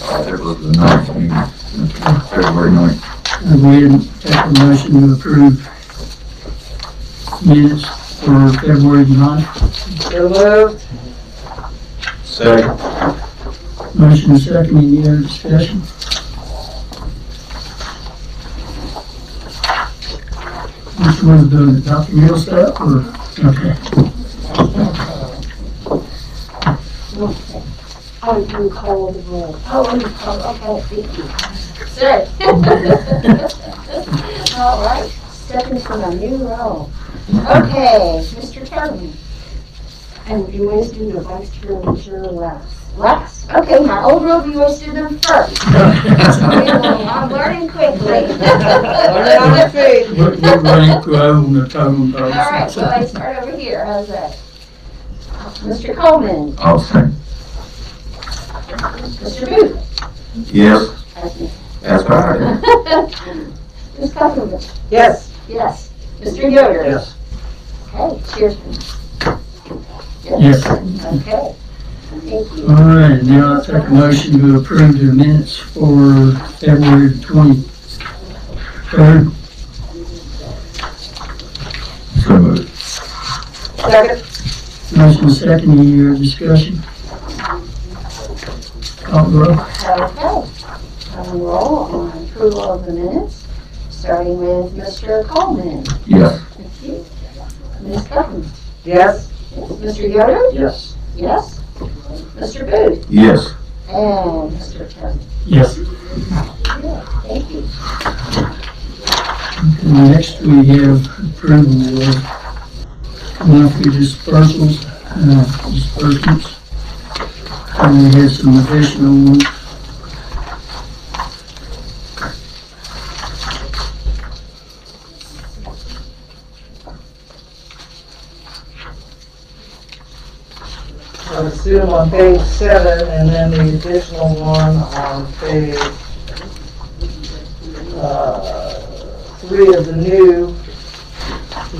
It was the 9th meeting, February 9th. I'll go ahead and take a motion to approve minutes for February 9th. So moved. Second. Motion and second, any other discussion? Which one's doing it, Dr. Millsap or, okay. Oh, you call the roll. Oh, you call, okay, thank you. Sorry. All right, stepping from a new role. Okay, Mr. Chairman. And you always do the vice chair last. Last? Okay, my old rule, you always do them first. I'm learning quickly. Learning on your feet. What rank grow on the totem pole? All right, well, I start over here. How's that? Mr. Coleman. I'll second. Mr. Booth. Yes. That's me. That's right. Ms. Puckett. Yes. Yes. Mr. Yoder. Yes. Okay, cheers. Yes. Okay. Thank you. All right, now I'll take a motion to approve the minutes for February 23rd. So moved. Second. Motion second, any other discussion? Call the roll. Okay. Roll on approval of the minutes, starting with Mr. Coleman. Yes. Thank you. Ms. Puckett. Yes. Mr. Yoder. Yes. Yes. Mr. Booth. Yes. And Mr. Chairman. Yes. Yeah, thank you. And next we have approval of monthly disbursements. And we have some additional ones. I assume on page 7, and then the additional one on page 3 of the new.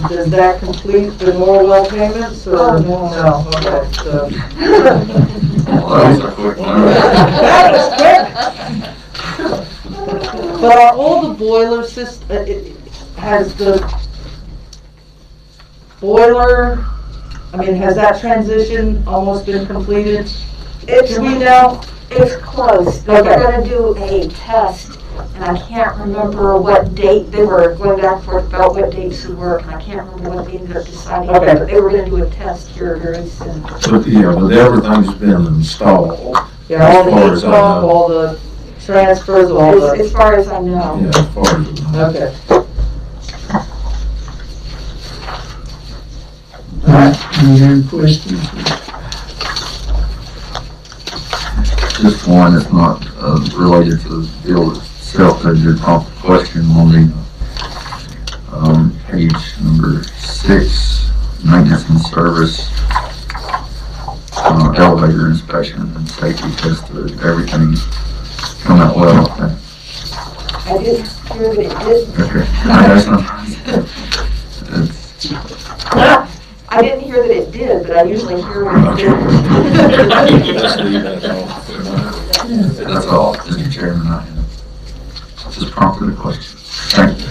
Does that complete the Norwell payments, or no? Okay, so. Well, that was a quick one. That was quick. But are all the boiler system, has the boiler, I mean, has that transition almost been completed? Do we know? It's close. They were Okay. gonna do a test, and I can't remember what date, they were going back and forth about what dates would work, and I can't remember what they ended up deciding. Okay. But they were gonna do a test here very soon. But everything's been installed. Yeah, all As the far heat as I pump, know. all the transfers, all the, As far as I know. Yeah, as far as I know. okay. All right, any other questions? Just one that's not related to the bill itself, but just a question on the page number 6, maintenance and service, elevator inspection and safety test, everything come out well. I didn't hear that it did. Okay. That's not, I didn't hear that it did, but I usually hear when it did. that's all, Mr. Chairman, I have. Just prompted a question. Thank you.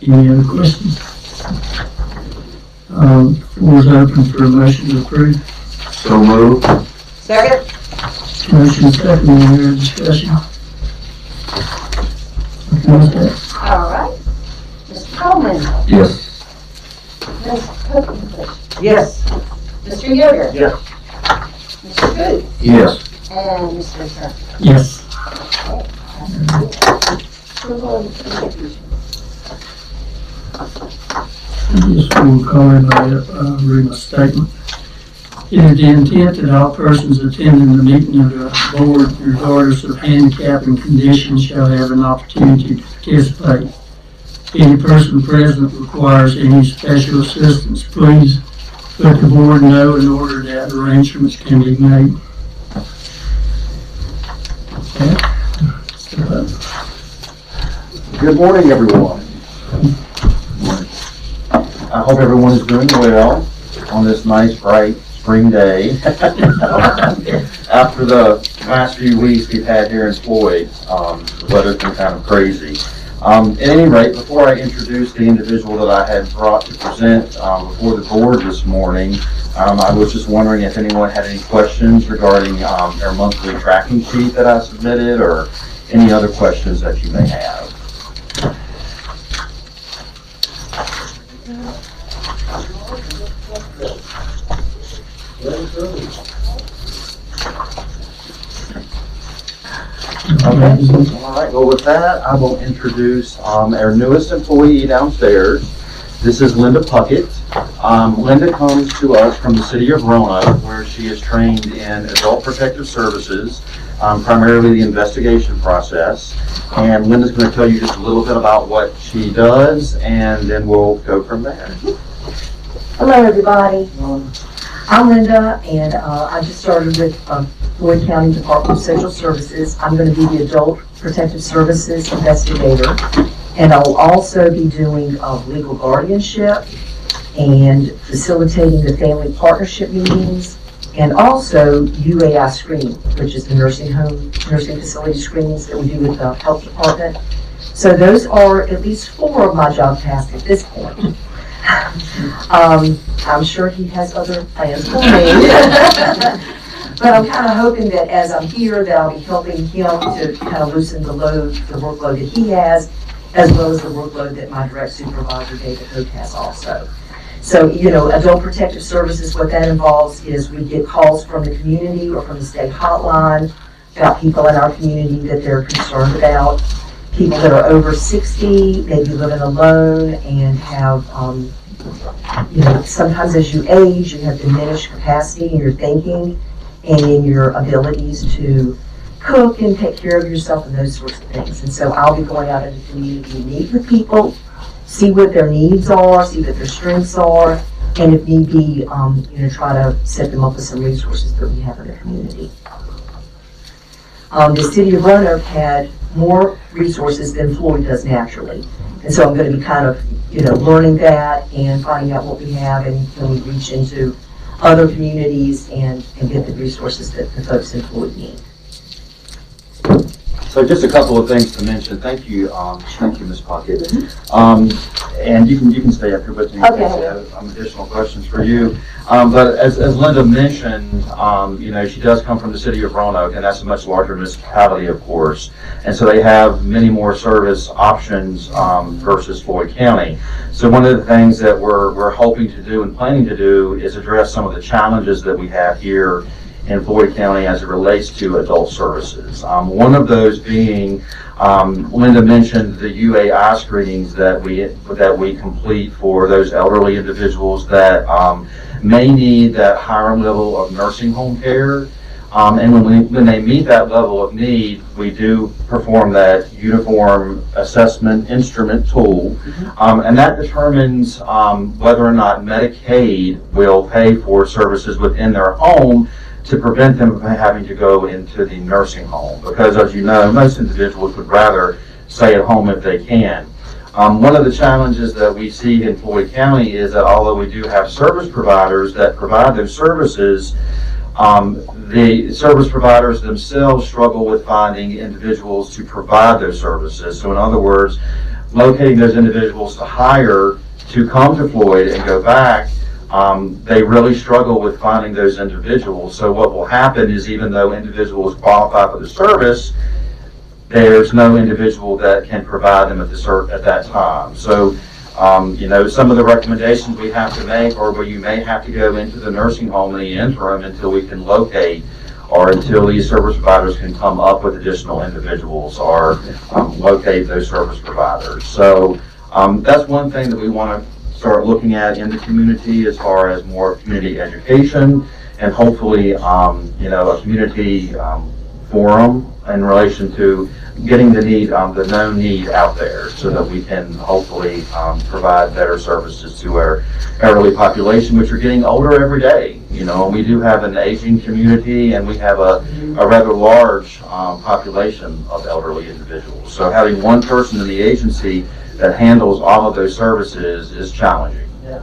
Any other questions? Floor is open for a motion to approve. So moved. Second? Motion second, any other discussion? Okay. All right. Mr. Coleman. Yes. Ms. Puckett. Yes. Mr. Yoder. Yes. Mr. Booth. Yes. And Mr. Chairman. Yes. Approval of the contribution. Just will call everybody up, read my statement. It is the intent that all persons attending the meeting of the board, regardless of handicap and condition, shall have an opportunity to participate. If any person present requires any special assistance, please let the board know in order that arrangements can be made. Okay. Good morning, everyone. I hope everyone is doing well on this nice, bright spring day. After the last few weeks we've had here in Floyd, the weather's been kind of crazy. At any rate, before I introduce the individual that I had brought to present before the board this morning, I was just wondering if anyone had any questions regarding their monthly tracking sheet that I submitted, or any other questions that you may have. Okay, all right, well with that, I will introduce our newest employee downstairs. This is Linda Puckett. Linda comes to us from the city of Roanoke, where she is trained in adult protective services, primarily the investigation process. And Linda's going to tell you just a little bit about what she does, and then we'll go from there. Hello, everybody. I'm Linda, and I just started with Floyd County Department of Social Services. I'm going to be the Adult Protective Services Investigator, and I'll also be doing legal guardianship and facilitating the family partnership meetings, and also UAI screening, which is the nursing facility screenings that we do with the health department. So those are at least 4 of my job tasks at this point. I'm sure he has other plans for me. But I'm kind of hoping that as I'm here, that I'll be helping him to kind of loosen the workload that he has, as well as the workload that my direct supervisor, David Hope, has also. So, you know, Adult Protective Services, what that involves is we get calls from the community or from the state hotline about people in our community that they're concerned about. People that are over 60, maybe living alone and have, you know, sometimes as you age, you have diminished capacity in your thinking and in your abilities to cook and take care of yourself and those sorts of things. And so I'll be going out in the community and meet with people, see what their needs are, see what their strengths are, and if need be, you know, try to set them up with some resources that we have in the community. The city of Roanoke had more resources than Floyd does naturally. And so I'm going to be kind of, you know, learning that and finding out what we have, and then we reach into other communities and get the resources that the folks in Floyd need. So just a couple of things to mention. Thank you, Ms. Puckett. And you can stay up here with me in case you have additional questions for you. But as Linda mentioned, you know, she does come from the city of Roanoke, and that's a much larger municipality, of course. And so they have many more service options versus Floyd County. So one of the things that we're hoping to do and planning to do is address some of the challenges that we have here in Floyd County as it relates to adult services. One of those being, Linda mentioned the UAI screenings that we complete for those elderly individuals that may need that higher level of nursing home care. And when they meet that level of need, we do perform that uniform assessment instrument tool, and that determines whether or not Medicaid will pay for services within their home to prevent them from having to go into the nursing home. Because as you know, most individuals would rather stay at home if they can. One of the challenges that we see in Floyd County is that although we do have service providers that provide those services, the service providers themselves struggle with finding individuals to provide those services. So in other words, locating those individuals to hire to come to Floyd and go back, they really struggle with finding those individuals. So what will happen is, even though individuals qualify for the service, there's no individual that can provide them at that time. So, you know, some of the recommendations we have to make are where you may have to go into the nursing home in the interim until we can locate, or until these service providers can come up with additional individuals or locate those service providers. So that's one thing that we want to start looking at in the community, as far as more community education and hopefully, you know, a community forum in relation to getting the need, the known need out there so that we can hopefully provide better services to our elderly population, which are getting older every day. You know, and we do have an aging community, and we have a rather large population of elderly individuals. So having one person in the agency that handles all of those services is challenging. Yeah.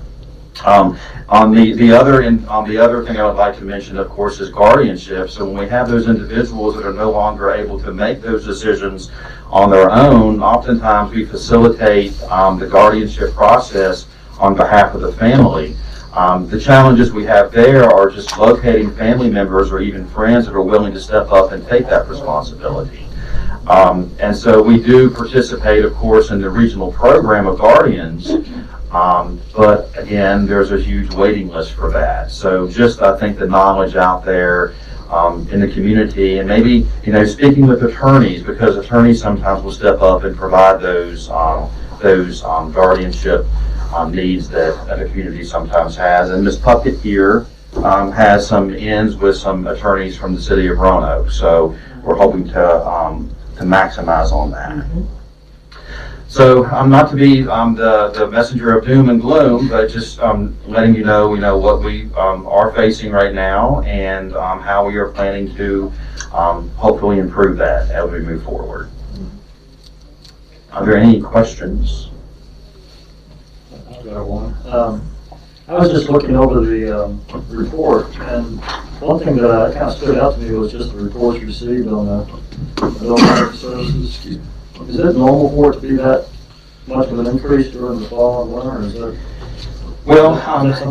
On the other thing I would like to mention, of course, is guardianship. So when we have those individuals that are no longer able to make those decisions on their own, oftentimes we facilitate the guardianship process on behalf of the family. The challenges we have there are just locating family members or even friends that are willing to step up and take that responsibility. And so we do participate, of course, in the regional program of guardians. But again, there's a huge waiting list for that. So just, I think, the knowledge out there in the community, and maybe, you know, speaking with attorneys, because attorneys sometimes will step up and provide those guardianship needs that a community sometimes has. And Ms. Puckett here has some ends with some attorneys from the city of Roanoke. So we're hoping to maximize on that. So not to be the messenger of doom and gloom, but just letting you know what we are facing right now, and how we are planning to hopefully improve that as we move forward. Are there any questions? I've got one. I was just looking over the report, and one thing that kind of stood out to me was just the reports received on the adult medical services. Is it normal for it to be that much of an increase during the fall and winter, or is it? Well,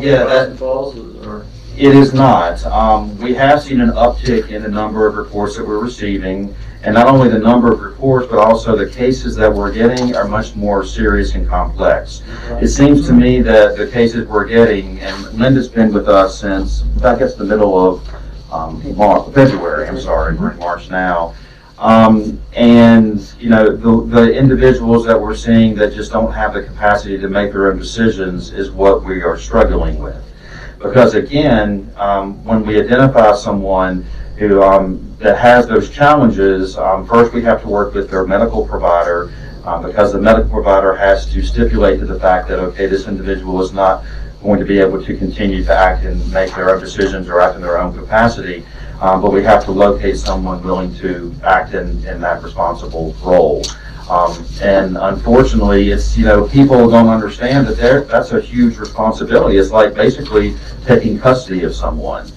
Yeah, that falls, or? it is not. We have seen an uptick in the number of reports that we're receiving, and not only the number of reports, but also the cases that we're getting are much more serious and complex. It seems to me that the cases we're getting, and Linda's been with us since, I guess, the middle of February, we're in March now. And, you know, the individuals that we're seeing that just don't have the capacity to make their own decisions is what we are struggling with. Because again, when we identify someone who that has those challenges, first we have to work with their medical provider, because the medical provider has to stipulate to the fact that, okay, this individual is not going to be able to continue to act and make their own decisions or act in their own capacity. But we have to locate someone willing to act in that responsible role. And unfortunately, it's, you know, people don't understand that that's a huge responsibility. It's like basically taking custody of someone.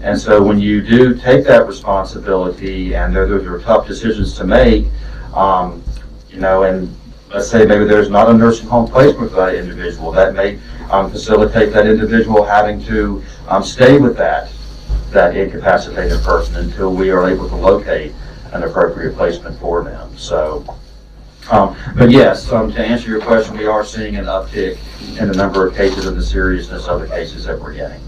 And so when you do take that responsibility, and those are tough decisions to make, you know, and let's say maybe there's not a nursing home placement for that individual, that may facilitate that individual having to stay with that incapacitated person until we are able to locate an appropriate placement for them. So, but yes, to answer your question, we are seeing an uptick in the number of cases and the seriousness of the cases that we're getting.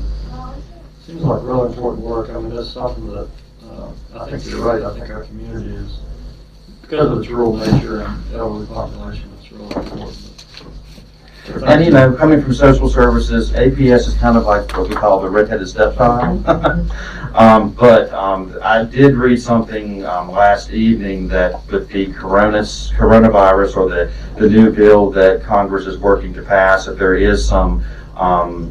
Seems like really important work. I mean, that's something that I think you're right. I think our community is, because of its rural nature and elderly population, it's really important. And, you know, coming from social services, APS is kind of like what we call the redheaded stepchild. But I did read something last evening that with the coronavirus, or the new bill that Congress is working to pass, that there is some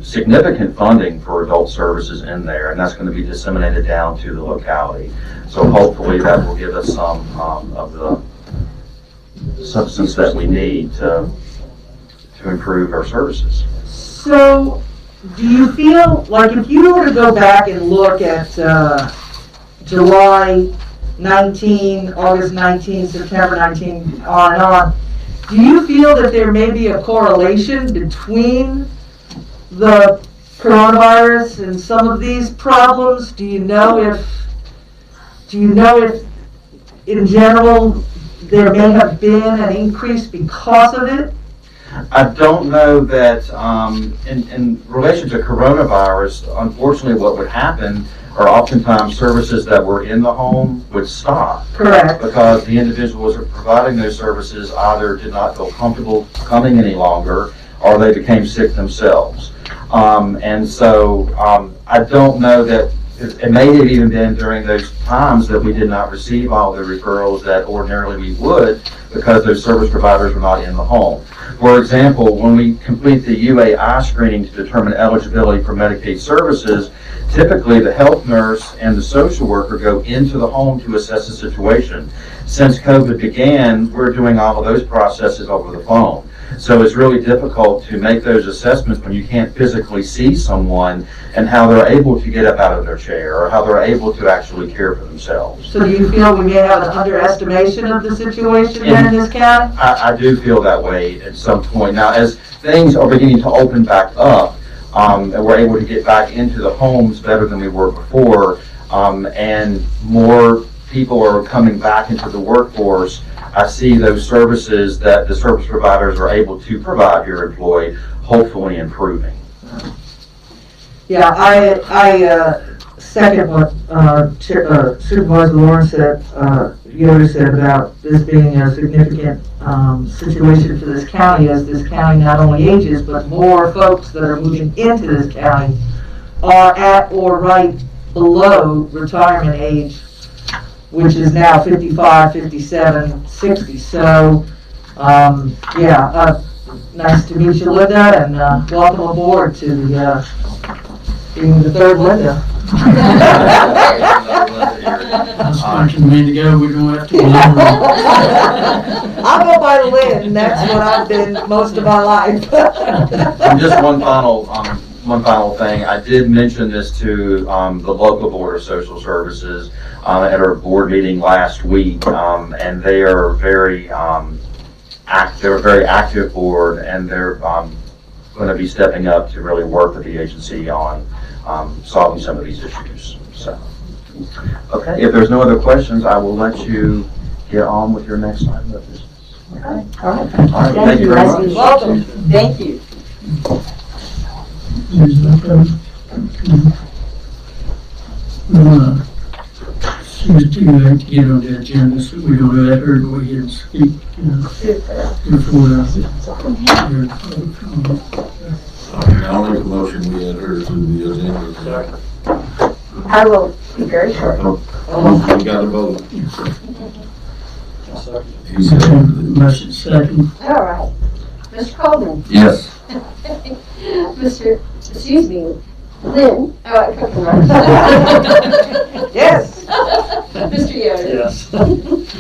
significant funding for adult services in there, and that's going to be disseminated down to the locality. So hopefully that will give us some of the substance that we need to improve our services. So, do you feel like if you were to go back and look at July 19, August 19, September 19, on and on, do you feel that there may be a correlation between the coronavirus and some of these problems? Do you know if in general there may have been an increase because of it? I don't know that in relation to coronavirus, unfortunately what would happen are oftentimes services that were in the home would stop. Correct. Because the individuals who are providing those services either did not feel comfortable coming any longer, or they became sick themselves. And so I don't know that it may have even been during those times that we did not receive all the referrals that ordinarily we would because those service providers were not in the home. For example, when we complete the UAI screening to determine eligibility for Medicaid services, typically the health nurse and the social worker go into the home to assess the situation. Since COVID began, we're doing all of those processes over the phone. So it's really difficult to make those assessments when you can't physically see someone and how they're able to get up out of their chair or how they're able to actually care for themselves. So do you feel we may have an underestimation of the situation then in this county? I do feel that way at some point. Now, as things are beginning to open back up, and we're able to get back into the homes better than we were before, and more people are coming back into the workforce, I see those services that the service providers are able to provide here at Floyd hopefully improving. Yeah, I second what Supervisor Lawrence said, Yoder said about this being a significant situation for this county, as this county not only ages, but more folks that are moving into this county are at or right below retirement age, which is now 55, 57, 60. So, nice to meet you, Linda, and welcome aboard to the, being the third Linda. I was thinking a minute ago, we don't have to go. I'll go by the Lynn, that's what I've been most of my life. And just one final thing. I did mention this to the local board of social services at our board meeting last week, and they are very they're a very active board, and they're going to be stepping up to really work with the agency on solving some of these issues. So, okay, if there's no other questions, I will let you get on with your next item of business. Okay. All right, thank you very Nice much. meeting you. Welcome. Thank you. She was too late to get on the agenda, so we don't let her go ahead and speak, before I'll make a motion, we add her to the agenda. I will be very short. We got a vote. He Motion second. All right. Mr. Coleman. Yes. Excuse me, Lynn. Oh, I took the wrong. Yes. Mr. Yoder. Yes. Mr. Booth.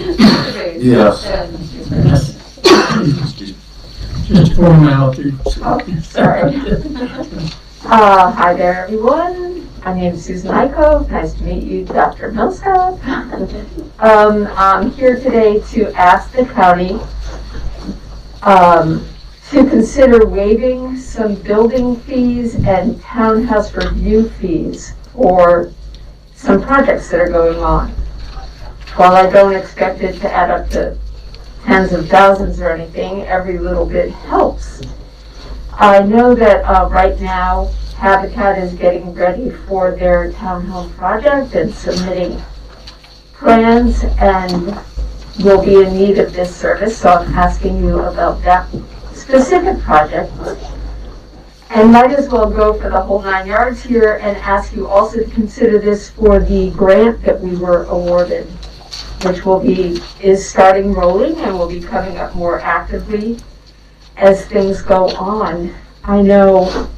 Yes. And Mr. Smith. Just formality. Oh, sorry. Hi there, everyone. My name is Susan Iko. Nice to meet you, Dr. Millsap. I'm here today to ask the county to consider waiving some building fees and townhouse review fees for some projects that are going on. While I don't expect it to add up to tens of thousands or anything, every little bit helps. I know that right now Habitat is getting ready for their townhome project and submitting plans and will be in need of this service, so I'm asking you about that specific project. And might as well go for the whole 9 yards here and ask you also to consider this for the grant that we were awarded, which is starting rolling and will be coming up more actively as things go on. I know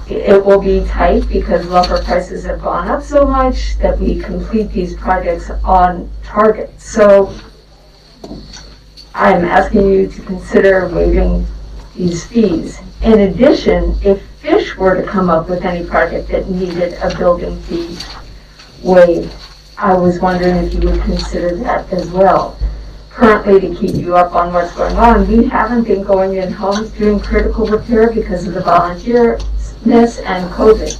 it will be tight because lumber prices have gone up so much that we complete these projects on target. So I'm asking you to consider waiving these fees. In addition, if Fish were to come up with any project that needed a building fee waived, I was wondering if you would consider that as well. Currently, to keep you up on what's going on, we haven't been going in homes doing critical repair because of the volunteerness and COVID.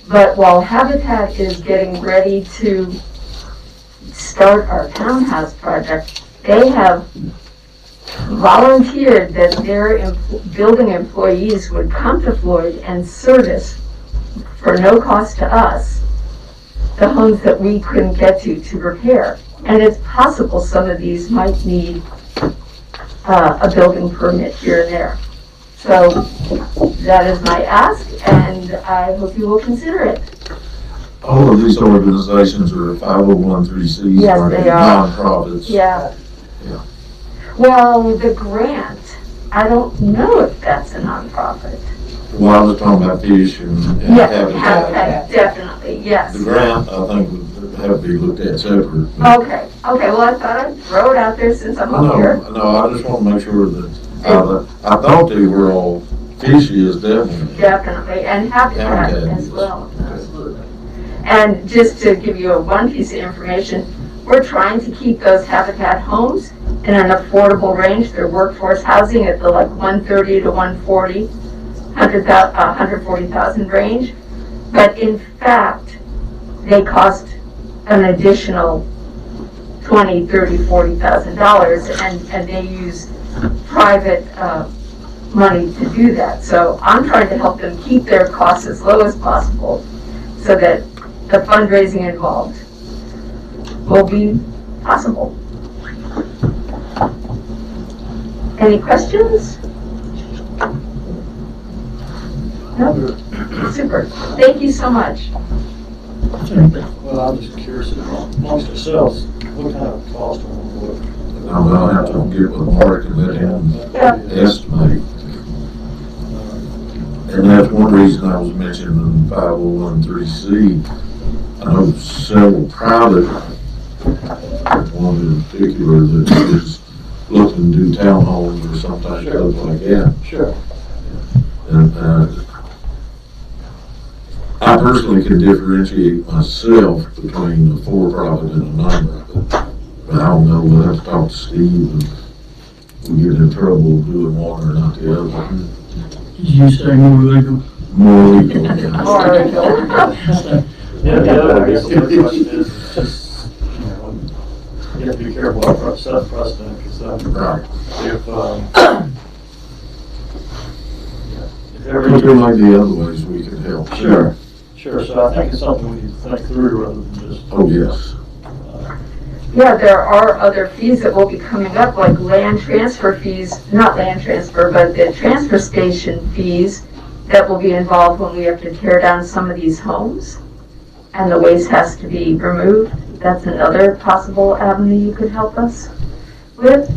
But while Habitat is getting ready to start our townhouse project, they have volunteered that their building employees would come to Floyd and service for no cost to us the homes that we couldn't get to repair. And it's possible some of these might need a building permit here and there. So that is my ask, and I hope you will consider it. All of these organizations are 501(c)(3)s, Yes, are they are. nonprofits. Yeah. Yeah. Well, the grant, I don't know if that's a nonprofit. Well, I was talking about fish and Yeah, habitat. definitely, yes. The grant, I think, would have to be looked at separate. Okay, well, I thought I'd throw it out there since I'm up here. No, I just want to make sure that, I thought they were all, fish is definitely. Definitely, and habitat Habitat, as yes. well, absolutely. And just to give you one piece of information, we're trying to keep those habitat homes in an affordable range. They're workforce housing at the like 130 to 140, 140,000 range. But in fact, they cost an additional $20, $30, $40,000, and they use private money to do that. So I'm trying to help them keep their costs as low as possible so that the fundraising involved will be possible. Any questions? No? Super. Thank you so much. Well, I'm just curious, amongst yourselves, what kind of cost are we I'll have to get with Mark and let him estimate. And that's one reason I was mentioning 501(c). I know several private, one in particular that is looking to do townhomes or something like that. Sure. And I personally can differentiate myself between a for-profit and a non-profit. But I don't know, we'll have to talk to Steve if we get in trouble doing one or not the other. Did you say more legal? More legal. Yeah, I guess the other question is just, you have to be careful about set precedent, because Right. if But every, there might be other ways we can help. Sure. So I think it's something we need to think through rather than just. Oh, yes. Yeah, there are other fees that will be coming up, like land transfer fees, not land transfer, but the transfer station fees that will be involved when we have to tear down some of these homes and the waste has to be removed. That's another possible avenue you could help us with.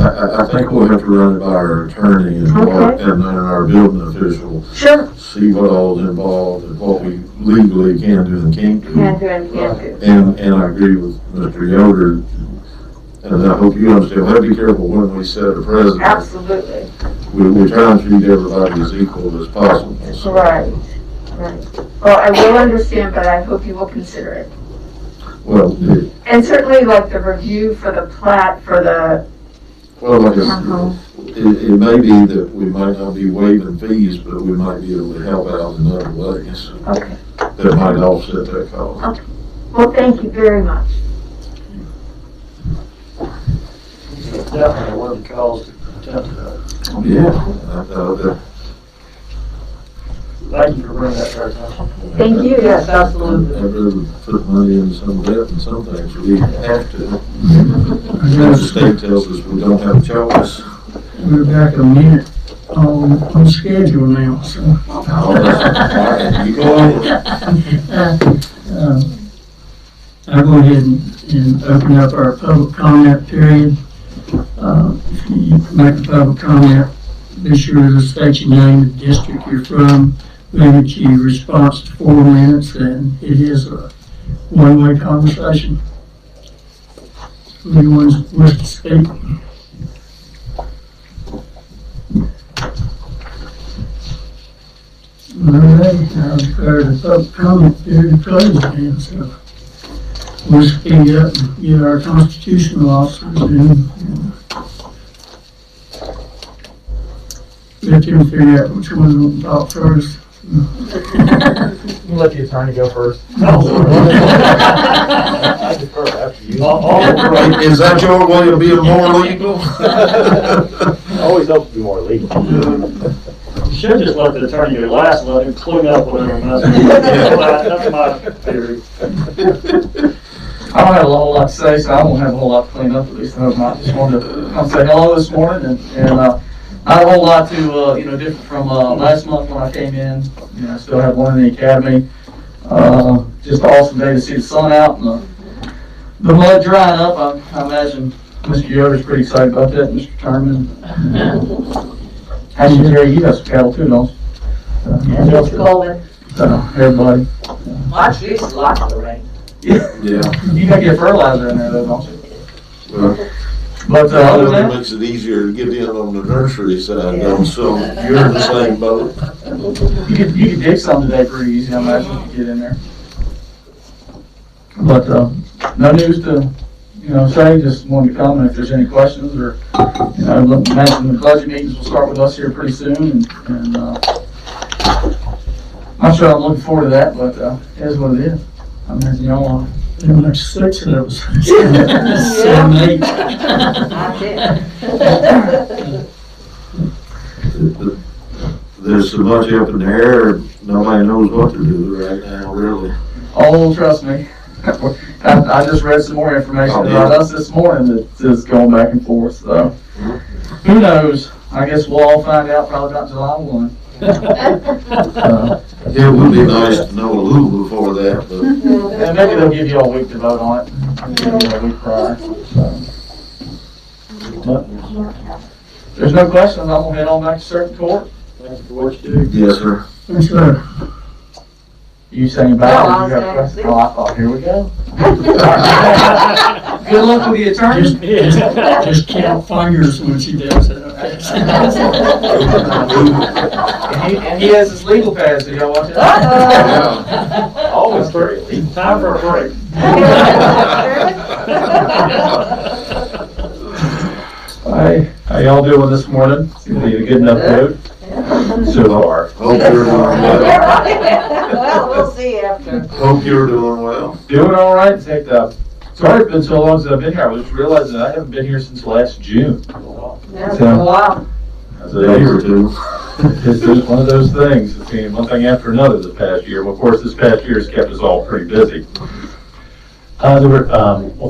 I think we'll have to run it by our attorney and Mark and our building official. Sure. See what all is involved and what we legally can do and can't do. Can do and can't do. And I agree with Mr. Yoder, and I hope you understand, we have to be careful when we set a precedent. Absolutely. We're trying to treat everybody as equal as possible. So. Right. Well, I will understand, but I hope you will consider it. Well, And certainly like the review for the plat for the like it may be that we might not be waiving fees, but we might be able to help out in other ways. Okay. That might offset that cost. Okay. Well, thank you very much. Definitely worth the calls to attempt that. Yeah. Thank you for bringing that to our attention. Thank you. Yes, absolutely. I'd rather put money in some debt than some things we have to. I The state tells us we don't have a choice. We're back a minute on schedule now, so. You go on. I'll go ahead and open up our public comment period. If you make a public comment, be sure to state your name, the district you're from, limit your response to 4 minutes, and it is a one-way conversation. Anyone wish to speak? All right, I'll declare the public comment period closed then, so we'll speed up and get our constitutional officers in. Let them figure out which one to talk first. You let the attorney go first. I defer after you. Is that your way of being more legal? I always hope to be more legal. You should just let the attorney go last and let him clean up whatever mess. That's my theory. I don't have a whole lot to say, so I won't have a whole lot to clean up at least. I just wanted to come say hello this morning and Not a whole lot to, different from, last month when I came in. I still have one in the academy. Just an awesome day to see the sun out and the mud drying up. I imagine Mr. Yoder's pretty excited about that, Mr. Terman. Actually, Terry, you got some cattle too, don't you? And Mr. Coleman. Everybody. Lots of the rain. Yeah. You gotta get fertilizer in there though, don't you? Well, But, other than it that, makes it easier to get in on the nursery side though, so you're in the same boat. you could dig some today pretty easy, I imagine, if you get in there. But, no news to, say, just wanted to comment if there's any questions or, I imagine the budget meetings will start with us here pretty soon and I'm sure I'm looking forward to that, but, it is what it is. I imagine y'all are. There were like 6 of those. 7, 8. That's it. There's so much up in the air, nobody knows what to do right now, really. Oh, trust me. I just read some more information about us this morning that is going back and forth, so. Who knows? I guess we'll all find out probably about July 1. It would be nice to know a little before that, but. And maybe they'll give you a week to vote on it. Give you a week prior. So. But there's no questions. I'm gonna head on back to circuit court. Thanks for what you do. Yes, sir. Yes, sir. You saying back? No, I was You got a saying, question? see? Oh, I thought, here we go. Good luck with the attorney. Just count fingers when she does it, And he has his legal pads. Did y'all watch it? Always great. Time for a break. Hi, how y'all doing this morning? Seems to be a good enough mood so far. Hope you're doing well. Well, we'll see after. Hope you're doing well. Doing all right. Sorry it's been so long since I've been here. I was realizing I haven't been here since last June. That's been a while. As A year or two. It's just one of those things. It's been one thing after another this past year. Well, of course, this past year has kept us all pretty busy. There were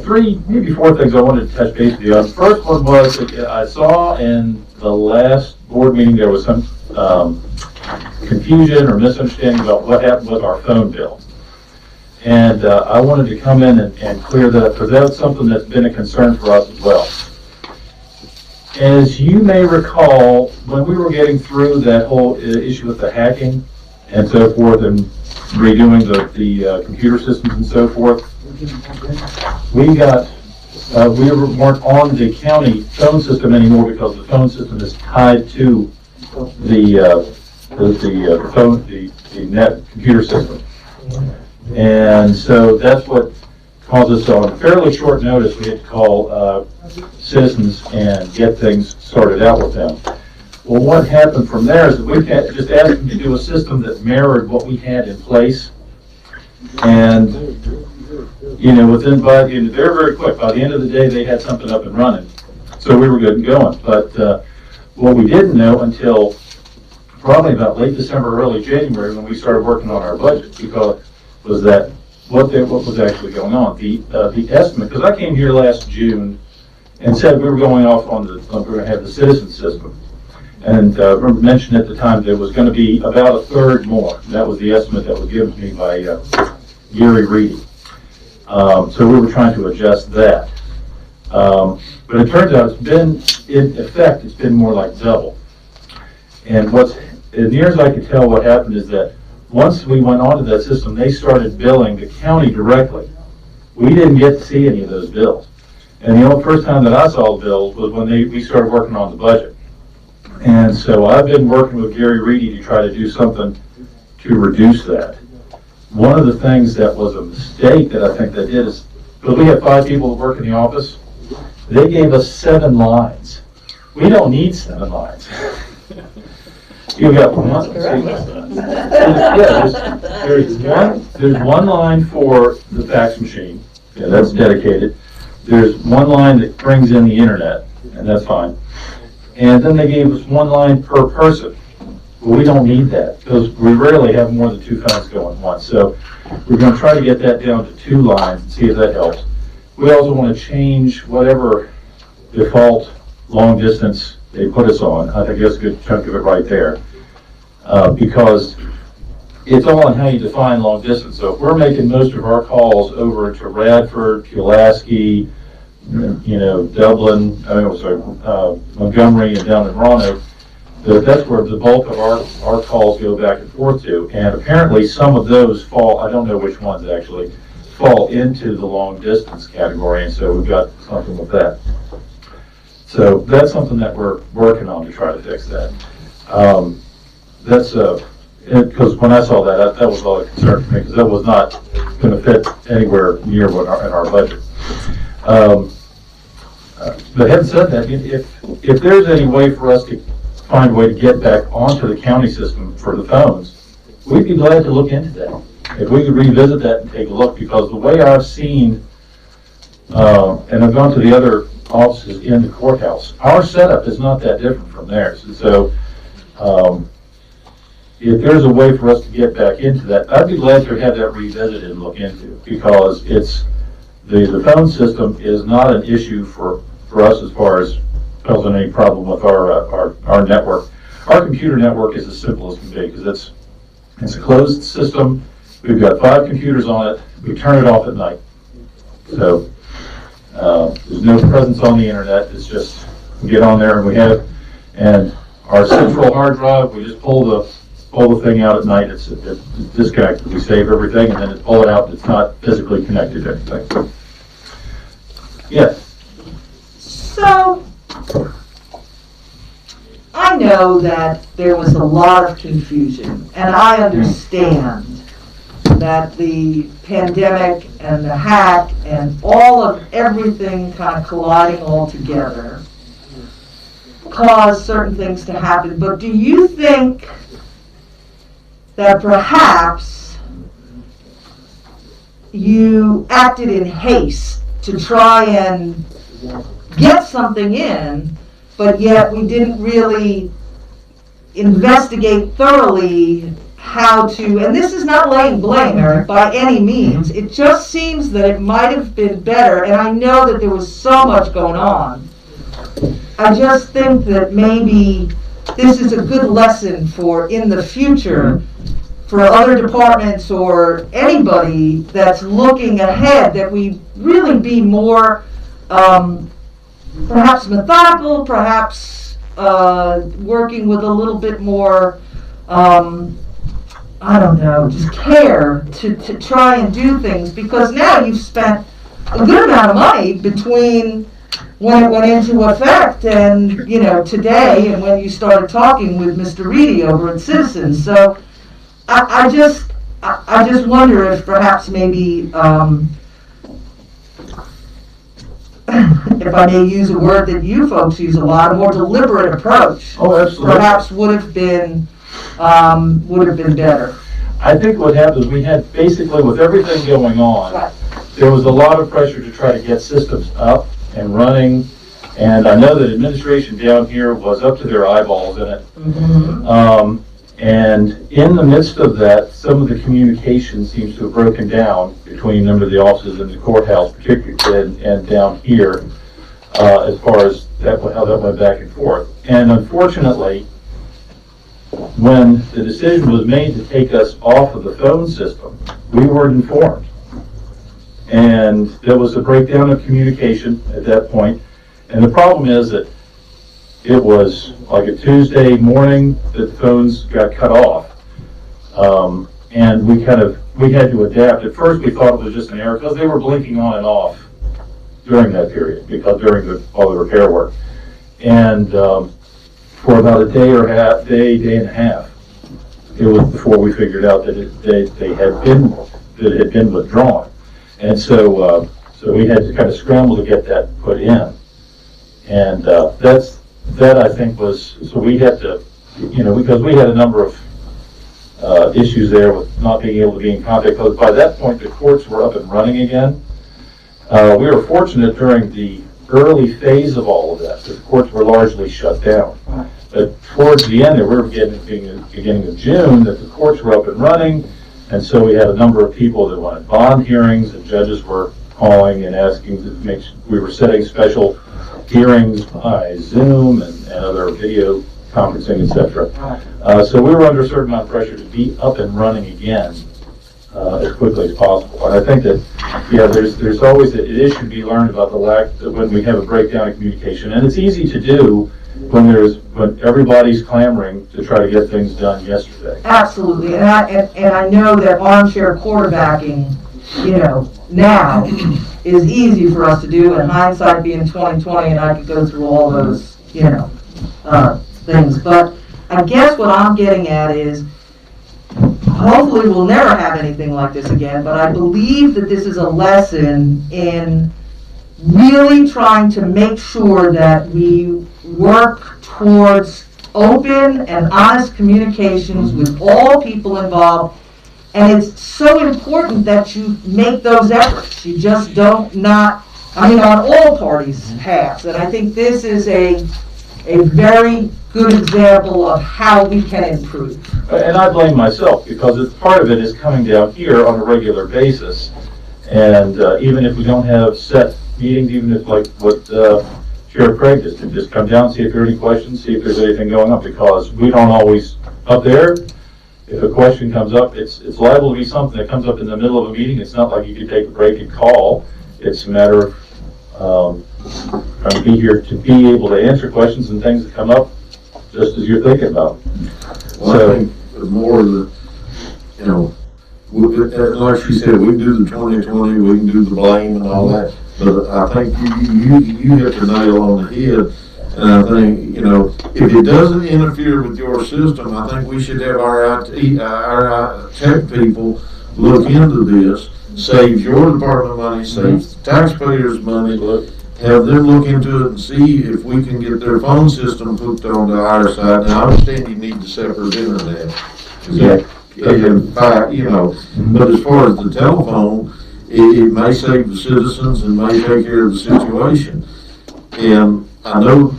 3, maybe 4 things I wanted to touch base with you on. The first one was that I saw in the last board meeting there was some confusion or misunderstanding about what happened with our phone bill. And I wanted to come in and clear that up because that's something that's been a concern for us as well. As you may recall, when we were getting through that whole issue with the hacking and so forth and redoing the computer systems and so forth, we weren't on the county phone system anymore because the phone system is tied to the net computer system. And so that's what caused us on fairly short notice, we had to call citizens and get things sorted out with them. Well, what happened from there is that we just asked them to do a system that mirrored what we had in place. And, they're very quick. By the end of the day, they had something up and running. So we were good and going. But what we didn't know until probably about late December, early January, when we started working on our budget, because was that what was actually going on. The estimate, because I came here last June and said we were going off on we were going to have the citizen system. And remember mentioned at the time there was going to be about a third more. That was the estimate that was given to me by Gary Reedy. So we were trying to adjust that. But it turns out it's been more like double. And as near as I could tell, what happened is that once we went onto that system, they started billing the county directly. We didn't get to see any of those bills. And the first time that I saw the bills was when we started working on the budget. And so I've been working with Gary Reedy to try to do something to reduce that. One of the things that was a mistake that I think they did is, because we have 5 people that work in the office, they gave us 7 lines. We don't need 7 lines. You've got one. There's one line for the fax machine. Yeah, that's dedicated. There's one line that brings in the internet, and that's fine. And then they gave us 1 line per person. Well, we don't need that because we rarely have more than 2 phones going at once. So we're going to try to get that down to 2 lines and see if that helps. We also want to change whatever default long distance they put us on. I think that's a good chunk of it right there. Because it's all on how you define long distance. So if we're making most of our calls over to Radford, Pulaski, Dublin, Montgomery, and down in Roanoke, that's where the bulk of our calls go back and forth to. And apparently some of those fall, I don't know which ones actually, fall into the long distance category, and so we've got something with that. So that's something that we're working on to try to fix that. Because when I saw that, that was all a concern for me, because that was not going to fit anywhere near in our budget. But having said that, if there's any way for us to find a way to get back onto the county system for the phones, we'd be glad to look into that. If we could revisit that and take a look, because the way I've seen, and I've gone to the other offices in the courthouse, our setup is not that different from theirs. And so if there's a way for us to get back into that, I'd be glad to have that revisited and look into, because it's the phone system is not an issue for us as far as causing any problem with our network. Our computer network is as simple as can be, because it's a closed system. We've got 5 computers on it. We turn it off at night. So there's no presence on the internet. It's just we get on there and our central hard drive, we just pull the thing out at night. It's disconnected. We save everything and then pull it out. It's not physically connected to anything. Yes. So, I know that there was a lot of confusion, and I understand that the pandemic and the hack and all of everything kind of colliding all together caused certain things to happen. But do you think that perhaps you acted in haste to try and get something in, but yet we didn't really investigate thoroughly how to, and this is not laying blame, Eric, by any means. It just seems that it might have been better, and I know that there was so much going on. I just think that maybe this is a good lesson for in the future for other departments or anybody that's looking ahead, that we really be more perhaps methodical, perhaps working with a little bit more, I don't know, just care to try and do things, because now you've spent a good amount of money between when it went into effect and, today, and when you started talking with Mr. Reedy over at Citizens. So I just wonder if perhaps maybe, if I may use a word that you folks use a lot, a more deliberate approach. Oh, absolutely. Perhaps would have been better. I think what happened is we had basically, with everything going on, Right. there was a lot of pressure to try to get systems up and running. And I know that administration down here was up to their eyeballs in it. Mm-hmm. And in the midst of that, some of the communication seems to have broken down between a number of the offices in the courthouse, particularly, and down here, as far as how that went back and forth. And unfortunately, when the decision was made to take us off of the phone system, we weren't informed. And there was a breakdown of communication at that point. And the problem is that it was like a Tuesday morning that the phones got cut off. And we had to adapt. At first we thought it was just an error because they were blinking on and off during that period, because during all the repair work. And for about a day and a half, it was before we figured out that it had been withdrawn. And so we had to kind of scramble to get that put in. And that I think was, so we had to, because we had a number of issues there with not being able to be in contact, because by that point the courts were up and running again. We were fortunate during the early phase of all of that, the courts were largely shut down. But towards the end, we were getting at the beginning of June, that the courts were up and running, and so we had a number of people that wanted bond hearings, and judges were calling and asking to we were setting special hearings by Zoom, and and other video conferencing, et cetera. So we were under a certain amount of pressure to be up and running again as quickly as possible. And I think that, yeah, there's always an issue to be learned about the lack, when we have a breakdown in communication. And it's easy to do when everybody's clamoring to try to get things done yesterday. Absolutely, and I know that armchair quarterbacking, now is easy for us to do, and hindsight being 20/20, and I could go through all those, things. But I guess what I'm getting at is, hopefully we'll never have anything like this again, but I believe that this is a lesson in really trying to make sure that we work towards open and honest communications with all people involved. And it's so important that you make those efforts. You just on all parties' halves. And I think this is a very good example of how we can improve. And I blame myself, because part of it is coming down here on a regular basis. And even if we don't have set meetings, even if, like what Sheriff Craig just come down, see if there are any questions, see if there's anything going on, because we don't always, up there, if a question comes up, it's liable to be something that comes up in the middle of a meeting. It's not like you can take a break and call. It's a matter of trying to be here to be able to answer questions and things that come up just as you're thinking about. Well, I think the more that, like she said, we can do the 20/20, we can do the blame and all that, but I think you hit the nail on the head. And I think, if it doesn't interfere with your system, I think we should have our tech people look into this. Saves your department money, saves the taxpayers money. Have them look into it and see if we can get their phone system hooked onto our side. Now, I understand you need the separate internet. Yeah. But as far as the telephone, it may save the citizens and may take care of the situation. And I know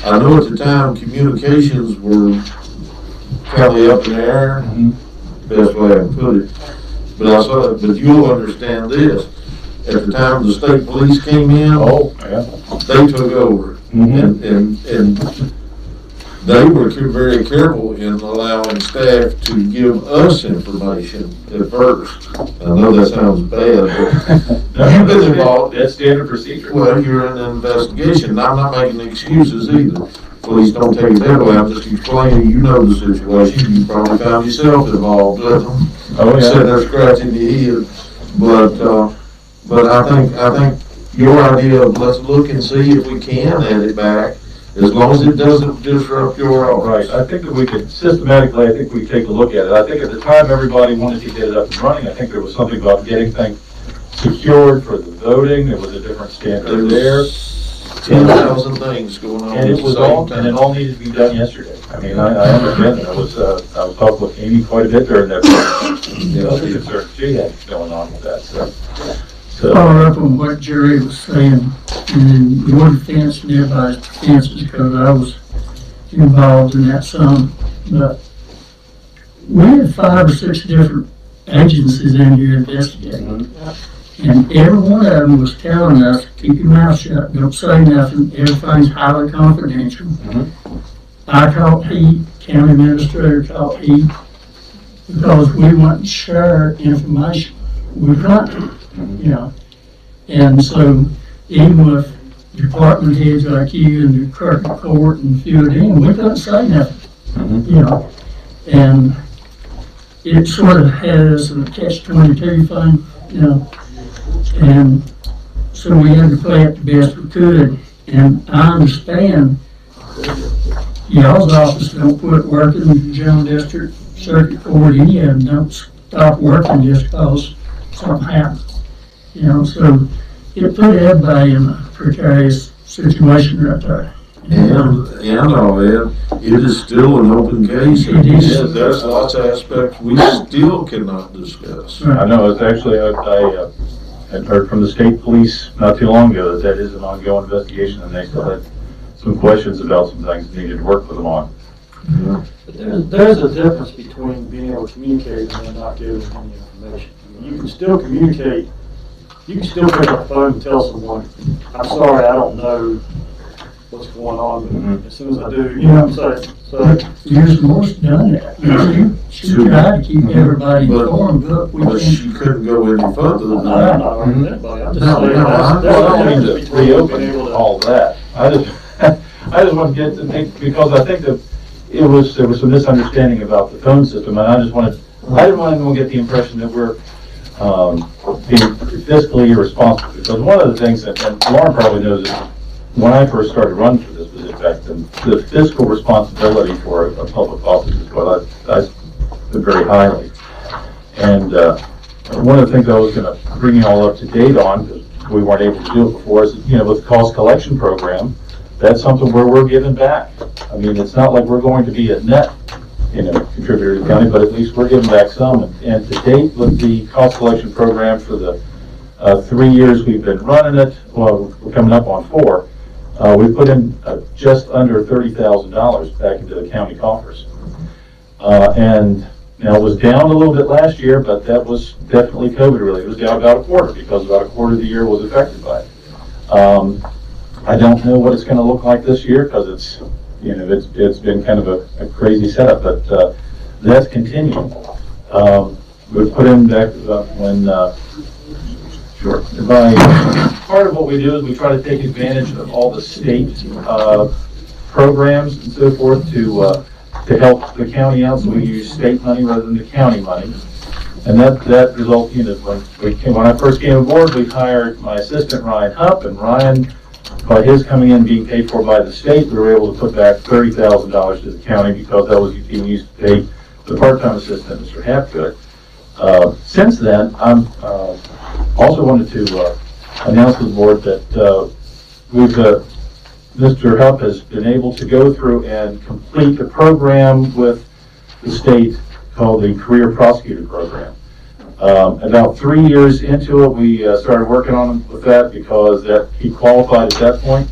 at the time communications were kind of up in the air, best way I can put it. But you'll understand this. At the time the state police came in, they took over. And they were very careful in allowing staff to give us information at first. I know that sounds bad, but you've been involved. That's standard procedure. Well, you're in an investigation. I'm not making excuses either. Please don't take it that way. I'm just explaining, the situation. You probably found yourself involved with them. Sitting there scratching your head. But I think your idea of let's look and see if we can add it back, as long as it doesn't disrupt your office. Right. I think that we could systematically, we take a look at it. I think at the time everybody wanted to get it up and running. I think there was something about getting things secured for the voting. There was a different standard there. 10,000 things going on. And it all needed to be done yesterday. I mean, I understand that. I was talking with Amy quite a bit during that. The concern she had going on with that. So Follow up on what Jerry was saying, and your defense and everybody's defense, because I was involved in that some, but we had 5 or 6 different agencies in here investigating. And every one of them was telling us, keep your mouth shut, don't say nothing, everything's highly confidential. I caught heat, county administrator caught heat, because we wouldn't share information. We couldn't. And so even with department heads like you and the clerk of court and a few of them, we couldn't say nothing, and it sort of has a catch-22 thing, and so we had to play it the best we could. And I understand y'all's office don't quit working, the general district, circuit court, any of them don't stop working just because something happened. So it put everybody in a precarious situation right there. And all that, it is still an open case. It is. There's lots of aspects we still cannot discuss. Right. I know, it's actually, I had heard from the state police not too long ago that is an ongoing investigation, and they still had some questions about some things that needed to work with them on. But there's a difference between being able to communicate and then not giving any information. I mean, you can still communicate. You can still pick up the phone and tell someone, I'm sorry, I don't know what's going on, but as soon as I do, Yeah. so, Years Moore's done that. She tried to keep everybody informed, but we But can't. she couldn't go any further I'm than not that. arguing with anybody, I'm just No, saying, no, that's, I Well, I don't mean that's to between being reopen able to. all that. I just want to get to think, because I think that there was some misunderstanding about the phone system, and I didn't want anyone to get the impression that we're being fiscally irresponsible. Because one of the things that, and Lauren probably knows this, when I first started running for this position back then, the fiscal responsibility for a public office is what I put very highly. And one of the things I was going to bring you all up to date on, because we weren't able to do it before, is, with the cost collection program, that's something where we're giving back. I mean, it's not like we're going to be a net, contributor to the county, but at least we're giving back some. And to date, with the cost collection program for the 3 years we've been running it, well, we're coming up on 4, we put in just under $30,000 back into the county coffers. And now it was down a little bit last year, but that was definitely COVID related. It was down about a quarter because about a quarter of the year was affected by it. I don't know what it's going to look like this year because it's been kind of a crazy setup, but that's continuing. We put in back part of what we do is we try to take advantage of all the state programs and so forth to help the county out. So we use state money rather than the county money. And that results in when I first came aboard, we hired my assistant Ryan Hupp, and Ryan, by his coming in being paid for by the state, we were able to put back $30,000 to the county because that was being used to pay the part-time assistant, Mr. Hapgood. Since then, I'm also wanted to announce to the board that Mr. Hupp has been able to go through and complete a program with the state called the Career Prosecutor Program. About 3 years into it, we started working on him with that because he qualified at that point.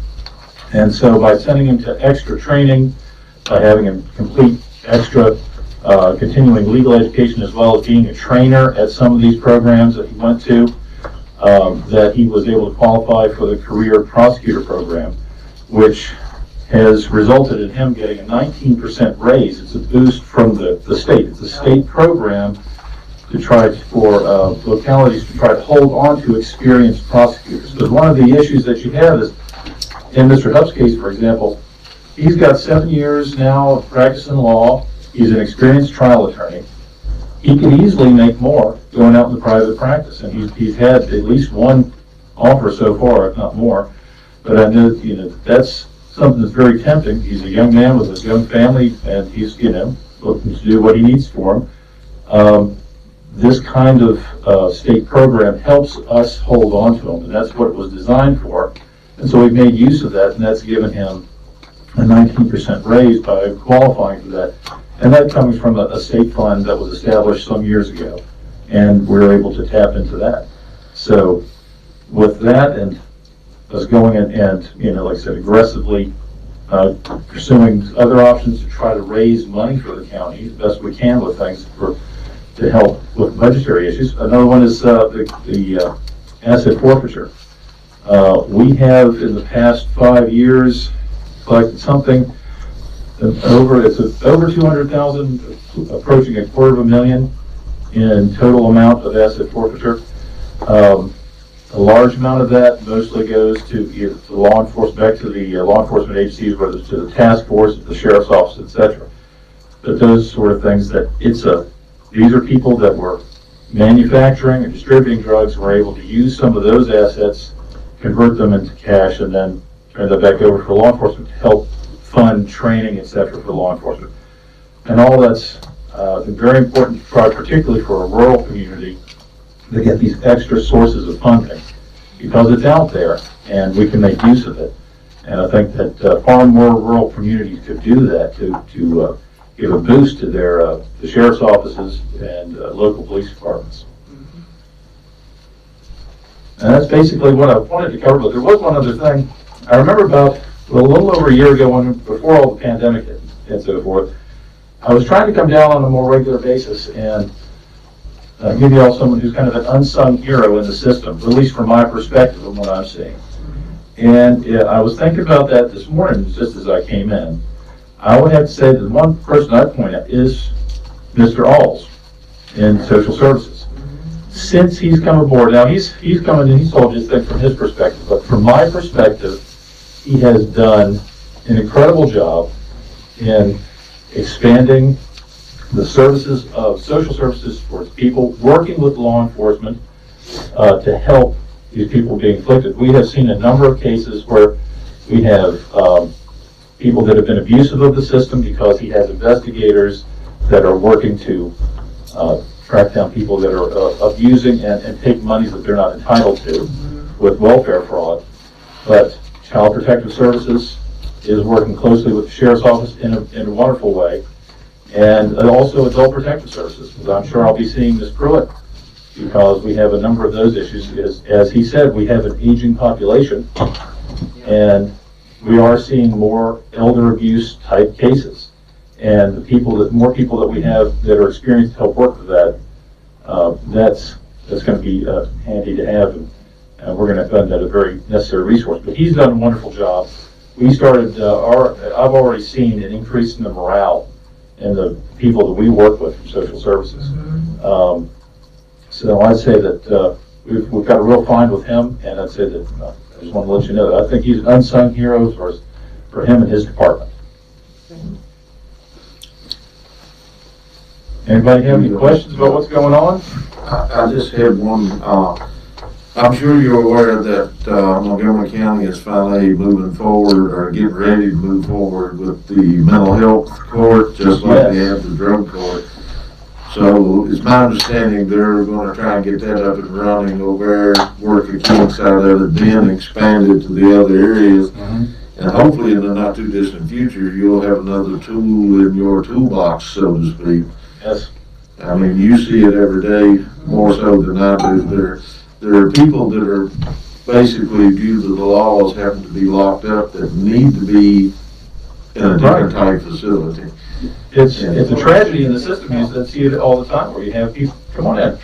And so by sending him to extra training, by having him complete extra continuing legal education as well as being a trainer at some of these programs that he went to, that he was able to qualify for the Career Prosecutor Program, which has resulted in him getting a 19% raise. It's a boost from the state. It's a state program to try for localities to try to hold on to experienced prosecutors. Because one of the issues that you have is, in Mr. Hupp's case, for example, he's got 7 years now of practicing law. He's an experienced trial attorney. He could easily make more going out in the private practice, and he's had at least one offer so far, if not more. But I know, that's something that's very tempting. He's a young man with a young family, and he's, looking to do what he needs for him. This kind of state program helps us hold on to him, and that's what it was designed for. And so we've made use of that, and that's given him a 19% raise by qualifying for that. And that comes from a state fund that was established some years ago, and we were able to tap into that. So with that and us going and like I said, aggressively pursuing other options to try to raise money for the county as best we can with things to help with budgetary issues. Another one is the asset forfeiture. We have in the past 5 years collected something over 200,000, approaching $250,000 in total amount of asset forfeiture. A large amount of that mostly goes to the law enforcement, back to the law enforcement agencies, whether it's to the task force, the sheriff's office, etc. But those sort of things these are people that were manufacturing and distributing drugs and were able to use some of those assets, convert them into cash, and then turn that back over for law enforcement to help fund training, etc. for law enforcement. And all that's very important to try, particularly for a rural community, to get these extra sources of funding because it's out there and we can make use of it. And I think that far more rural communities could do that to give a boost to their the sheriff's offices and local police departments. And that's basically what I wanted to cover, but there was one other thing. I remember about a little over a year ago, before all the pandemic hit and so forth, I was trying to come down on a more regular basis and give you all someone who's kind of an unsung hero in the system, at least from my perspective and what I'm seeing. And I was thinking about that this morning, just as I came in. I would have to say that the one person I'd point out is Mr. Alls in social services. Since he's come aboard, now he's coming in, he's told you things from his perspective, but from my perspective, he has done an incredible job in expanding the services of social services towards people, working with law enforcement to help these people being afflicted. We have seen a number of cases where we have people that have been abusive of the system because he has investigators that are working to track down people that are abusing and take monies that they're not entitled to with welfare fraud. But Child Protective Services is working closely with the Sheriff's Office in a wonderful way. And also Adult Protective Services, because I'm sure I'll be seeing Ms. Pruitt, because we have a number of those issues. As he said, we have an aging population, and we are seeing more elder abuse type cases. And more people that we have that are experienced to help work with that, that's going to be handy to have, and we're going to find that a very necessary resource. But he's done a wonderful job. We started, I've already seen an increase in the morale in the people that we work with from social services. So I'd say that we've got a real find with him, and I'd say that I just want to let you know that I think he's an unsung hero for him and his department. Anybody have any questions about what's going on? I just had one. I'm sure you're aware that Montgomery County is finally moving forward or getting ready to move forward with the mental health court, just like they have the drug court. So it's my understanding they're going to try and get that up and running over there, work the kinks out of it, then expand it to the other areas. And hopefully in the not too distant future, you'll have another tool in your toolbox, so to speak. Yes. I mean, you see it every day, more so than I do. There are people that are basically, due to the laws, having to be locked up that need to be in a different type facility. It's a tragedy in the system. You see it all the time where you have people, come on in,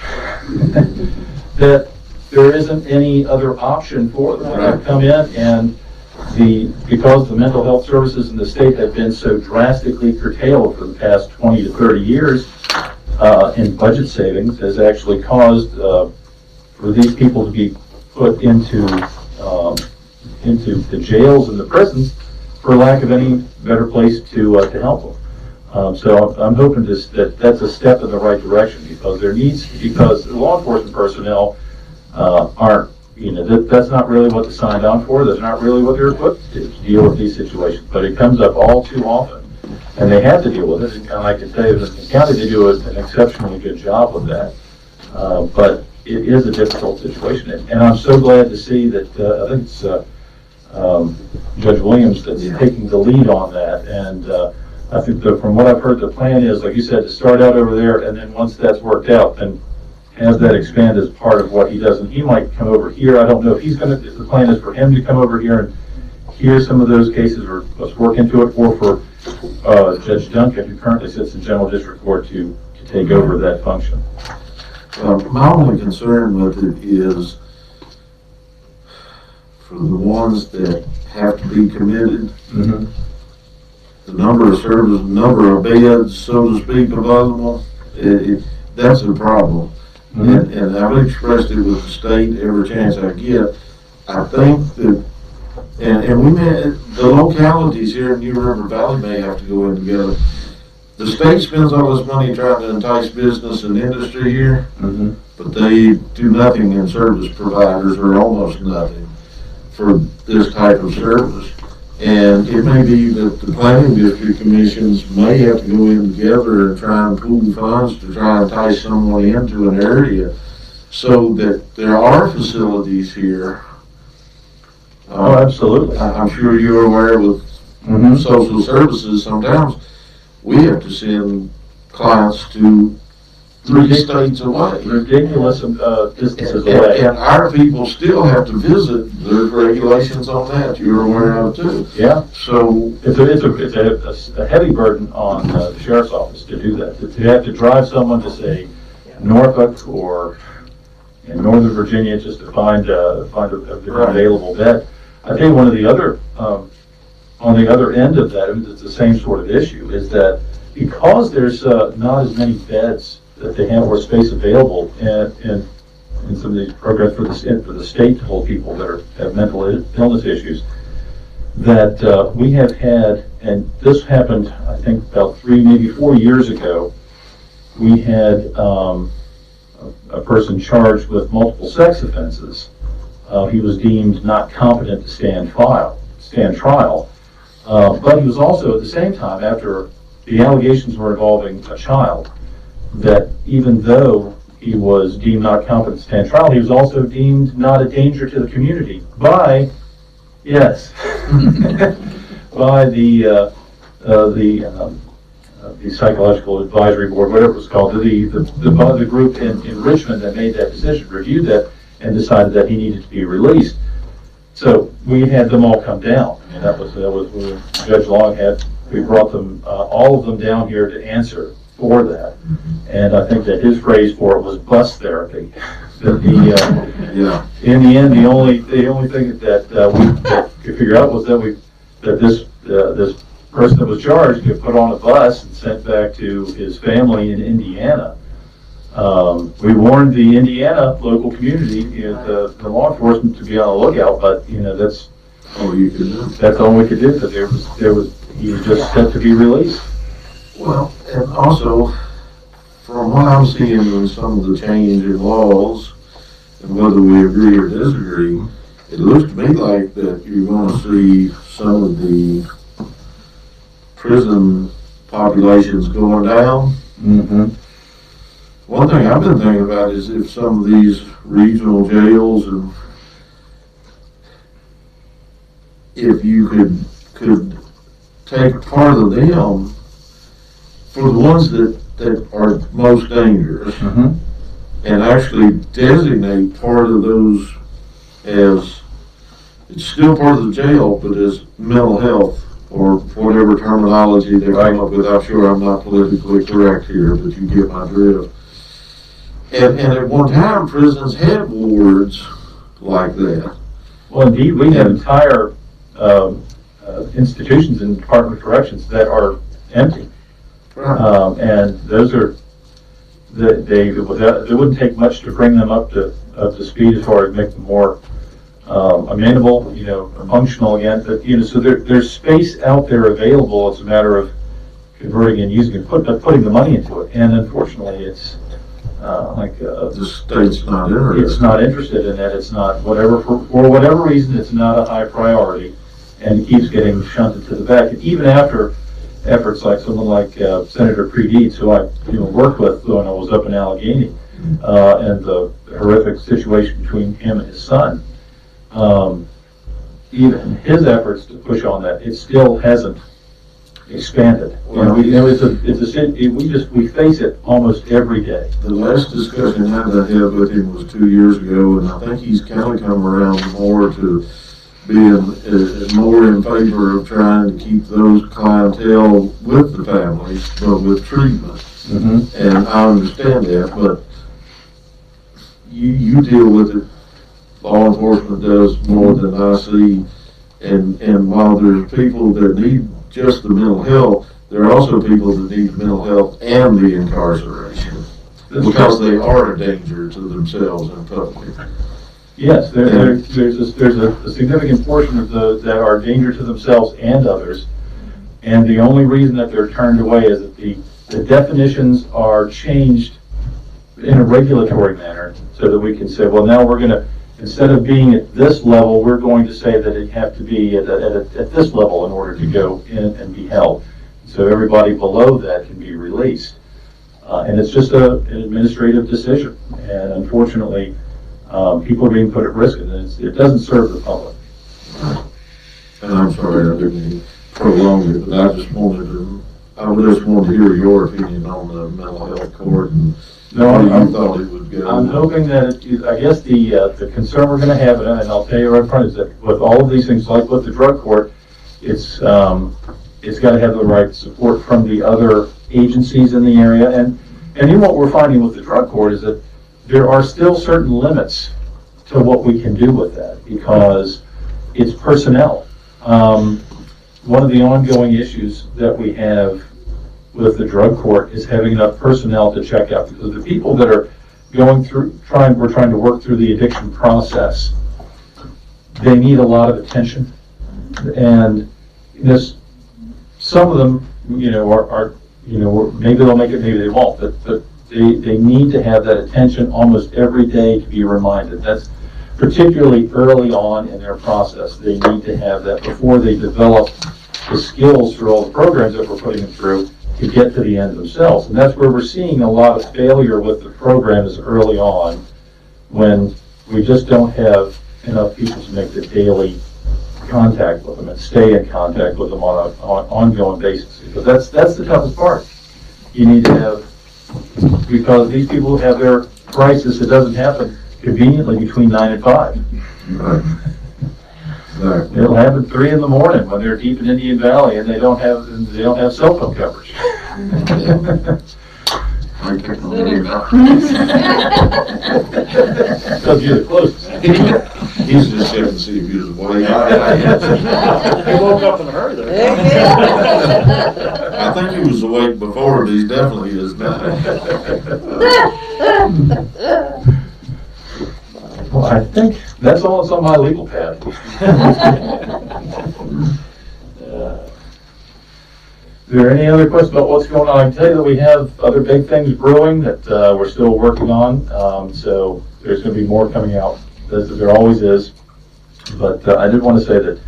that there isn't any other option for them. They come in and because the mental health services in the state have been so drastically curtailed for the past 20 to 30 years in budget savings has actually caused for these people to be put into the jails and the prisons for lack of any better place to help them. So I'm hoping that that's a step in the right direction because law enforcement personnel aren't, that's not really what they signed on for. That's not really what they're equipped to deal with these situations. But it comes up all too often, and they have to deal with it. And I can tell you that the county, they do an exceptionally good job with that. But it is a difficult situation, and I'm so glad to see that I think it's Judge Williams that's taking the lead on that. And I think from what I've heard, the plan is, like you said, to start out over there, and then once that's worked out, then have that expand as part of what he does. And he might come over here. I don't know if if the plan is for him to come over here and hear some of those cases, or let's work into it, or for Judge Duncan, who currently sits in General District Court, to take over that function. My only concern with it is for the ones that have to be committed, the number of services, number of beds, so to speak, available, that's a problem. And I've expressed it with the state every chance I get. I think that, and we may, the localities here in New River Valley may have to go in together. The state spends all this money trying to entice business and industry here, but they do nothing in service providers, or almost nothing, for this type of service. And it may be that the planning district commissions may have to go in together and try and pool funds to try and entice someone into an area, so that there are facilities here. Oh, absolutely. I'm sure you're aware with social services, sometimes we have to send clients to 3 states away. Ridiculous distances away. And our people still have to visit. There's regulations on that. You're aware of it too. Yeah. So it's a heavy burden on the Sheriff's Office to do that. To have to drive someone to, say, Norfolk or in Northern Virginia just to find a available bed. I think one of the other, on the other end of that, it's the same sort of issue, is that because there's not as many beds that they have or space available in some of these programs for the state to hold people that have mental illness issues, that we have had, and this happened, I think, about 3, maybe 4 years ago, we had a person charged with multiple sex offenses. He was deemed not competent to stand trial, but he was also, at the same time, after the allegations were involving a child, that even though he was deemed not competent to stand trial, he was also deemed not a danger to the community by, yes, by the Psychological Advisory Board, whatever it was called, the group in Richmond that made that decision, reviewed that, and decided that he needed to be released. So we had them all come down, and that was when Judge Long we brought them, all of them down here to answer for that. And I think that his phrase for it was bus therapy. In the end, the only thing that we could figure out was that this person that was charged get put on a bus and sent back to his family in Indiana. We warned the Indiana local community, the law enforcement, to be on the lookout, but that's all we could do, because he was just set to be released. Well, and also, from what I'm seeing in some of the change in laws, and whether we agree or disagree, it looks to me like that you're going to see some of the prison populations going down. Mm-hmm. One thing I've been thinking about is if some of these regional jails, and if you could take part of them for the ones that are most dangerous, Mm-hmm. and actually designate part of those as, it's still part of the jail, but as mental health, or whatever terminology they come up with. I'm sure I'm not politically correct here, but you get my drift. And at one time, prisons had wards like that. Well, indeed, we have entire institutions in Department of Corrections that are empty. Right. And those are, it wouldn't take much to bring them up to speed as far as make them more amenable, functional again. But so there's space out there available. It's a matter of converting and using it, putting the money into it. And unfortunately, it's the state's not interested. It's not interested in that. It's not for whatever reason. It's not a high priority, and it keeps getting shunted to the back. And even after efforts like someone like Senator Predeeds, who I worked with when I was up in Allegheny, and the horrific situation between him and his son, even his efforts to push on that, it still hasn't expanded. We face it almost every day. The last discussion I had with him was 2 years ago, and I think he's kind of come around more to being more in favor of trying to keep those clientele with the families, but with treatment. Mm-hmm. And I understand that, but you deal with it. Law enforcement does more than I see, and while there's people that need just the mental health, there are also people that need mental health and the incarceration, because they are a danger to themselves and public. Yes, there's a significant portion of those that are a danger to themselves and others, and the only reason that they're turned away is that the definitions are changed in a regulatory manner, so that we can say, well, now we're going to, instead of being at this level, we're going to say that it have to be at this level in order to go in and be held. So everybody below that can be released. And it's just an administrative decision. And unfortunately, people are being put at risk, and it doesn't serve the public. And I'm sorry, I didn't prolong it, but I just wanted to hear your opinion on the mental health court and how you thought it would go. I'm hoping that, I guess the concern we're going to have, and I'll tell you right front, is that with all of these things, like with the drug court, it's got to have the right support from the other agencies in the area. And even what we're finding with the drug court is that there are still certain limits to what we can do with that, because it's personnel. One of the ongoing issues that we have with the drug court is having enough personnel to check out, because the people that are going through, we're trying to work through the addiction process, they need a lot of attention. And this, some of them, are maybe they'll make it, maybe they won't, but they need to have that attention almost every day to be reminded. That's particularly early on in their process. They need to have that before they develop the skills through all the programs that we're putting them through to get to the end themselves. And that's where we're seeing a lot of failure with the programs early on, when we just don't have enough people to make the daily contact with them and stay in contact with them on an ongoing basis. Because that's the toughest part. You need to have, because these people have their crisis, it doesn't happen conveniently between 9 and 5. Right. Exactly. It'll happen 3 in the morning when they're deep in Indian Valley and they don't have cell phone coverage. Because you're the closest. He's just checking to see if he was awake. He woke up in a hurry there. I think he was awake before, but he definitely is now. Well, I think that's all that's on my legal pad. Is there any other questions about what's going on? I can tell you that we have other big things brewing that we're still working on. So there's going to be more coming out, as there always is. But I did want to say that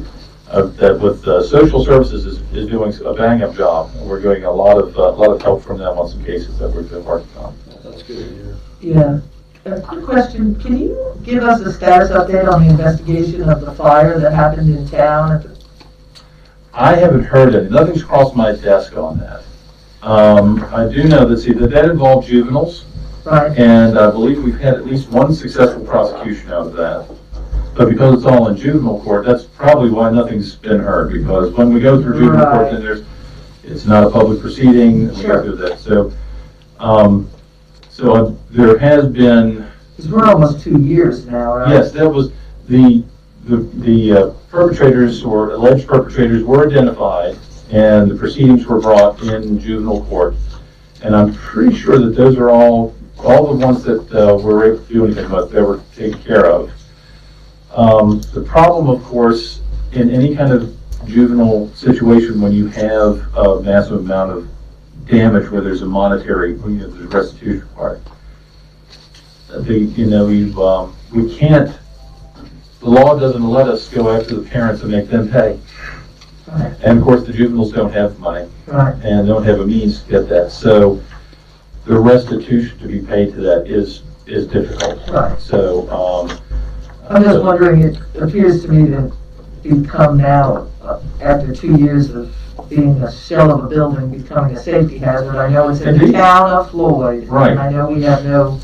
with social services is doing a bang-up job. We're getting a lot of help from them on some cases that we've been working on. That's good to hear. Yeah. A quick question, can you give us a status update on the investigation of the fire that happened in town? I haven't heard it. Nothing's crossed my desk on that. I do know that involved juveniles, Right. and I believe we've had at least one successful prosecution out of that. But because it's all in juvenile court, that's probably why nothing's been heard, because when we go through juvenile court, then it's not a public proceeding, and we go through that. So there has been. Because we're almost 2 years now, right? Yes, that was the perpetrators or alleged perpetrators were identified, and the proceedings were brought in juvenile court. And I'm pretty sure that those are all the ones that we're able to do anything with, that were taken care of. The problem, of course, in any kind of juvenile situation, when you have a massive amount of damage where there's a monetary, there's restitution required. We can't, the law doesn't let us go after the parents and make them pay. Right. And of course, the juveniles don't have money. Right. And don't have a means to get that. So the restitution to be paid to that is difficult. Right. So, I'm just wondering, it appears to me to become now, after 2 years of being a shell of a building, becoming a safety hazard. I know it's in the town of Floyd. Right. And I know we have no.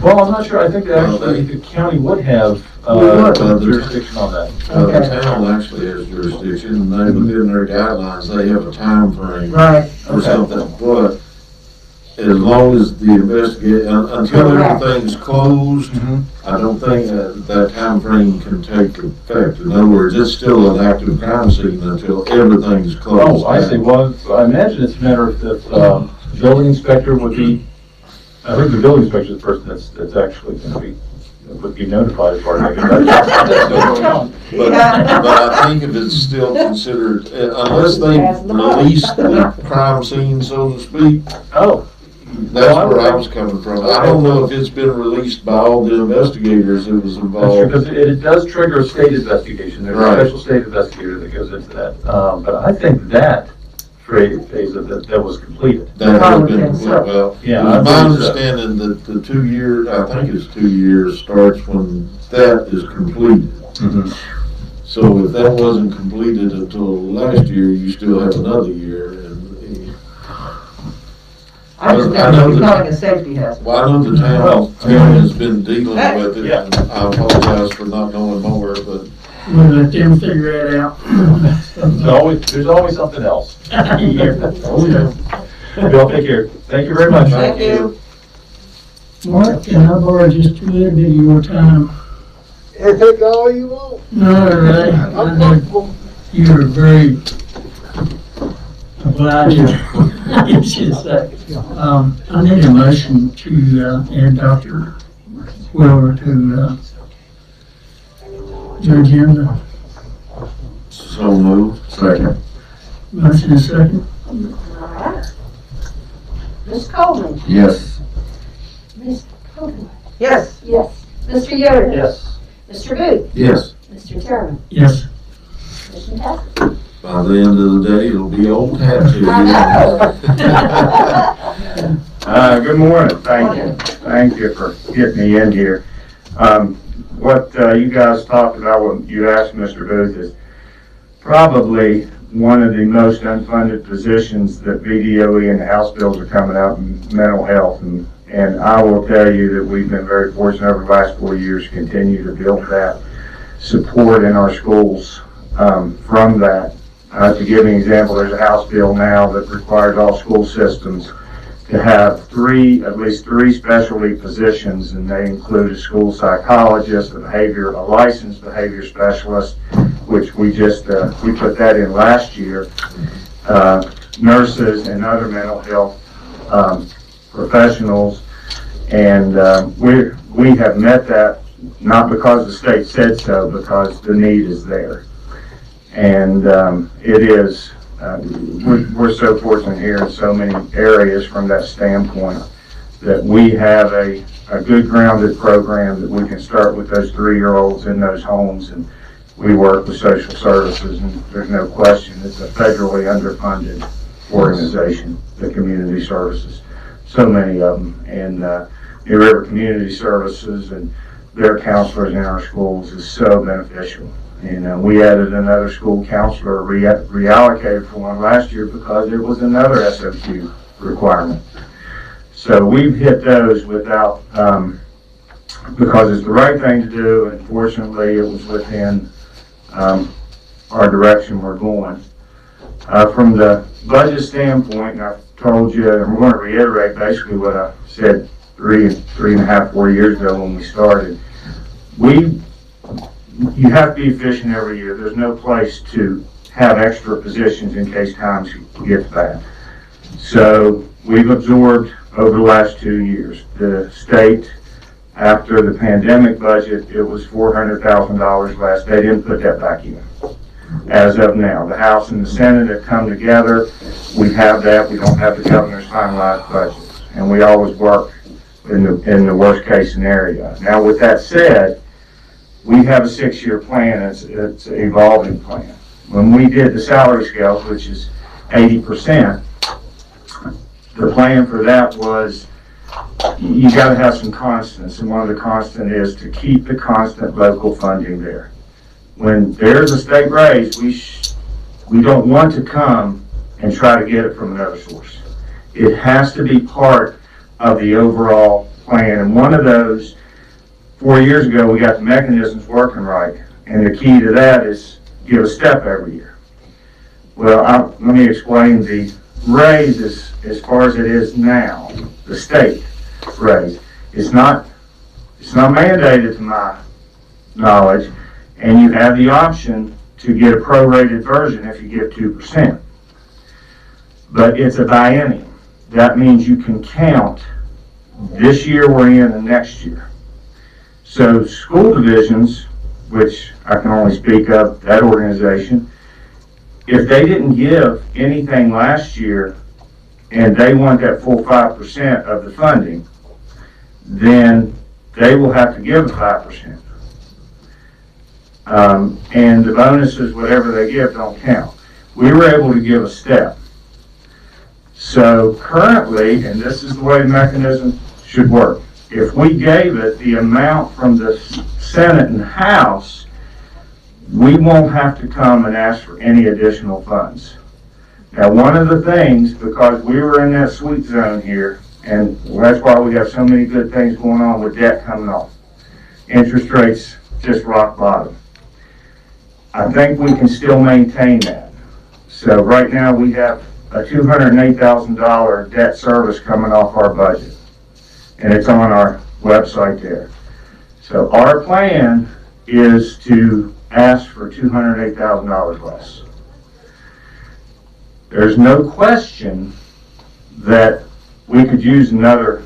well, I'm not sure. I think that actually the county would have jurisdiction on that. The town actually has jurisdiction, and they, within their guidelines, they have a time frame Right. or something. But as long as the until everything's closed, I don't think that time frame can take effect. In other words, it's still an active crime scene until everything's closed. Oh, I see. Well, I imagine it's a matter of if the building inspector would be, I think the building inspector is the person that's actually going to be, would be notified as far as that's still going on. But I think if it's still considered, unless they release the crime scene, so to speak. Oh. That's where I was coming from. I don't know if it's been released by all the investigators that was involved. That's true, because it does trigger a state investigation. There's a special state investigator that goes into that. But I think that phase of that was completed. That has been completed. Well, yeah, it's my understanding that the 2 years, I think it's 2 years, starts when that is completed. So if that wasn't completed until last year, you still have another year. I just think it's becoming a safety hazard. Well, I know the town has been dealing with it, and I apologize for not knowing more, but. We'll let them figure it out. There's always something else. Bill, take care. Thank you very much. Thank you. Mark, can I borrow just a little bit of your time? And take all you want. No, Ray, I I'm know comfortable. you were very obliging, I should say. I need a motion to add Dr. Wheeler to the agenda. So moved. Second. Motion is second. Alright. Ms. Coleman? Yes. Ms. Coleman? Yes. Yes. Mr. Yoder? Yes. Mr. Booth? Yes. Mr. Terman? Yes. Motion passes. By the end of the day, it'll be old hat to you. I know. Good morning, thank you. Thank you for getting me in here. What you guys talked about, what you asked Mr. Booth, is probably one of the most unfunded positions that VDOE and the House bills are coming out in mental health. And I will tell you that we've been very fortunate over the last 4 years to continue to build that support in our schools from that. To give an example, there's a House bill now that requires all school systems to have at least three specialty positions, and they include a school psychologist, a licensed behavior specialist, which we put that in last year, nurses and other mental health professionals, and we have met that not because the state said so, because the need is there. And it is, we're so fortunate here in so many areas from that standpoint that we have a good grounded program that we can start with those 3-year-olds in those homes, and we work with social services, and there's no question it's a federally underfunded organization, the community services. So many of them, and New River Community Services and their counselors in our schools is so beneficial. And we added another school counselor, reallocated for one last year because it was another SOQ requirement. So we've hit those without, because it's the right thing to do, and fortunately it was within our direction we're going. From the budget standpoint, and I've told you, and we're going to reiterate basically what I said 4 years ago when we started. You have to be efficient every year. There's no place to have extra positions in case times get bad. So we've absorbed over the last 2 years. The state, after the pandemic budget, it was $400,000 less. They didn't put that back in. As of now, the House and the Senate have come together. We have that. We don't have the governor's finalized budgets, and we always work in the worst case scenario. Now, with that said, we have a 6-year plan. It's an evolving plan. When we did the salary scales, which is 80%, the plan for that was you got to have some constants, and one of the constant is to keep the constant local funding there. When there's a state raise, we don't want to come and try to get it from another source. It has to be part of the overall plan, and one of those, 4 years ago, we got the mechanisms working right, and the key to that is give a step every year. Well, let me explain the raise as far as it is now, the state raise. It's not mandated to my knowledge, and you have the option to get a prorated version if you give 2%. But it's a biennium. That means you can count this year we're in and next year. So school divisions, which I can only speak of that organization, if they didn't give anything last year and they want that full 5% of the funding, then they will have to give a 5%. And the bonuses, whatever they give, don't count. We were able to give a step. So currently, and this is the way the mechanism should work, if we gave it the amount from the Senate and House, we won't have to come and ask for any additional funds. Now, one of the things, because we were in that sweet zone here, and that's why we have so many good things going on with debt coming off. Interest rates just rock bottom. I think we can still maintain that. So right now we have a $208,000 debt service coming off our budget, and it's on our website there. So our plan is to ask for $208,000 less. There's no question that we could use another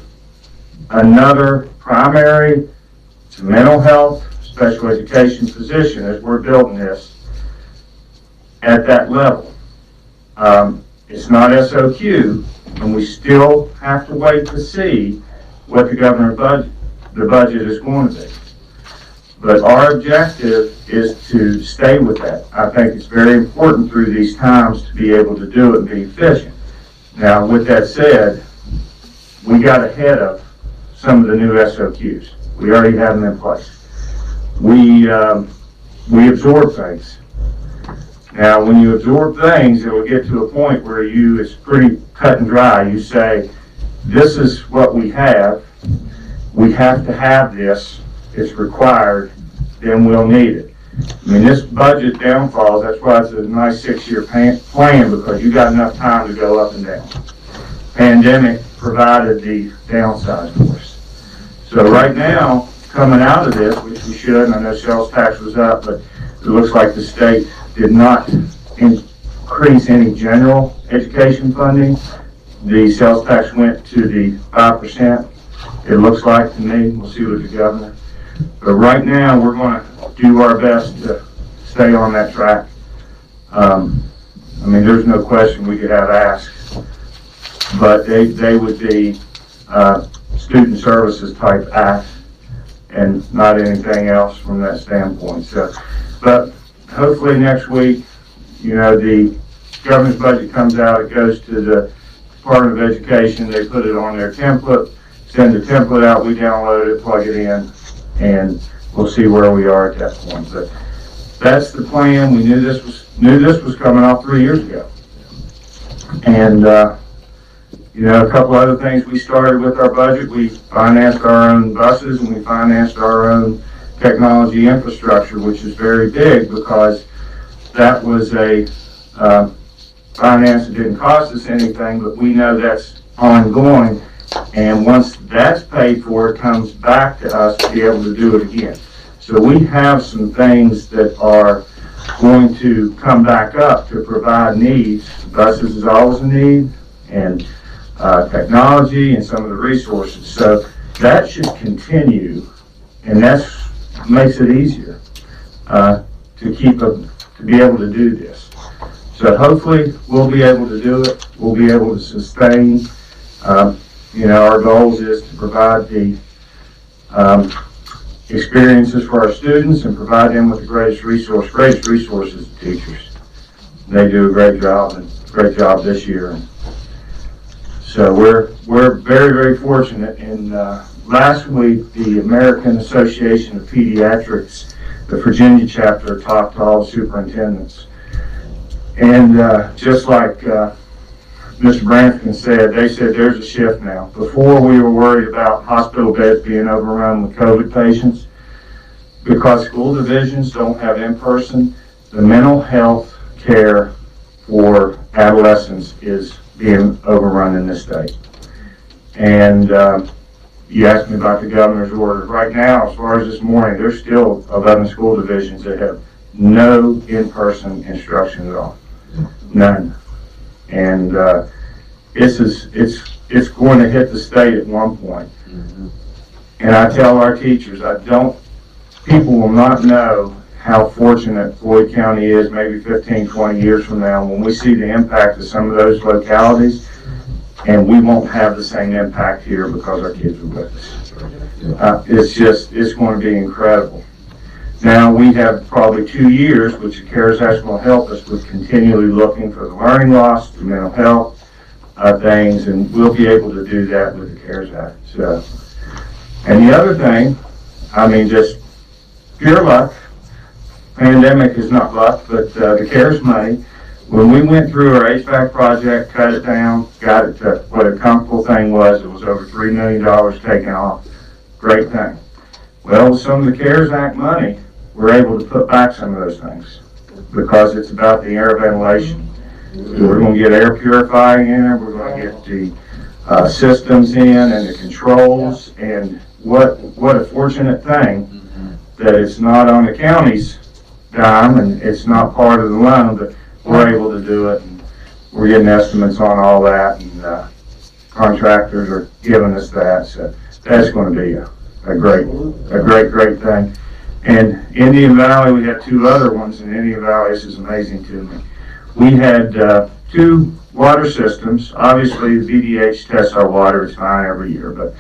primary mental health, special education position as we're building this at that level. It's not SOQ, and we still have to wait to see what the governor's budget is going to be. But our objective is to stay with that. I think it's very important through these times to be able to do it and be efficient. Now, with that said, we got ahead of some of the new SOQs. We already have them in place. We absorb things. Now, when you absorb things, it will get to a point where it's pretty cut and dry. You say, this is what we have. We have to have this. It's required. Then we'll need it. I mean, this budget downfalls, that's why it's a nice 6-year plan, because you got enough time to go up and down. Pandemic provided the downside for us. So right now, coming out of this, which we should, and I know sales tax was up, but it looks like the state did not increase any general education funding. The sales tax went to the 5%. It looks like to me. We'll see with the governor. But right now, we're going to do our best to stay on that track. I mean, there's no question we could have asks, but they would be student services type acts and not anything else from that standpoint. So, but hopefully next week, the governor's budget comes out, it goes to the Department of Education, they put it on their template, send the template out, we download it, plug it in, and we'll see where we are at that point. But that's the plan. We knew this was coming off 3 years ago. And a couple other things we started with our budget. We financed our own buses and we financed our own technology infrastructure, which is very big because that was a finance that didn't cost us anything, but we know that's ongoing. And once that's paid for, it comes back to us to be able to do it again. So we have some things that are going to come back up to provide needs. Buses is always a need, and technology and some of the resources. So that should continue, and that makes it easier to be able to do this. So hopefully we'll be able to do it. We'll be able to sustain. Our goals is to provide the experiences for our students and provide them with the greatest resource. Greatest resource is the teachers. They do a great job, and great job this year. So we're very, very fortunate. And last week, the American Association of Pediatrics, the Virginia chapter, talked to all the superintendents. And just like Mr. Branscombe said, they said there's a shift now. Before, we were worried about hospital beds being overrun with COVID patients. Because school divisions don't have in-person, the mental health care for adolescents is being overrun in this state. And you asked me about the governor's order. Right now, as far as this morning, there's still 11 school divisions that have no in-person instruction at all. None. And it's going to hit the state at one point. And I tell our teachers, people will not know how fortunate Floyd County is maybe 15, 20 years from now when we see the impact of some of those localities, and we won't have the same impact here because our kids are with us. It's going to be incredible. Now we have probably 2 years, which the CARES Act is going to help us with continually looking for the learning loss, the mental health things, and we'll be able to do that with the CARES Act. So, and the other thing, I mean, just pure luck. Pandemic is not luck, but the CARES money, when we went through our HVAC project, cut it down, got it to what a comfortable thing was, it was over $3 million taken off. Great thing. Well, with some of the CARES Act money, we're able to put back some of those things because it's about the air ventilation. So we're going to get air purifying in there, we're going to get the systems in and the controls, and what a fortunate thing that it's not on the county's dime and it's not part of the loan, but we're able to do it. And we're getting estimates on all that, and contractors are giving us that. So that's going to be a great thing. And Indian Valley, we had 2 other ones in Indian Valley. This is amazing to me. We had 2 water systems. Obviously, the BDH tests our water. It's fine every year, but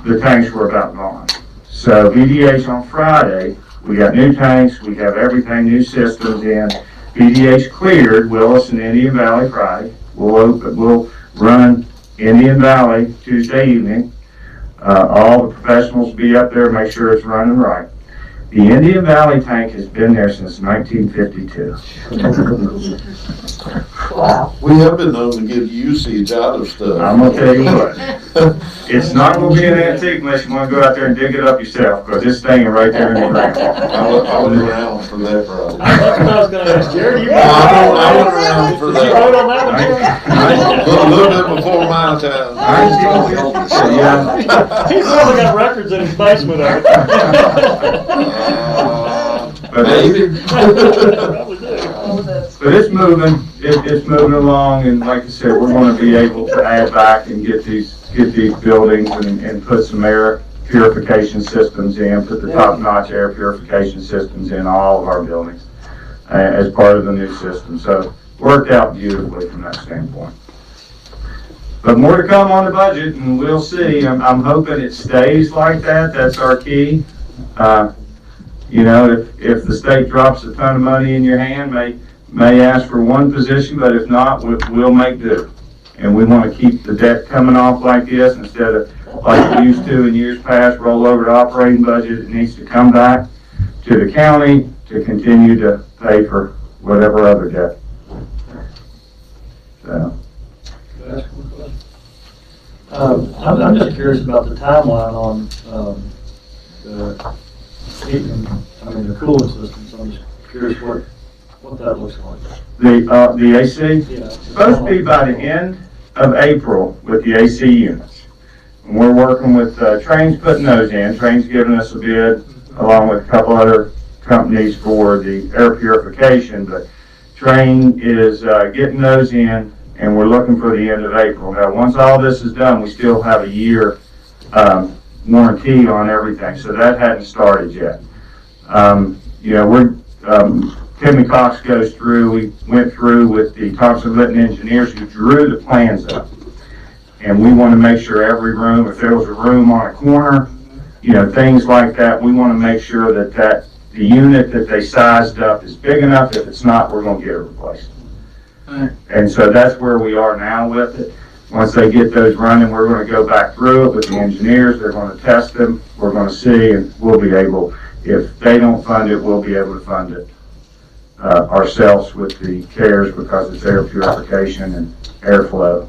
the tanks were about gone. So BDH on Friday, we got new tanks. We have everything, new systems in. BDH cleared Willis and Indian Valley Friday. We'll run Indian Valley Tuesday evening. All the professionals will be up there, make sure it's running right. The Indian Valley tank has been there since 1952. Wow. We have been known to get usage out of stuff. I'm gonna tell you what, it's not gonna be an antique unless you wanna go out there and dig it up yourself, because it's staying right there in the ground. I was around for that project. That's what I was gonna ask, Jared. I was around for Did you vote on that. that one, Jared? A little bit before my time. Yeah. He's probably got records in his basement of it. But Probably do. But it's moving, it's moving along, and like I said, we're gonna be able to add back and get these buildings and put some air purification systems in, put the top-notch air purification systems in all of our buildings as part of the new system. So worked out beautifully from that standpoint. But more to come on the budget, and we'll see. I'm hoping it stays like that. That's our key. You know, if the state drops a ton of money in your hand, may ask for one position, but if not, we'll make do. And we want to keep the debt coming off like this instead of like we used to in years past, roll over the operating budget. It needs to come back to the county to continue to pay for whatever other debt. So. I'm just curious about the timeline on the heating, the cooling systems. I'm just curious what that looks like. The AC? Yeah. Supposed to be by the end of April with the AC units. And we're working with Train's putting those in. Train's giving us a bid along with a couple other companies for the air purification, but Train is getting those in, and we're looking for the end of April. Now, once all this is done, we still have a year warranty on everything, so that hadn't started yet. You know, Timmy Cox goes through, we went through with the Thompson-Litton engineers who drew the plans up. And we want to make sure every room, if there was a room on a corner, you know, things like that, we want to make sure that the unit that they sized up is big enough. If it's not, we're going to get it replaced. And so that's where we are now with it. Once they get those running, we're going to go back through it with the engineers. They're going to test them. We're going to see, and we'll be able, if they don't fund it, we'll be able to fund it ourselves with the CARES, because it's air purification and airflow.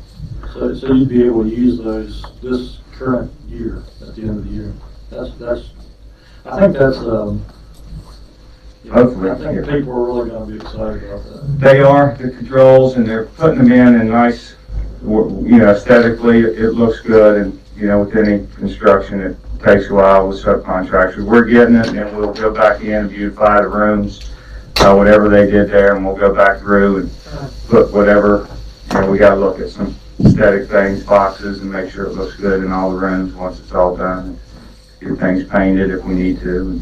So you'd be able to use those this current year, at the end of the year. I think that's, Hopefully, I think people are really going to be excited about that. They are, the controls, and they're putting them in nice, you know, aesthetically, it looks good, and, you know, with any construction, it takes a while with subcontractors. We're getting it, and then we'll go back in and beautify the rooms, whatever they did there, and we'll go back through and put whatever, you know, we gotta look at some aesthetic things, boxes, and make sure it looks good in all the rooms once it's all done. Get things painted if we need to.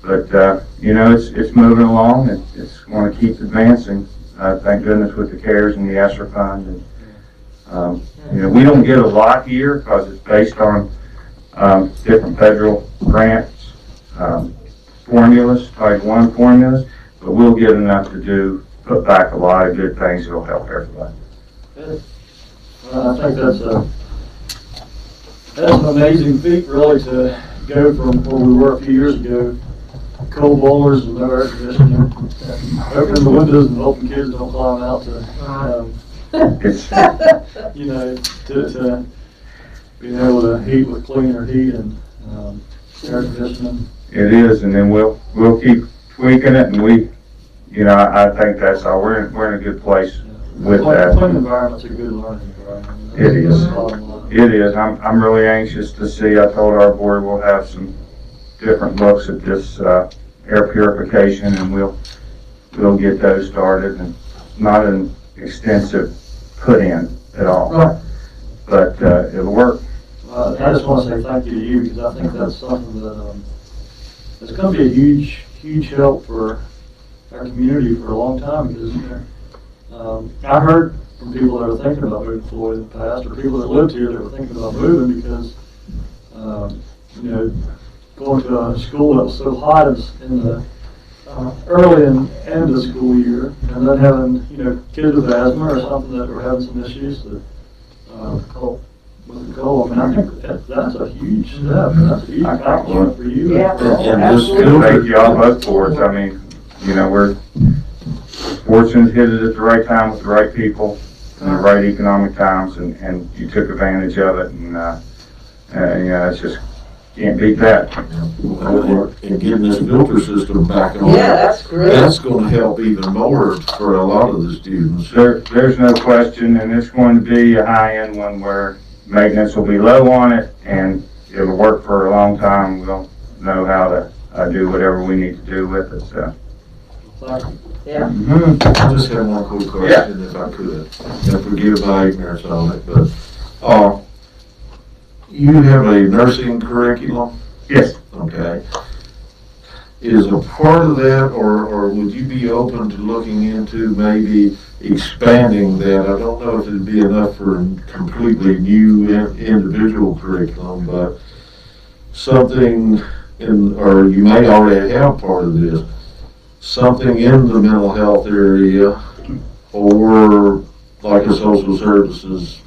But, you know, it's moving along, and it's going to keep advancing. Thank goodness with the CARES and the ESSER fund. And, you know, we don't get a lot here because it's based on different federal grants, formulas, type 1 formulas, but we'll get enough to put back a lot of good things that'll help everybody. I think that's an amazing feat, really, to go from where we were a few years ago, cold boilers and no air conditioning, opening the windows and hoping kids don't climb out to, you know, to being able to heat with cleaner heat and air conditioning. It is, and then we'll keep tweaking it, and we, you know, I think that's all. We're in a good place with that. Clean environment's a good learning environment. It is. It is. I'm really anxious to see. I told our board we'll have some different looks at this air purification, and we'll get those started, and not an extensive put-in at all. Right. But it'll work. I just want to say thank you to you, because I think that's something that, it's going to be a huge help for our community for a long time, because, I heard from people that were thinking about moving to Floyd in the past, or people that lived here that were thinking about moving because, going to a school that was so hot in the early and end of the school year, and then having, kids with asthma or something that were having some issues that, with the cold. I mean, I think that's a huge step, and that's a huge accomplishment for you. Yeah. And this Thank you all both for us. I mean, we're fortunate to hit it at the right time with the right people in the right economic times, and you took advantage of it, and it's just, can't beat that. And getting this filter system back on. Yeah, that's great. That's gonna help even more for a lot of the students. There's no question, and it's going to be a high-end one where maintenance will be low on it, and it'll work for a long time. We'll know how to do whatever we need to do with it, so. Yeah. I just have one quick question, if I could, and forgive my ignorance on it, but, you have a nursing curriculum? Yes. Okay. Is a part of that, or would you be open to looking into maybe expanding that? I don't know if it'd be enough for a completely new individual curriculum, but something or you may already have part of this, something in the mental health area, or like a social services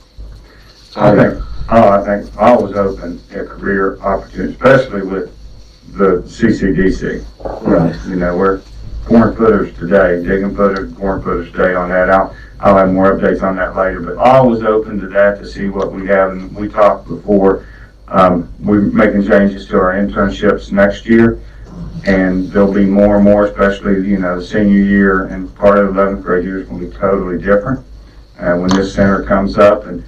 type. I think I was open at career opportunities, especially with the CCDC. Right. We're corn footers today, digging footers, corn footers today on that. I'll have more updates on that later, but I was open to that to see what we have. And we talked before, we're making changes to our internships next year, and there'll be more and more, especially, the senior year, and part of the 11th grade year is going to be totally different when this center comes up. And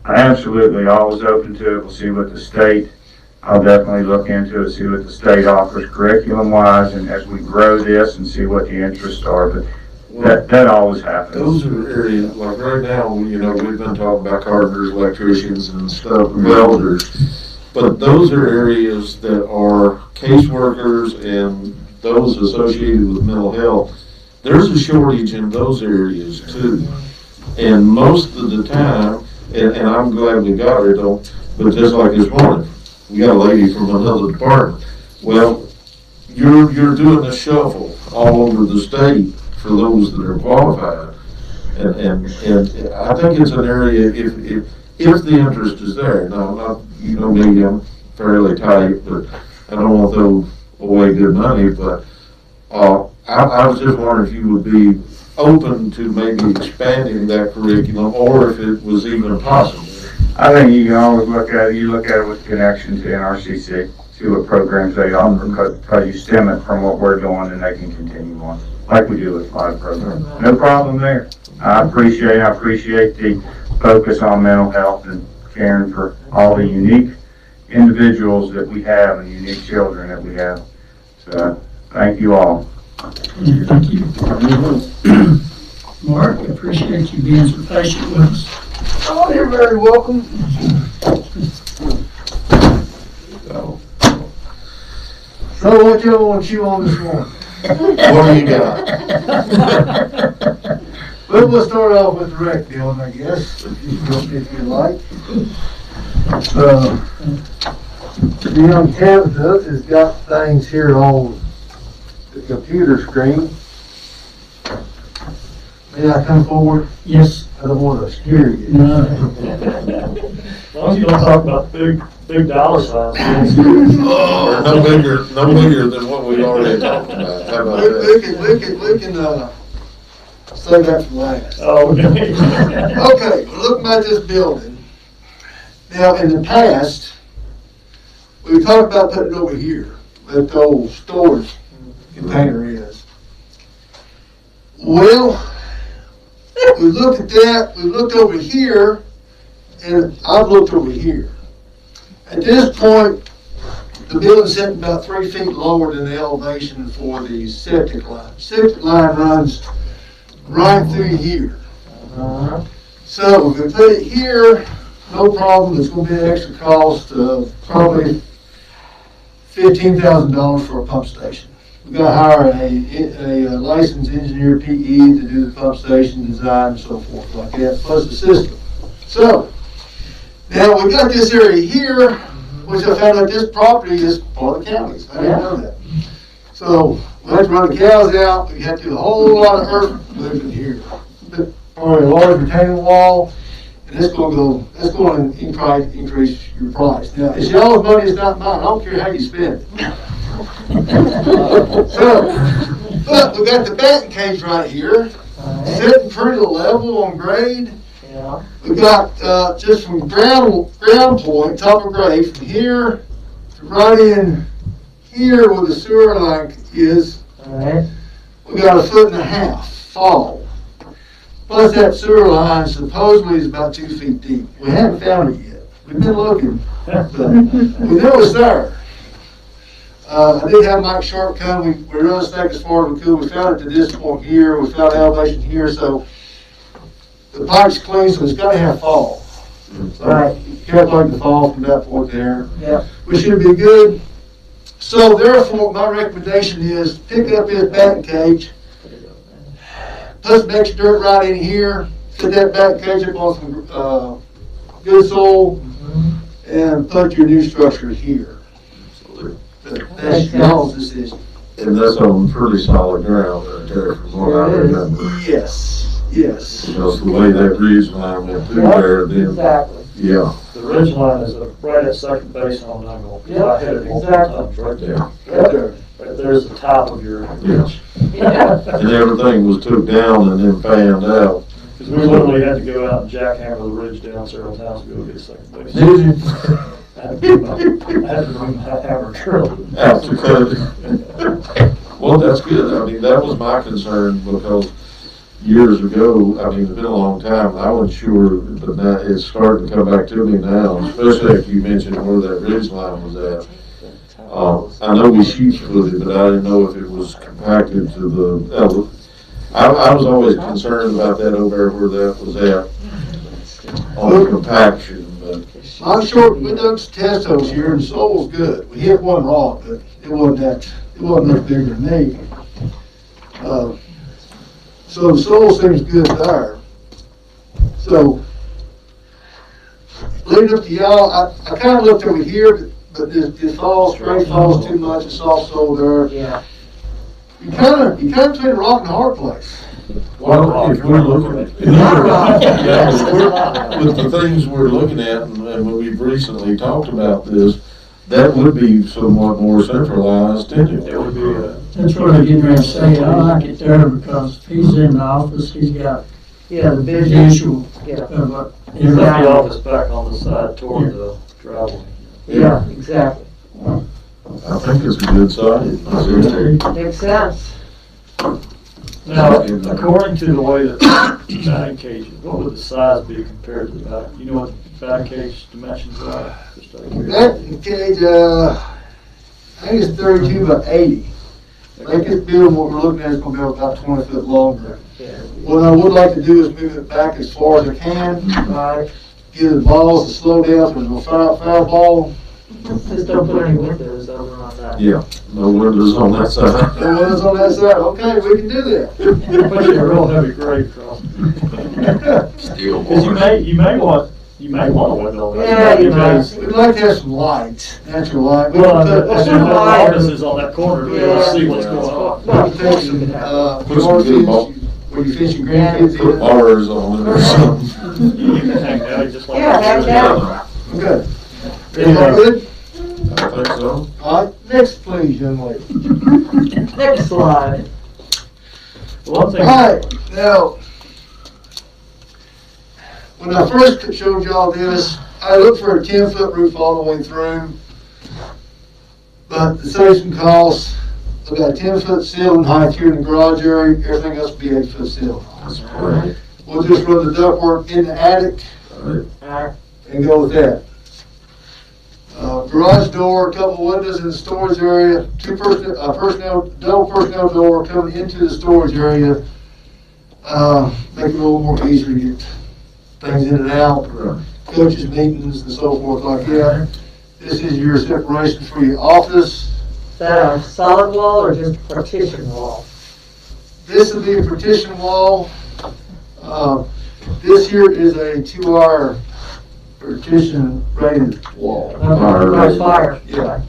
I absolutely always open to it. We'll see what the state, I'll definitely look into it, see what the state offers curriculum-wise, and as we grow this and see what the interests are. But that always happens. Those are areas, like right now, we've been talking about carpenters, electricians and stuff, welders. But those are areas that are caseworkers and those associated with mental health. There's a shortage in those areas too. And most of the time, and I'm glad we got her, but just like this morning, we got a lady from another department. Well, you're doing a shuffle all over the state for those that are qualified. And I think it's an area, if the interest is there. Now, me, I'm fairly tight, but I don't want to throw away good money, but I was just wondering if you would be open to maybe expanding that curriculum, or if it was even possible. I think you can always look at it with connection to NRCC, see what programs they offer, because you stem it from what we're doing, and they can continue on, like we do with a lot of programs. No problem there. I appreciate the focus on mental health and caring for all the unique individuals that we have and unique children that we have. So, thank you all. Thank you. Mark, I appreciate you being so patient with us. Oh, you're very welcome. So what y'all want to chew on this morning? What do you got? Well, we'll start off with the rec building, I guess, if you like. The young Tabitha has got things here on the computer screen. May I come forward? Yes. I don't want to scare you. No. As long as you don't talk about big dollar signs. No bigger than what we already talked about. How about that? We can save that for last. Oh, okay. Okay, we're looking at this building. Now, in the past, we talked about putting it over here, where the old storage container is. Well, we looked at that, we looked over here, and I've looked over here. At this point, the building's sitting about 3 feet lower than the elevation for the septic line. Septic line runs right through here. So if we put it here, no problem, it's gonna be an extra cost of probably $15,000 for a pump station. We gotta hire a licensed engineer PE to do the pump station design and so forth like that, plus the system. So, now we got this area here, which I found out this property is part of the county's. I didn't know that. So, we have to run the cows out, we have to do a whole lot of earth movement here. Probably a large retaining wall, and that's going to increase your price. Now, it's y'all's money, it's not mine. I don't care how you spend it. But we got the batting cage right here, sitting pretty level on grade. We got just from ground point, top of grade, from here to right in here where the sewer line is. We got 1.5 foot fall. Plus that sewer line supposedly is about 2 feet deep. We haven't found it yet. We've been looking, but we know it's there. I did have Mike Sharp come. We run a stack as far as we could. We found it to this point here. We found elevation here. So the pipe's clean, so it's got to have fall. So calculate the fall from that point there. We should be good. So therefore, my recommendation is pick up this batting cage, put some extra dirt right in here, put that batting cage up on some good soil, and put your new structure here. That's y'all's decision. And that's on pretty solid ground right there from what I remember. Yes, yes. Because the way that ridge line went through there, then, Exactly. yeah. The ridge line is right at second base on the angle. I hit it multiple times right there. Right there. Right there's the top of your ridge. And everything was took down and then fanned out. Because we literally had to go out and jackhammer the ridge down several times to go get second base. Did you? I had to bring my hammer drill. Out to cut it. Well, that's good. I mean, that was my concern because years ago, I mean, it's been a long time, I wasn't sure, but now it's starting to come back to me now, especially after you mentioned where that ridge line was at. I know we sheet footed, but I didn't know if it was compacted to the, I was always concerned about that over there where that was at, on the compaction, but. I'm sure we dug some test holes here and the soil was good. We hit one rock, but it wasn't much bigger than me. So the soil seems good there. So, leaving up to y'all, I kind of looked over here, but this falls, straight falls too much, it's soft soil there. Yeah. You kind of between a rock and a hard place. Well, if we're looking at, with the things we're looking at, and when we've recently talked about this, that would be somewhat more centralized anyway. It would be That's what I'm getting ready to say. I like it there because if he's in the office, he's got Yeah, the the vision. visual Yeah. of what you put the office back on the side toward the driveway. Yeah, exactly. I think it's a good site. Makes sense. Now, according to the way that the batting cage, what would the size be compared to the batting? You know what the batting cage dimensions are? Just out of curiosity. That cage, I think it's 32 by 80. I think this building, what we're looking at, is going to be about 20 foot longer. What I would like to do is move it back as far as I can. Right. Get the balls to slow down so there's no foul ball. Just don't put any windows over on that. Yeah, no windows on that side. No windows on that side. Okay, we can do that. Put you a real heavy grade across. Steel Because you may want a window. Yeah, you might. We'd like to have some light, natural light. We Well, can put the some light. offices on that corner to be able to see what's going on. We can take some, Put some good ball- where you fish your grandkids Put in. bars on it or something. You can hang out just like. Yeah, hang down. Okay. Everybody good? I think so. All right, next please, young lady. Next slide. One All thing. right, now, when I first showed y'all this, I looked for a 10-foot roof all the way through. But to save some costs, I've got a 10-foot ceiling height here in the garage area, everything else will be 8-foot ceiling. That's great. We'll just run the ductwork in the attic All right. and go with that. Garage door, a couple windows in the storage area, double personnel door coming into the storage area. Make it a little more easier to get things in and out, coaches meetings and so forth like that. This is your separation for your office. Is that a solid wall or just a partition wall? This will be a partition wall. This here is a 2-hour partition rated wall. Fire. Yeah.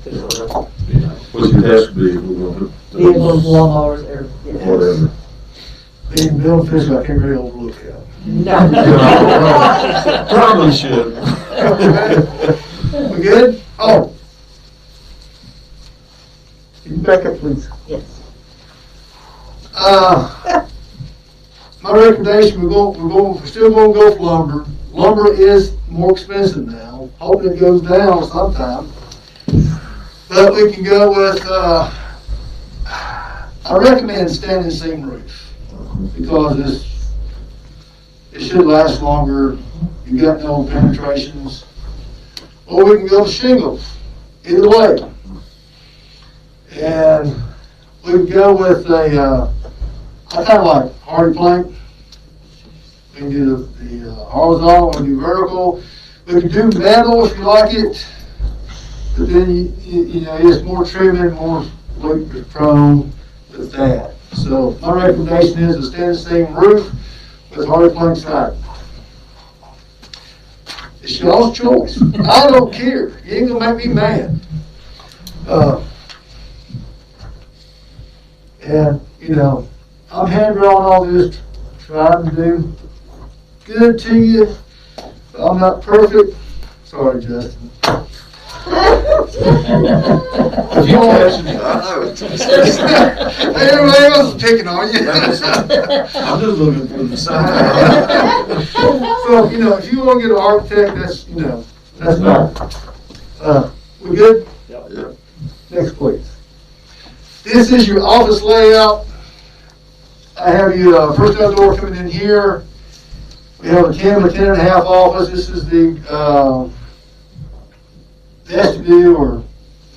What's your desk be? We're gonna put Vehicles, lawnmowers, everything. whatever. Being built fish, I can't really overlook that. No. Probably should. We good? Oh. Can you back up, please? Yes. My recommendation, we're still gonna go for lumber. Lumber is more expensive now. Hoping it goes down sometime. But we can go with, I recommend standing seam roof because it should last longer. You got no penetrations. Or we can go with shingles. Either way. And we can go with I kind of like hardy plank. We can do the horizontal, we can do vertical. We can do metal if you like it. But then, you know, it's more trimming, more leak prone with that. So my recommendation is a standing seam roof with hardy plank siding. It's y'all's choice. I don't care. You ain't gonna make me mad. And, you know, I'm hand drawing all this, trying to do good to you. But I'm not perfect. Sorry, Justin. You catching me, I know. Everybody else is picking on you. I'm just looking for the sign. So, you know, if you want to get an architect, that's, you know, that's fine. We good? Yeah. Next, please. This is your office layout. I have your personnel door coming in here. We have a 10 by 10 and a half office. This is the vestibule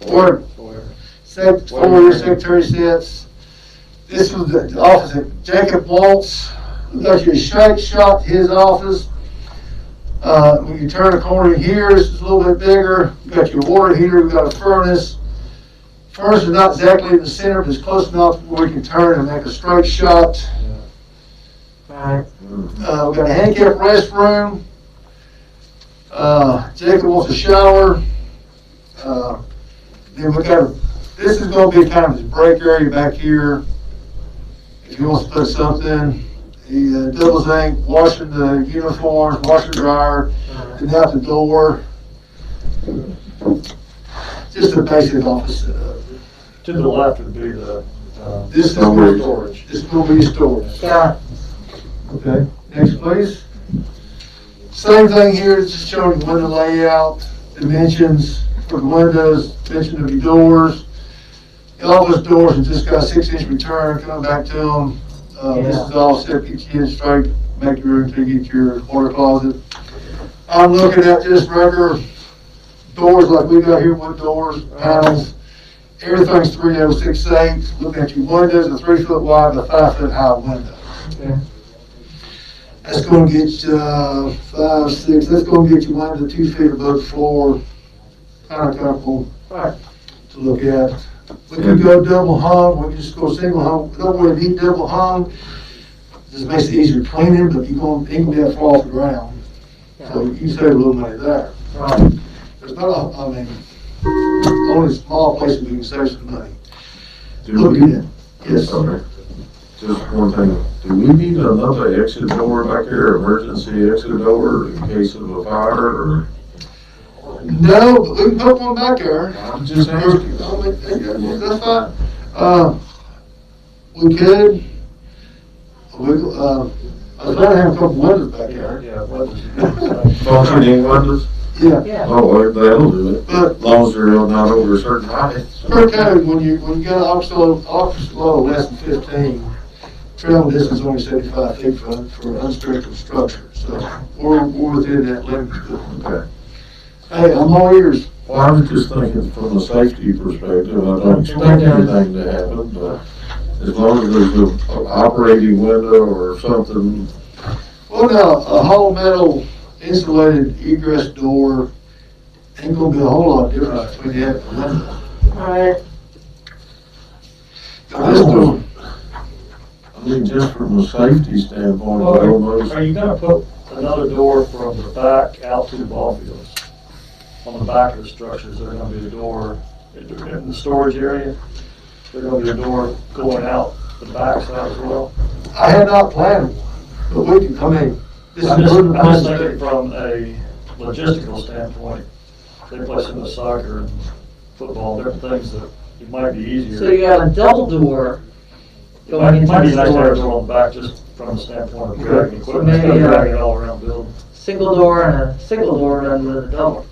or foyer secretary sits. This is the office that Jacob wants. We got you a straight shot to his office. When you turn the corner here, this is a little bit bigger. We got your water heater. We got a furnace. Furnace is not exactly in the center, but it's close enough where we can turn and make a straight shot. Alright. We got a handicap restroom. Jacob wants a shower. Then we got this is going to be kind of his break area back here. If he wants to put something, he double zinc, washing the uniforms, washer dryer, and out the door. Just a basic office setup. To the left would be the, This is storage. storage. This is going to be storage. Yeah. Okay, next please. Same thing here, it's just showing the window layout, dimensions for the windows, dimension of your doors. All those doors have just got a 6-inch return coming back to them. This is all set, get you in straight, make your room to get your water closet. I'm looking at just regular doors like we got here, wood doors, panels. Everything's 3068. Looking at your windows, a 3 foot wide, a 5 foot high window. Okay. That's going to get you 5, 6. That's going to get you 1 to 2 feet above the floor. Kind of comfortable to look at. We could go double hung. We could just go single hung. We don't want to be double hung. This makes it easier cleaning, but you ain't going to be that far off the ground. So you can save a little money there. Right. There's not I mean, only small places we can save some money. Look at it. Yes, sir. Just one thing, do we need another exit door back here, emergency exit door in case of a fire, or? No, but we can put one back there. I'm just asking. That's fine. We could. I'd rather have a couple windows back there. Functioning windows? Yeah. Oh, well, that'll do it, as long as they're not over a certain height. Per code, when you get an office load less than 15, travel distance is only 75 feet for unsprinkled structure. So we're within that limit. Okay. Hey, I'm all ears. Well, I was just thinking from a safety perspective, I don't expect anything to happen, but as long as there's an operating window or something. Well, now, a hollow metal insulated egress door ain't gonna be a whole lot of difference between that and the window. Alright, This door, I mean, just from a safety standpoint, I Well, almost, Are you gonna put another door from the back out to the ball fields? On the back of the structure, is there gonna be a door in the storage area? Is there gonna be a door going out the back side as well? I had not planned one, but we can, I mean, this is. I'm just this thinking is- from a logistical standpoint, they play some of the soccer and football, different things that it might be easier. so you got a double door It going might into be the nice to have a storage. door on the back, just from the standpoint of Okay. dragging equipment, maybe, instead of dragging it all around the building. Single door and a single door rather than a double.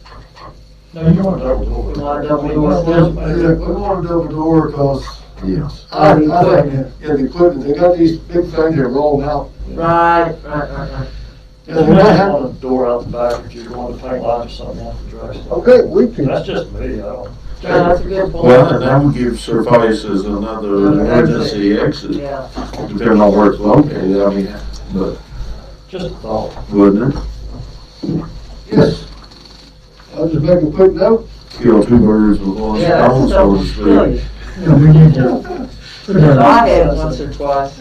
No, you don't want a double door. You want a double door Yeah, still? we want a double door because yes. I think, yeah, the equipment, they got these big things that roll out. Right. Yeah, You they might might have- want a door out the back if you're going to paint lines or something off the drag stuff. Okay, we can. That's just me, I don't. Yeah, that's a good point. Well, and that would give Suffice as another emergency exit, Yeah. depending on where it's located, I mean, but Just a thought. wouldn't it? Yes. I'll just make a quick note. Kill two birds with one Yeah, stone, that's a so double to speak. Yeah, we need to put that I on. had once or twice.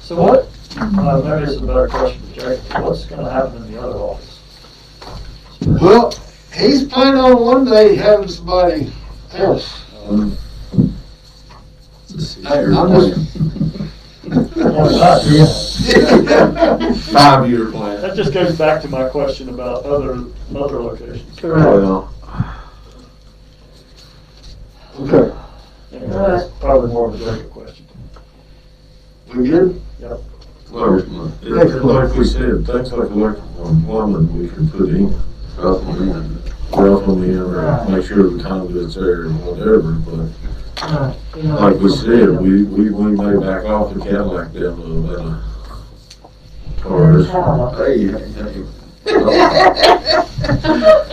So what, maybe it's a better question for Jake, what's gonna happen in the other office? Well, he's planning on one day having somebody else. I'm just. 5-year plan. That just goes back to my question about other locations. Correct. Well, Okay, Anyway, that's probably more of a Jacob question. we good? well, like we said, things like electrical and plumbing, we can put in, rough them in, or make sure the conduit's there and whatever, but like we said, we may back off the Cadillac down a little bit. Cars. Hey,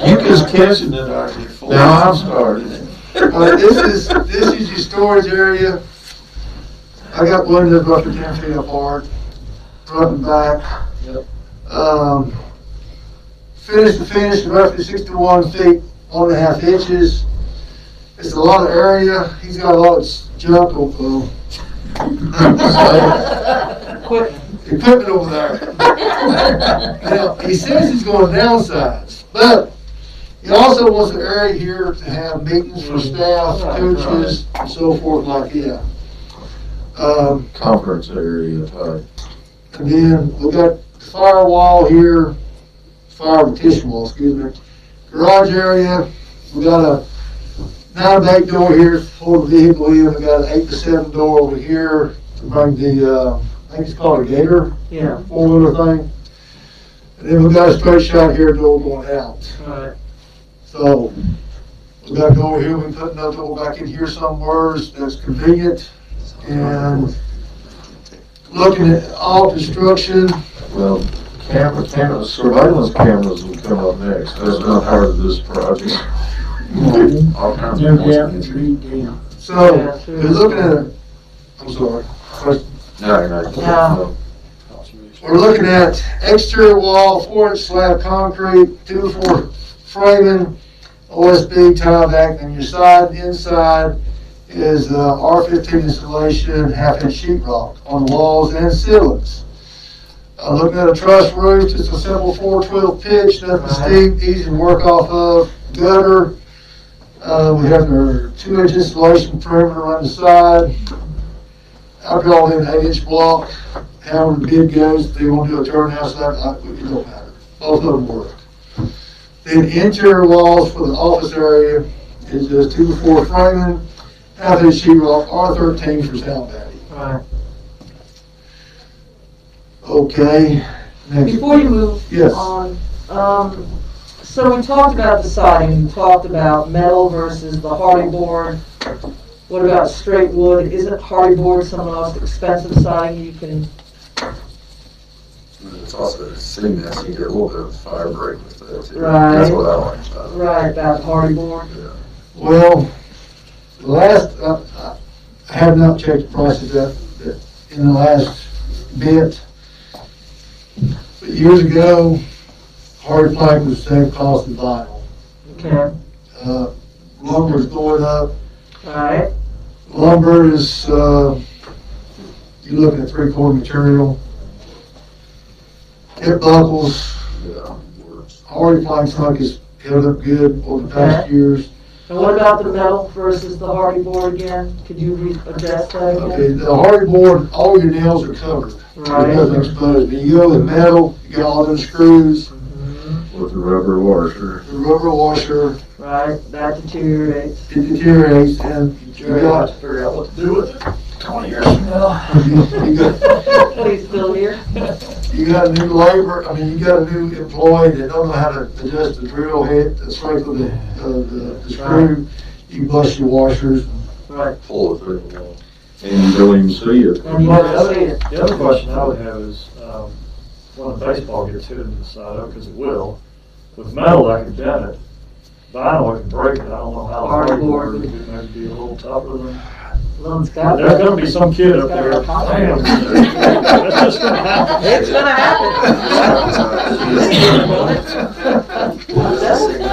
you just catching it, aren't you? Now I've started. This is your storage area. I got windows roughly 10 feet apart, front and back. Finish to finish, roughly 61 feet, 1.5 inches. It's a lot of area. He's got a lot of junk equipment over there. Now, he says he's going to downsize, but he also wants an area here to have meetings for staff, coaches, and so forth like that. Conference area type. Again, we got firewall here, fire petition wall, excuse me. Garage area, we got a 9-bay door here to pull the vehicle in. We got an 8 to 7 door over here to bring the, I think it's called a gator, Yeah. 4-wheeler thing. And then we got a straight shot here door going out. Right. So we got to go over here, we can put another door back in here somewhere that's convenient. And looking at all construction, Well, cameras, surveillance cameras will come up next. That's not part of this project. All kinds No of doubt, points. read down. so we're looking at, I'm sorry, question. No. We're looking at exterior wall, 4-inch slab concrete, 2-4 framing, OSB tile back, and your side and inside is R15 installation, 1/2-inch sheetrock on the walls and ceilings. Looking at a truss roof, it's a simple 412 pitch, nothing steep, easy to work off of. Gutter, we have our 2-inch installation perimeter around the side. Alcohol in an 8-inch block. However the bid goes, if they want to do a turnhouse, it don't matter. Both of them work. The interior walls for the office area is just 2-4 framing, 1/2-inch sheetrock, R13 for sound batting. Right. Okay. Next. Before you move Yes. on, so we talked about the siding, we talked about metal versus the hardy board. What about straight wood? Isn't hardy board some of the most expensive siding you can it's also a cement, so you get a little bit of fire break with that too. Right. That's what I like about it. Right, about hardy board. Well, the last, I have not checked the prices up in the last bit. But years ago, hardy plank was the same cost as vinyl. Okay, Lumber's going up. alright, Lumber is, you're looking at 3/4 material. Hip buckles, Yeah. hardy plank trunk is held up good over the past years. and what about the metal versus the hardy board again? Could you address that Okay, again? the hardy board, all your nails are covered. Right. It doesn't expose. But you go with metal, you got all them screws, With the rubber washer. the rubber washer, Right, that deteriorates. it deteriorates, and you got, figure out what to do with it. 20 years from now. you got, Please still here? you got a new labor, I mean, you got a new employee that don't know how to adjust the drill head, the strength of the screw. You bust your washers. Right. Pull it through the wall. And you don't even see it. And you don't see it. The other question I would have is, when a baseball gets hit into the side of, because it will, with metal I can dent it, vinyl I can break it, I don't know how hard board would maybe be a little tougher than. Lun's got There's gonna be some kid up there, damn, that's just gonna happen. It's gonna happen.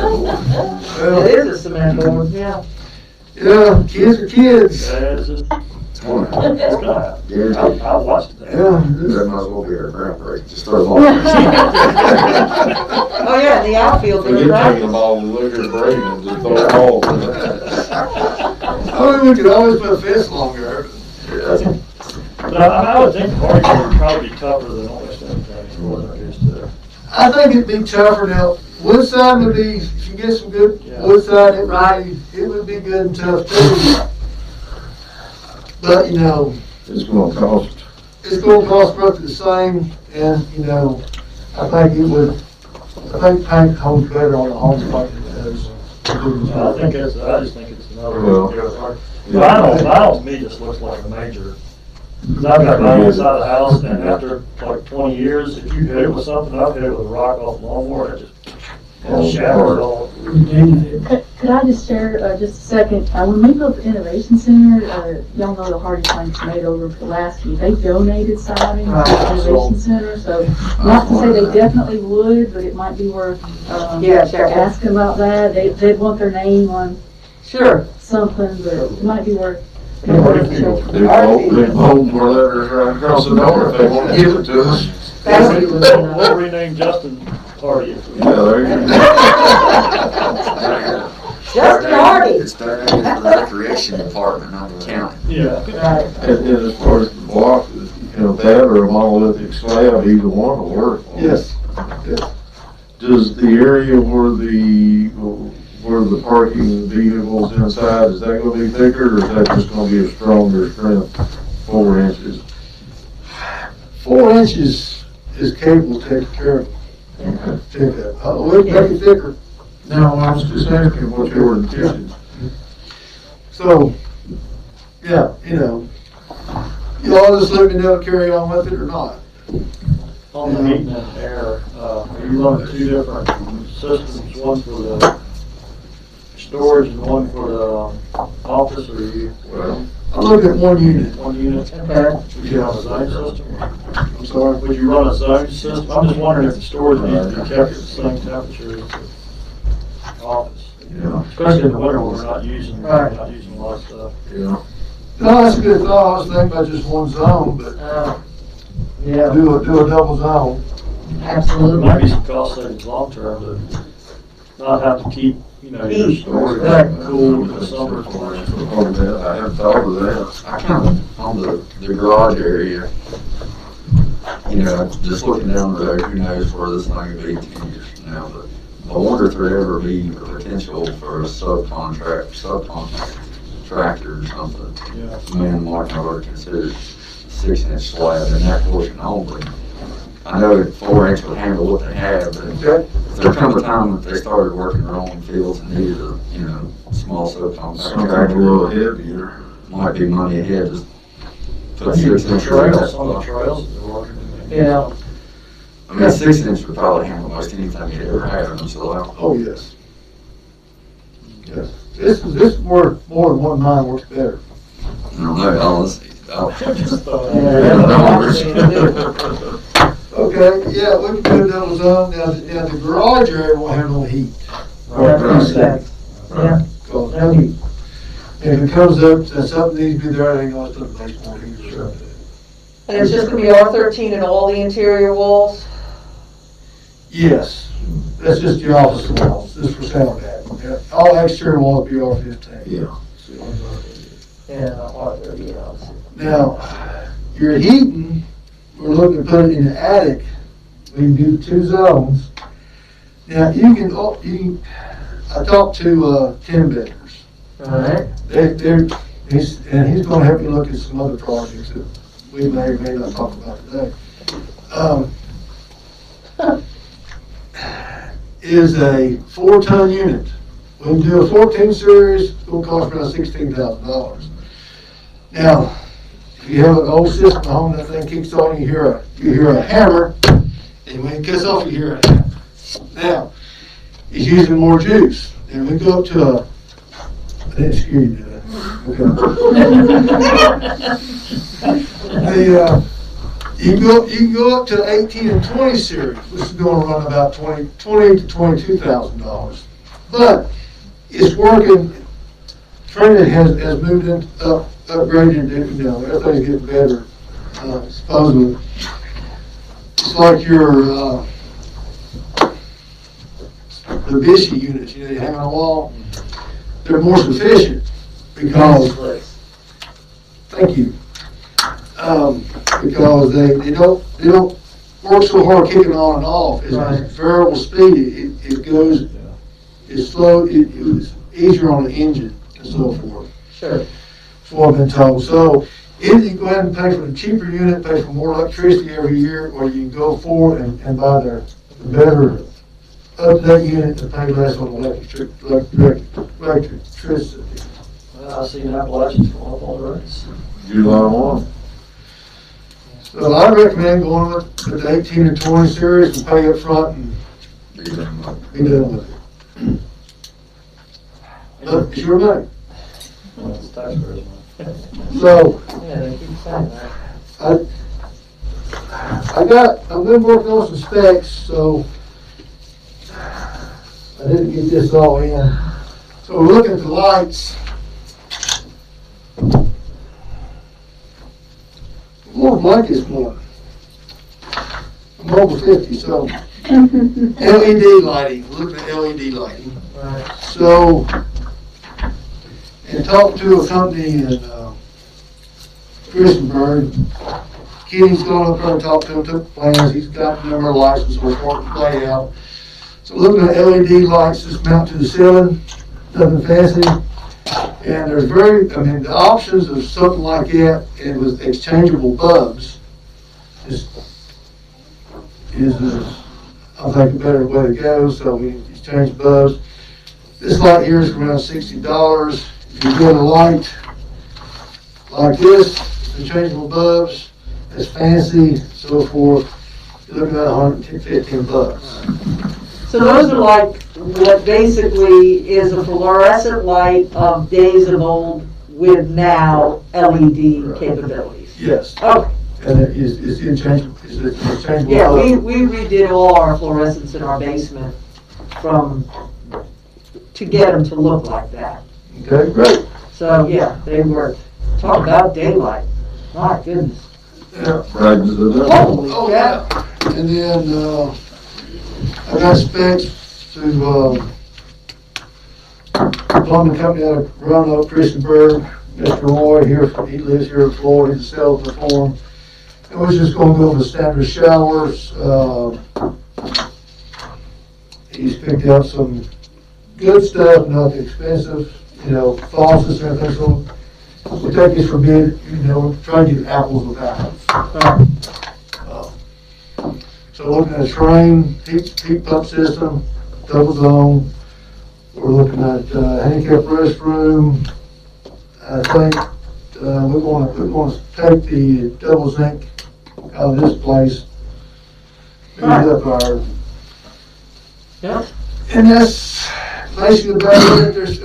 It is a cement board, yeah. Yeah, kids are kids. Yeah, it's just, It's gonna happen. it's gonna happen. Guaranteed. I watched that. Yeah. That might as well be our groundbreaking. Just throw the ball. Oh, yeah, in the outfield, And they're you're taking the right. ball and looking at Brady and just throw it all. I mean, we could always put a fence along there. Yeah. But I would think hardy board would probably be tougher than almost anything, more than it is today. I think it'd be tougher now. Wood side would be, if you get some good Yeah. wood side, it would be good and tough too. But, you know, It's gonna cost. it's gonna cost roughly the same, and, you know, I think paint holds better on the home part than it does. I just think it's another. Well, Vinyl to me just looks like a major. 'Cause I've got vinyl inside the house, and after like 20 years, if you hit it with something, I've hit it with a rock off the lawnmower, it just shatters all. Could I just share, just a second, when we built the Innovation Center, y'all know the hardy planks made over Pulaski, they donated siding to the Innovation Center, so not to say they definitely would, but it might be worth, Yeah, check it. asking about that, they'd want their name on Sure. something, but it might be worth. They fold for letters right across the door if they want to give it to us. We'll rename Justin Hardy. Yeah, there you go. Justin Hardy. It's donated to the recreation department, not the county. Yeah. Right. And as far as the block, you know, that or a monolithic slab, either one will work. Yes, yes. Does the area where the parking vehicles inside, is that gonna be thicker, or is that just gonna be a stronger strength, 4 inches? 4 inches is capable of taking care of it. We'll make it thicker. No, I was just asking what your intention. So, yeah, you know, y'all just let me know to carry on with it or not. On the heating and air, you run 2 different systems, one for the storage and one for the office, or you? Well, I look at one unit. 1 unit? Okay. Would you run a zone system? I'm sorry. Would you run a zone system? I'm just wondering if the storage needs to be kept at the same temperature as the office. yeah, Especially in the winter when we're not using a lot of stuff. yeah. No, that's a good thought. I was thinking about just one zone, but Yeah, do a double zone. There absolutely. might be some cost savings long term to not have to keep, your Heat. storage Right. cool in the summer. I hadn't thought of that. I kind of, on the garage area, you know, just looking down the road, who knows where this thing will be 10 years from now, but I wonder if there'd ever be a potential for a subcontractor or something. Yeah. Man, like I already considered 6-inch slab in that portion only. I know that 4-inch would handle what they have, but if there come a time that they started working their own fields and needed a, small subcompactor Something a tractor, little heavier. might be money ahead, just put Maybe 6-inch trails, trails. some of the trails that they're working. Yeah. I mean, 6-inch would probably handle most anything you ever had on so Oh, yes. Yes. This is where more than one mind works better. I don't know, honestly. Okay, yeah, we can put double zone. Now, the garage area won't have no heat. Yeah. No heat. If it comes up, something needs to be there, I ain't gonna put a nice more heat. And it's just gonna be R13 in all the interior walls? Yes, that's just the office walls, this for sound bag. Yeah, all exterior walls be R15. Yeah. Yeah, R30, Now, your heating, we're looking to put it in the attic. We can do 2 zones. Now, I talked to Tim Bickers. Alright. He's gonna help me look at some other projects that we may or may not talk about today. Is a 4-ton unit. We can do a 14 series, it's gonna cost around $16,000. Now, if you have an old system at home, that thing kicks on, you hear a hammer, and when it cuts off, you hear a hammer. Now, it's using more juice, and we go up to I didn't scare you, did I? Okay. You can go up to 18 and 20 series, which is going to run about $20,000 to $22,000. But it's working. Trinity has moved in, upgraded, everything's getting better, supposedly. It's like your the Vichy units, you hang on a wall. They're more sufficient because, thank you, because they don't work so hard kicking on and off. It's variable speed. It goes, it's slow, it's easier on the engine and so forth. Sure. That's what I've been told. So either you go ahead and pay for the cheaper unit, pay for more electricity every year, or you can go forward and buy the better up-to-date unit and pay less on electricity. Well, I see an Appalachian's going up on the roads. July 1. So I recommend going with the 18 and 20 series and pay up front and be done with it. But it's your money. Well, it's taxpayers' money. So, Yeah, they keep saying that. I've been working on some specs, so I didn't get this all in. So we're looking at the lights. More like this one. I'm over 50, so LED lighting, looking at LED lighting. Right. So, and talked to a company in Christiansburg. Kenny's gone up there and talked to him, took plans, he's got the number of lights, so it's working play out. So looking at LED lights, just mount to the ceiling, nothing fancy. And there's the options of something like that, and with exchangeable bulbs, is I think a better way to go. So we exchange bulbs. This light here is around $60. If you get a light like this, interchangeable bulbs, it's fancy, so forth, you're looking at $115. So those are like what basically is a fluorescent light of days of old with now LED capabilities. Yes. Okay. And it's interchangeable. Yeah, we redid all our fluorescents in our basement to get them to look like that. Okay, great. So yeah, they worked. Talk about daylight. My goodness. Yeah. Holy Oh yeah. And then I got specs to plumbing company out of Roanoke, Christiansburg. Mr. Roy here, he lives here in Floyd, he's a salesman for him. And we're just gonna go with standard showers. He's picked out some good stuff, not expensive, faucets and everything. So we'll take this for bid, try to get apples with apples. So looking at a train, heat pump system, double zone. We're looking at handicap restroom. I think we're going to take the double zinc out of this place. cleans up our, Yep. and that's basically about it. There's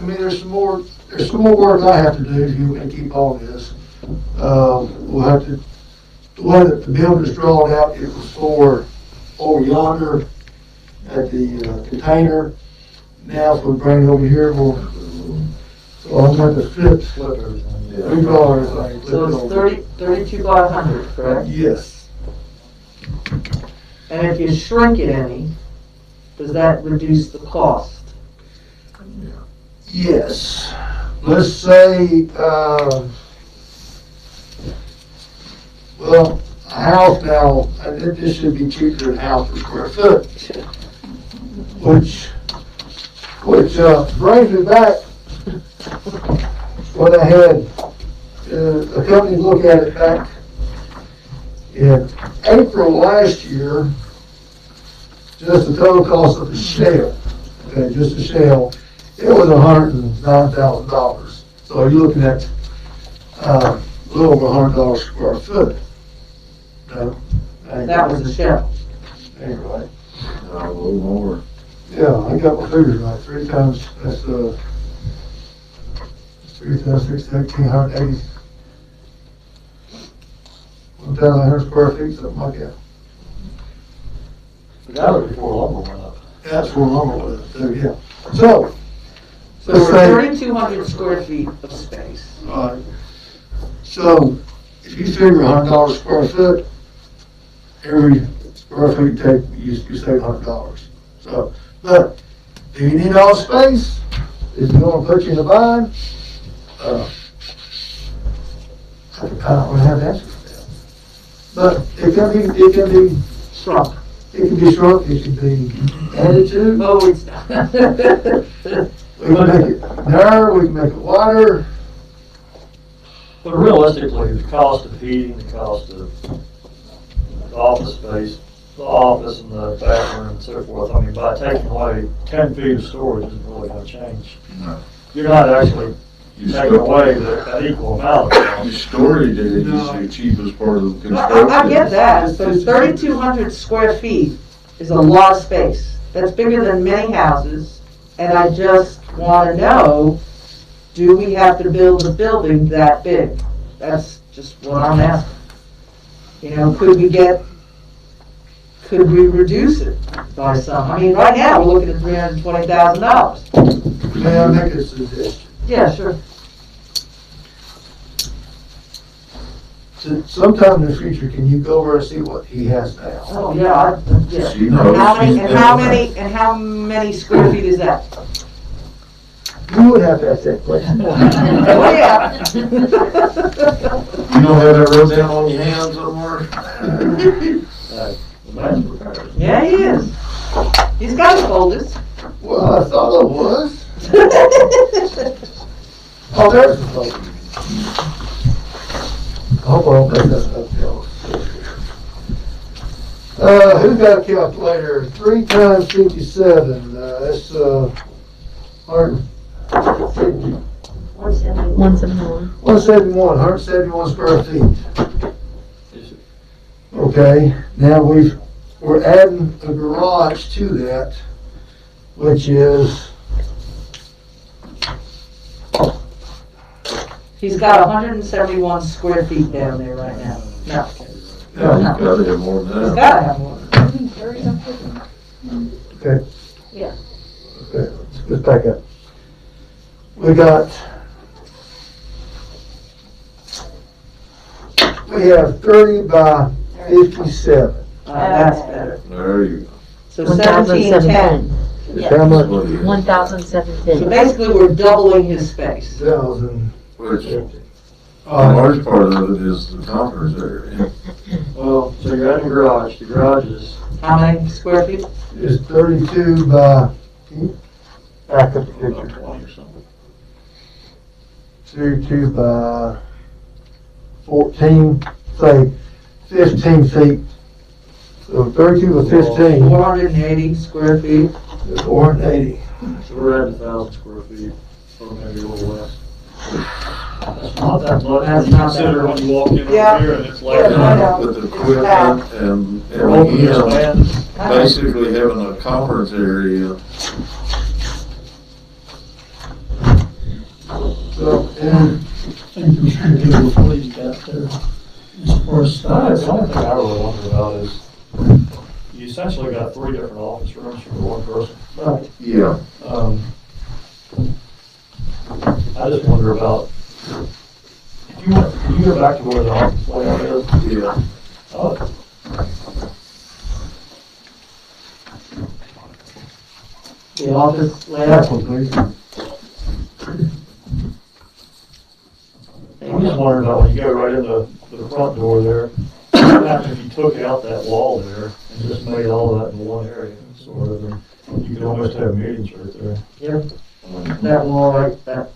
some more work I have to do if you want to keep all this. We'll have to, the way that the builder's drawn out, it was for over yonder at the container. Now if we bring it over here, so I'm going to flip everything. redraw everything. So it's 32 by 100, correct? Yes. And if you shrink it any, does that reduce the cost? Yes. Let's say, well, a house now, and this should be cheaper than a house per square foot, which brings me back when I had a company look at it back in April last year, just the total cost of the shell, okay, just the shell, it was $109,000. So you're looking at a little over $100 square foot. No, That was the shell. ain't right. A little more. Yeah, I got my figures right. 3 times, that's 3 times 6, 1,880. 1,100 square feet, something like that. That was before lumber went up. That's where I'm with it, too, yeah. So So let's say, 3,200 square feet of space. so if you figure $100 square foot, every square foot you take, you save $100. So, but do you need all the space? Is it gonna put you in a bind? I don't really have the answer to that. But it can be Shrunk. It can be shrunk, it can be added to. Oh, it's not. We can make it narrower, we can make it wider. But realistically, the cost of heating, the cost of the office space, the office and the bathroom and so forth, I mean, by taking away 10 feet of storage isn't really gonna change. No. You're not actually You taking away that equal amount of The cost. storage is the cheapest part of the No, construction. I get that, but 3,200 square feet is a lot of space. That's bigger than many houses, and I just want to know, do we have to build a building that big? That's just what I'm asking. You know, could we reduce it by some? I mean, right now, we're looking at $320,000. May I make a suggestion? Yeah, sure. Sometime in the future, can you go over and see what he has now? Oh, yeah, yeah. She knows. And how many square feet is that? You would have to ask that question. Oh, yeah. You don't have that wrote down on your hand somewhere? Yeah, he is. He's got his folders. Well, I thought it was. Oh, there's the phone. Oh, well, that's nothing else. Who's got a calculator? 3 times 57, that's, 171. 171 square feet. Okay, now we're adding a garage to that, which is, He's got 171 square feet down there right now. No. Yeah, you gotta have more than He's that. gotta have more. okay. Yeah. Okay, let's back up. We have 30 by 57. That's better. There you go. So 1710. It's how much? 1,710. So basically, we're doubling his space. 1,000. Which, the large part of it is the conference area. Well, so you're adding garage, the garage is, How many square feet? It's 32 by, back up the about picture. 20 or something. 32 by 14, say 15 feet. So 32 by 15, 480 square feet. is 480. So we're adding 1,000 square feet, or maybe a little less. That's not that much, That's when you not that consider when you walk in over Yeah. here and it's like. Yeah, I know. With equipment and Open again, expand. basically having a conference area. So, and I think we should do what he's got there. As far as The size, only thing I really wonder about is, you essentially got 3 different office rooms for one person. Right. Yeah. I just wonder about, if you went, can you go back to where the office layout is? Yeah. Oh, The office that's layout. what please. I'm just wondering about when you go right into the front door there, imagine if you took out that wall there and just made all of that in one area, sort of, and you could almost have meetings right there. Yep. That wall right there.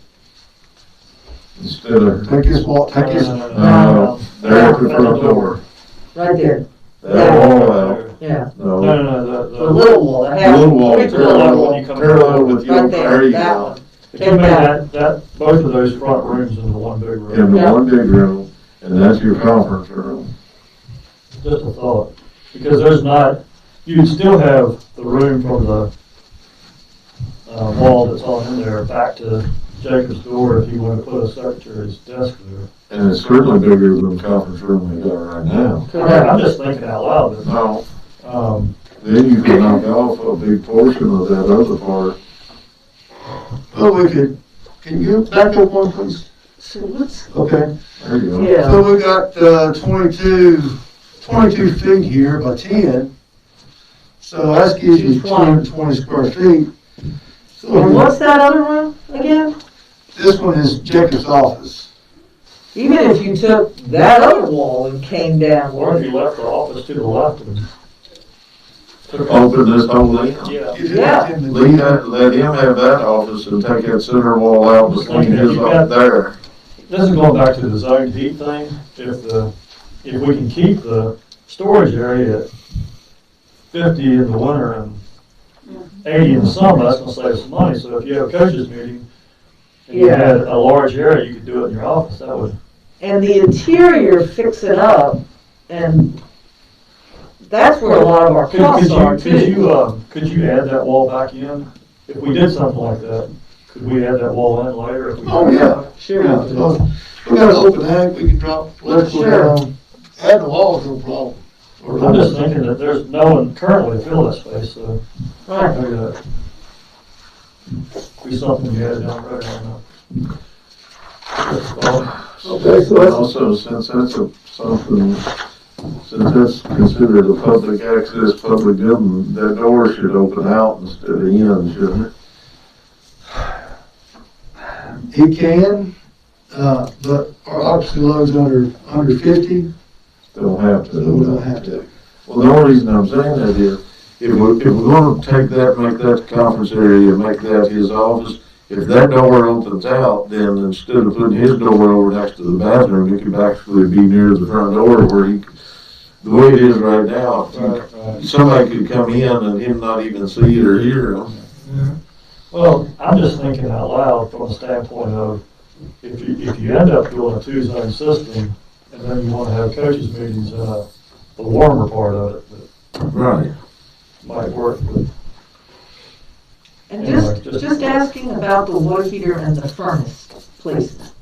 Instead of, take this wall, take this, there at the front door. Right there. That wall out. Yeah. No, No. no, The little wall. That The half. little wall, original parallel, wall. parallel with you. Right There there. you That go. one. If you made that, both of those front rooms into one big room. In the Yeah. one big room, and that's your conference room. Just a thought, because there's not, you'd still have the room from the wall that's on in there back to Jacob's door if you want to put a secretary's desk there. And it's certainly bigger than the conference room we got right now. I'm just thinking out loud, but, No, then you can knock off a big portion of that other part. oh, we could, can you back up one, please? So what's, Okay. There you go. yeah. So we got 22 feet here by 10. So that gives you 220 square feet. And So what's that other room again? this one is Jacob's office. Even if you took that other wall and came down, or if you left the office to the left and took Open this whole thing. Yeah. Yeah. Let him have that office and take that center wall out between his up there. This is going back to the zoned heat thing. If we can keep the storage area at 50 in the winter and 80 in the summer, that's gonna save some money. So if you have a coaches meeting and you Yeah. had a large area, you could do it in your office, that would. and the interior, fix it up, and that's where a lot of our costs are too. Could you add that wall back in? If we did something like that, could we add that wall in later? If we Oh, yeah. Sure. Yeah, so we got an open hang, we can drop electrical Sure. down. Add the walls, no problem. I'm just thinking that there's no one currently to fill that space, so Right. maybe that be something you add down the road, I don't know. Okay, so also, since that's since that's considered a public access, public building, that door should open out instead of in, shouldn't it? He can, but our occupancy load's under 50, Don't have to. so we don't have to. Well, the only reason I'm saying that is, if we're gonna take that, make that the conference area, make that his office, if that door opens out, then instead of putting his door over next to the bathroom, it could actually be near the front door where he, the way it is right now, somebody could come in and him not even see it or hear him. Well, I'm just thinking out loud from the standpoint of, if you end up doing a 2-zone system, and then you wanna have coaches meetings in the warmer part of it, Right. that might work, but. And Anyway, just asking about the water heater and the furnace placement.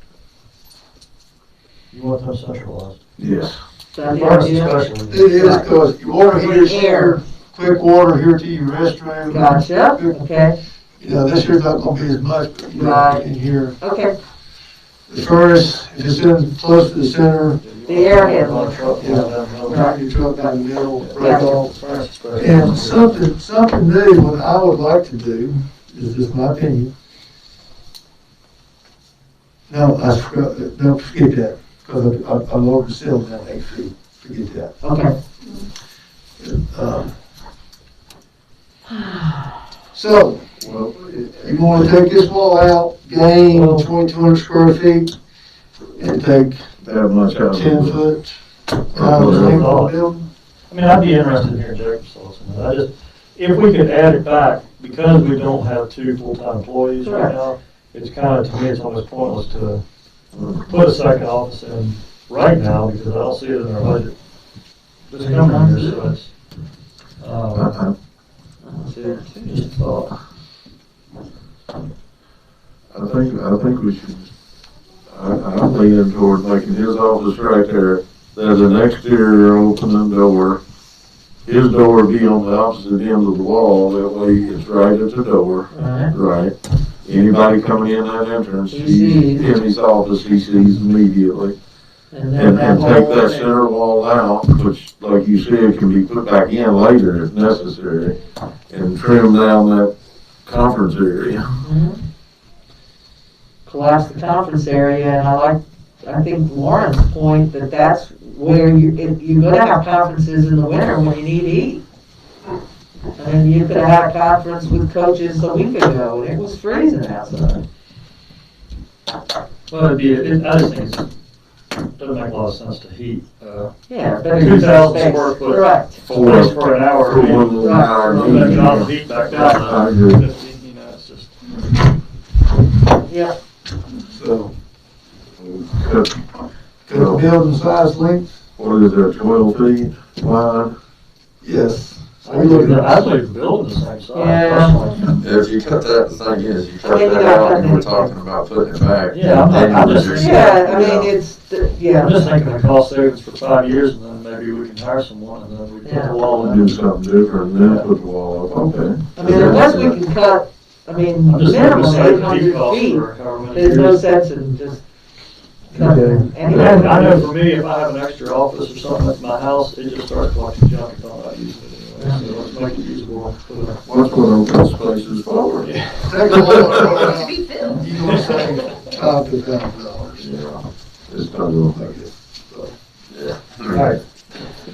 You want them centralized. Yes. Is that the Furnace idea? especially. It is, because your water heater's Air. here, quick water here to your restroom. Gotcha, okay, You know, this year's not gonna be as much, but you know, Right. in here. okay. The furnace, if it's in close to the center, The air handler. drop your truck down the middle, break Gotcha. off. Furnace especially. And something new, what I would like to do, is just my opinion. No, I forgot, don't forget that, because I lowered the ceiling down 8 feet, forget that. Okay. So, Well, you wanna take this wall out, gain 2,200 square feet, and take that much out of 10 it. foot out of the length of the building? I mean, I'd be interested in hearing Jacob's thoughts on that. I just, if we could add it back, because we don't have 2 full-time employees right Correct. now, it's kind of, to me, it's almost pointless to put a second office in right now because I don't see it in our budget. This coming year, so it's, just a thought. I think we should, I'm leaning toward making his office right there. There's an exterior opening door. His door would be on the opposite end of the wall, that way it's right at the door. Right. Anybody coming in that entrance, in his office, he sees immediately. And take that center wall out, which, like you said, can be put back in later if necessary, and trim down that conference area. Collapse the conference area, and I think Lauren's point that that's where you're gonna have conferences in the winter when you need heat. I mean, you could have had a conference with coaches a week ago, and it was freezing outside. Well, I just think it doesn't make a lot of sense to heat, Yeah, but 2,000 square foot correct. space for an hour. For 1 hour. I'm gonna drop the heat back down. I agree. 15, you know, it's just. Yeah. So, cut the building size length? What is there, 12 feet wide? Yes. I believe the building the same size. Yeah. personally. If you cut that, the thing is, you cut that out and we're talking about putting it back. Yeah, I'm just. Yeah, I mean, it's, yeah. I'm just thinking of cost savings for 5 years, and then maybe we can hire someone, and then we put the wall in. Do something different, then put the wall up, okay. I mean, unless we can cut, I mean, I'm just minimum looking to save heat 800 costs feet, for however many there's no years. sense in just cutting And anything. I know for me, if I have an extra office or something at my house, it just starts collecting junk if I'm not using it anyway, so let's make it usable. What's what open spaces for? Yeah. To be filled. You gonna say $5,000? Yeah. It's not gonna make it. Alright.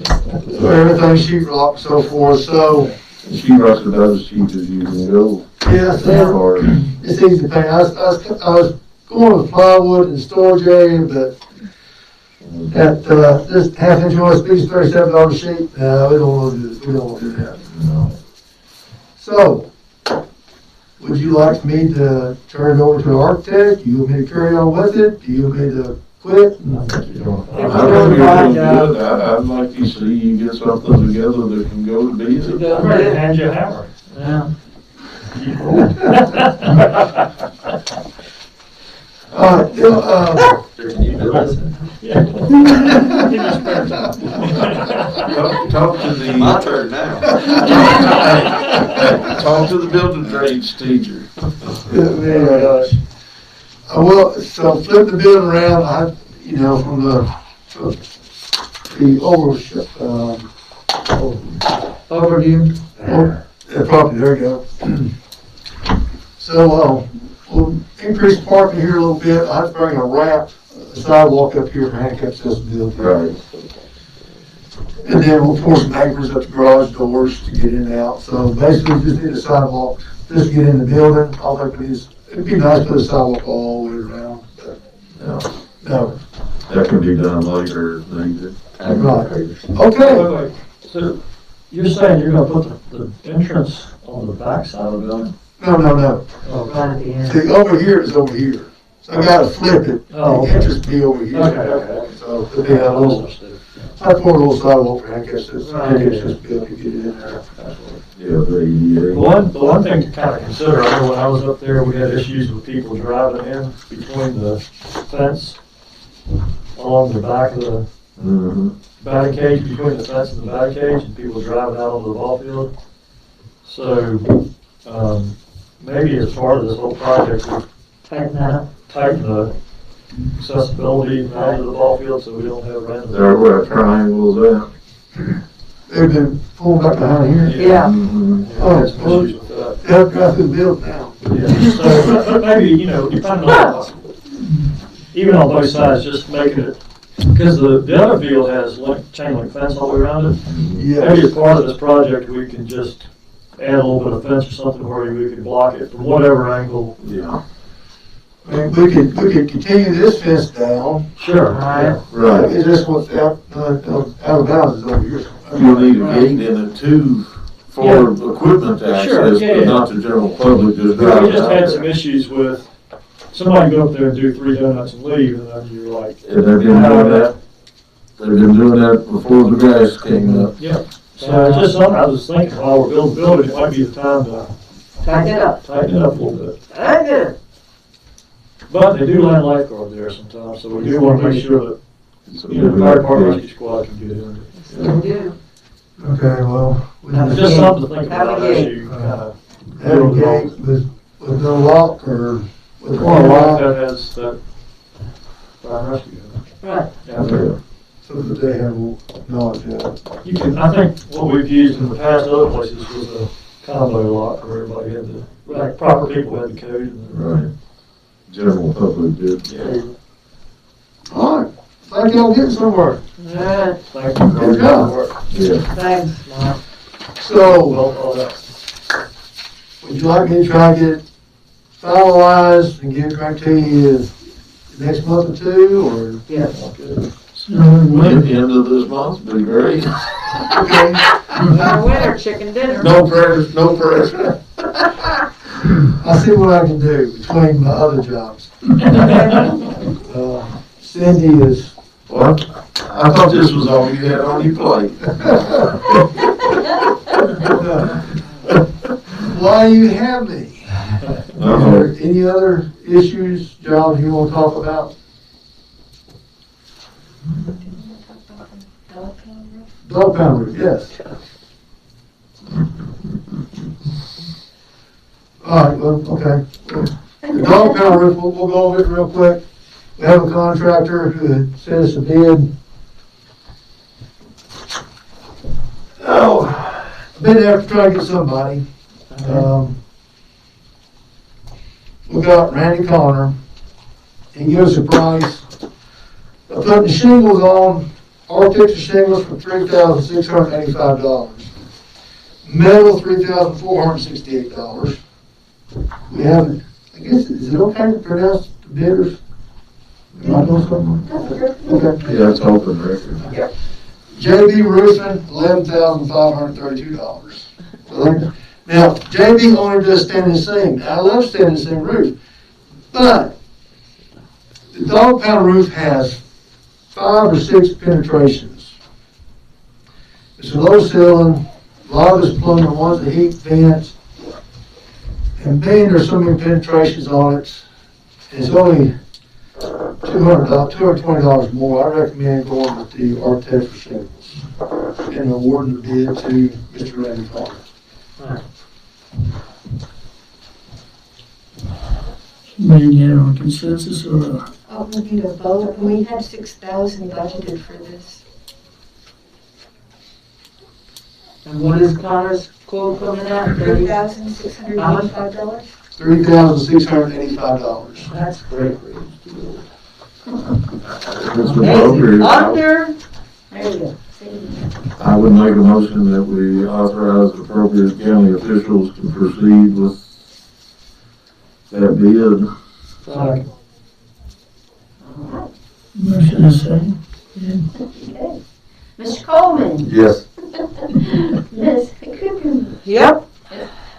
So everything sheetrock and so forth, so, She rock's about as cheap as you can go. yeah, so it's easy to pay. I was going with plywood and storage area, but at, this half-inch OSB is $37 a sheet. No, we don't want to do this, we don't want to do that. No. So, would you like me to turn it over to an architect? Do you want me to carry on with it? Do you want me to quit? I think you're doing good. I'd like to see you get something together that can go to bid. I'm ready to hand you a hammer. Yeah. Can you do this? Yeah. Talk to the. My turn now. Talk to the building trades teacher. Oh my gosh. Well, so flip the building around, from the Overview. property, there you go. So, we'll increase parking here a little bit. I'd bring a ramp, a sidewalk up here for handicap accessibility. Right. And then we'll pour some anchors at the garage doors to get in and out. So basically, we just need a sidewalk just to get in the building. All I think we need is, it'd be nice to put a sidewalk all the way around, but no. That can be done later if needed. Right. Okay. Wait. So you're saying you're gonna put the entrance on the back side of the building? No. Oh, Right at the end. See, over here is over here. So I gotta flip it. Oh, The okay. entrance be over here. Okay. So it'll be a little, I pour a little sidewalk for handicap accessibility to get it in there. Yeah, the The one thing to kind of consider, I know when I was up there, we had issues with people driving in between the fence along the back of the batting cage, between the fence and the batting cage, and people driving out onto the ball field. So, maybe as part of this whole project, we tighten the accessibility out to the ball field so we don't have random. There where that triangle is at. They've been pulled back behind here. Yeah. Oh, Had some issues with that. they'll drive through the building now. Yeah, so, but maybe, depending on, even on both sides, just making it, because the other field has chain link fence all the way around it. Yeah. Maybe as part of this project, we can just add a little bit of fence or something where we can block it from whatever angle. Yeah. I mean, we could continue this fence down. Sure. Right. Right. It's just what's out of bounds is over here. You'll need a gate in it too for equipment Sure, access, yeah, but not the general public just We driving just out had some there. issues with somebody go up there and do 3 donuts and leave, and then you're like. And they've been doing that, they've been doing that before the grass came up. Yep. So it's just something I was thinking, while we're building the building, it might be the time to Tighten it up. tighten it up a little bit. Tighten it up. But they do land lifeguards there sometimes, so we do want to make sure that, the fire department rescue squad can get in. We do. Okay, well. It's just something to think Have a about as gate. you kind of. Have a gate with no lock or with Or a a lot lock, that has that fire and rescue. Right. Yeah, there. so that they have knowledge of it. You can, I think what we've used in the past other places was a combo lock where everybody had the, like, proper people had the code. And, Right. General public did. yeah. All right, think y'all getting somewhere. Yeah, Thank you for all your hard work. Yeah. thanks, Mark. So, Well, all that. would you like me to try to get it finalized and get it back to you next month or two, or? Yes. So, At when, the end of this month, be great. Okay. Our winter chicken dinner. No pressure, no pressure. I'll see what I can do between my other jobs. Cindy is. What? I thought this was all you had on your plate. Why you have me? Is there any other issues, jobs you want to talk about? Dog pound roof, yes. All right, well, okay. The dog pound roof, we'll go over it real quick. We have a contractor who had sent us a bid. Oh, I've been there to try to get somebody. We got Randy Connor. He gave us a price of putting shingles on, architecture shingles for $3,685. Metal, $3,468. We haven't, I guess, is it okay to pronounce the bidders? Am I doing something? Okay. Yeah, it's open record. JB Roofing, $11,532. Now, JB only does standing seam. I love standing seam roof, but the dog pound roof has 5 or 6 penetrations. It's a low ceiling, a lot of it's plumbing, one's a heat vents, and being there's so many penetrations on it, it's only $220 more. I recommend going with the architectural shingles and awarding the bid to Mr. Randy Connor. we get on consensus or, Oh, we need a vote, we had 6,000 budgeted for this. And what is Connor's quote coming at? $3,685. $3,685. That's great. Mr. Amazing. Bowker, Under, there you go. I would make a motion that we authorize appropriate county officials to proceed with that bid. Sorry. motion is second. Okay. Mr. Coleman? Yes. Ms. Cooper? Yep.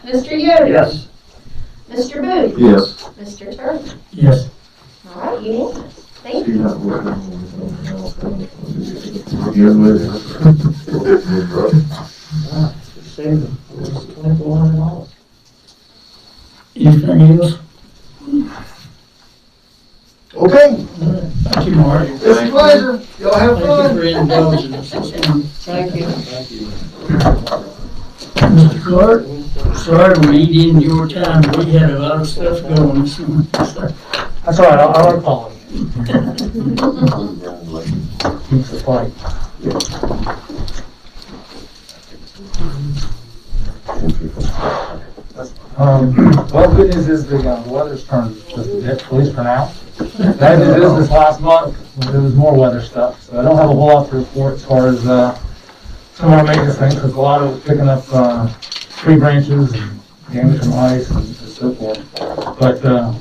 Mr. Yoder? Yes. Mr. Booth? Yes. Mr. Turner? Yes. All right, unanimous. Thank See you. how it works. Again with Save them. $2,400. Anything else? Okay, Thank you, Mark. it's a pleasure. Y'all have Thank you fun. for indulging us this morning. Thank you. Mr. Clark, sorry we eat in your time, but we had a lot of stuff going this morning. That's all right, I like calling. Keeps the fight. Well, good news is the weather's turned just a bit, at least for now. Bad news is this last month, there was more weather stuff, so I don't have a whole lot to report as far as some of our maintenance things, because a lot of it picking up tree branches and damage from ice and so forth. But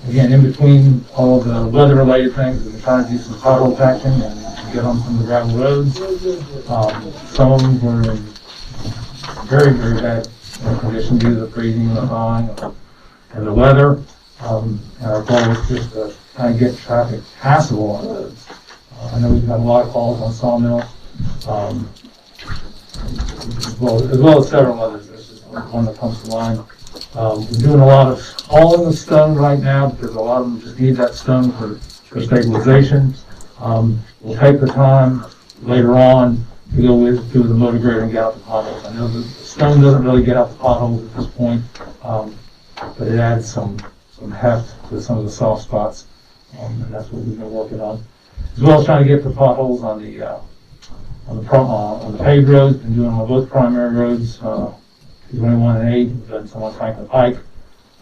again, in between all the weather-related things, we've been trying to do some pothole patching and get on some of the gravel roads. Some of them were in very, very bad condition due to the freezing and the thawing and the weather. And our goal is just to kind of get traffic passable on those. I know we've got a lot of calls on Sawmill, as well as several others. There's just one that comes to mind. We're doing a lot of hauling of stone right now because a lot of them just need that stone for stabilization. We'll take the time later on to go through the motor grader and get out the potholes. I know the stone doesn't really get out the potholes at this point, but it adds some heft to some of the soft spots, and that's what we've been working on. As well as trying to get the potholes on the paved roads. Been doing them on both primary roads, 21 and 8. We've done some on Franklin Pike,